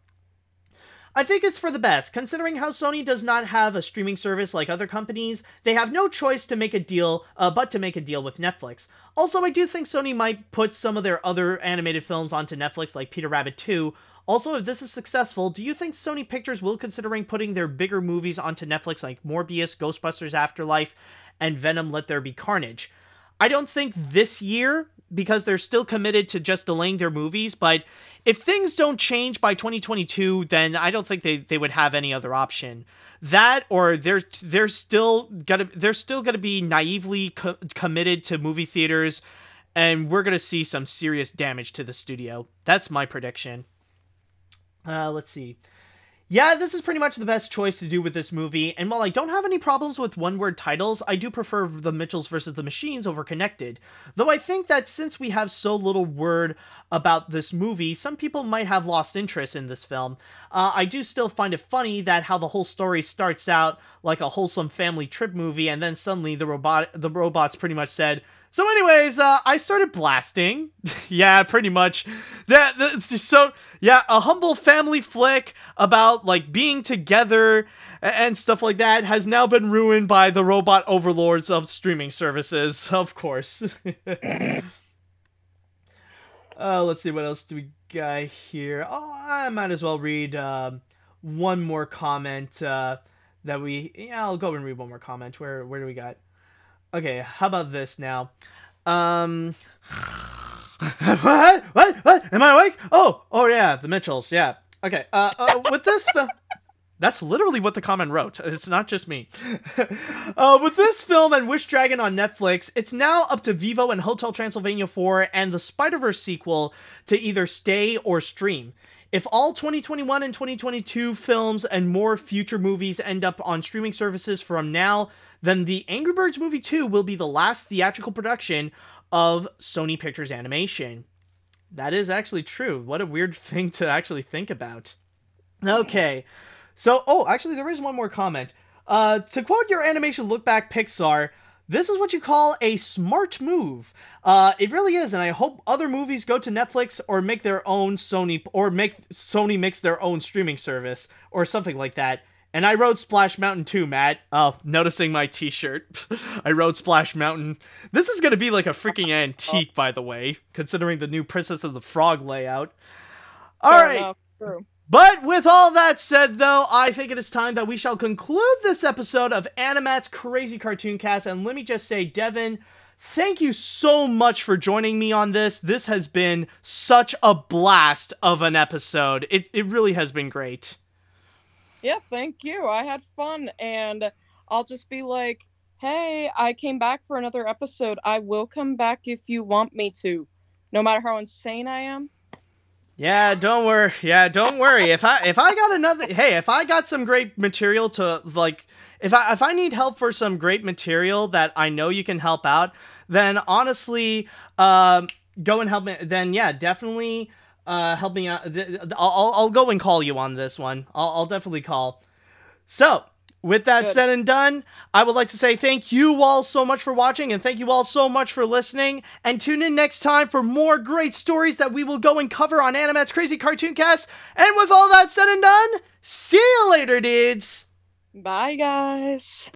I think it's for the best, considering how Sony does not have a streaming service like other companies. They have no choice to make a deal, but to make a deal with Netflix. Also, I do think Sony might put some of their other animated films onto Netflix, like Peter Rabbit 2. Also, if this is successful, do you think Sony Pictures will considering putting their bigger movies onto Netflix, like Morbius, Ghostbusters Afterlife, and Venom Let There Be Carnage? I don't think this year, because they're still committed to just delaying their movies, but if things don't change by 2022, then I don't think they would have any other option. That, or they're still gonna be naively committed to movie theaters, and we're gonna see some serious damage to the studio. That's my prediction. Let's see. Yeah, this is pretty much the best choice to do with this movie, and while I don't have any problems with one-word titles, I do prefer The Mitchells vs. the Machines over Connected. Though I think that since we have so little word about this movie, some people might have lost interest in this film. I do still find it funny that how the whole story starts out like a wholesome family trip movie, and then suddenly the robots pretty much said, "So anyways, I started blasting." Yeah, pretty much. A humble family flick about, like, being together and stuff like that has now been ruined by the robot overlords of streaming services, of course. Let's see, what else do we got here? Oh, I might as well read one more comment I'll go and read one more comment. Where do we got? Okay, how about this now? What? Am I awake? Oh yeah, the Mitchells, yeah. Okay, with this film... That's literally what the comment wrote. It's not just me. With this film and Wish Dragon on Netflix, it's now up to Vivo and Hotel Transylvania 4 and the Spider-Verse sequel to either stay or stream. If all 2021 and 2022 films and more future movies end up on streaming services from now, then the Angry Birds Movie 2 will be the last theatrical production of Sony Pictures Animation. That is actually true. What a weird thing to actually think about. Okay. So, actually, there is one more comment. To quote your animation look back Pixar, this is what you call a smart move. It really is, and I hope other movies go to Netflix or make their own Sony, or make Sony mix their own streaming service or something like that. And I rode Splash Mountain too, Matt. Noticing my t-shirt. I rode Splash Mountain. This is going to be like a freaking antique, by the way, considering the new Princess of the Frog layout. All right. True. But with all that said, though, I think it is time that we shall conclude this episode of AniMat's Crazy Cartoon Cast. And let me just say, Devon, thank you so much for joining me on this. This has been such a blast of an episode. It really has been great. Yeah, thank you. I had fun, and I'll just be like, hey, I came back for another episode. I will come back if you want me to, no matter how insane I am. Yeah, don't worry. Yeah, don't worry. If I got another, hey, if I got some great material to, like, if I need help for some great material that I know you can help out, then honestly, go and help me. Then yeah, definitely help me out. I'll go and call you on this one. I'll definitely call. So, with that said and done, I would like to say thank you all so much for watching, and thank you all so much for listening, and tune in next time for more great stories that we will go and cover on AniMat's Crazy Cartoon Cast. And with all that said and done, see you later, dudes! Bye, guys.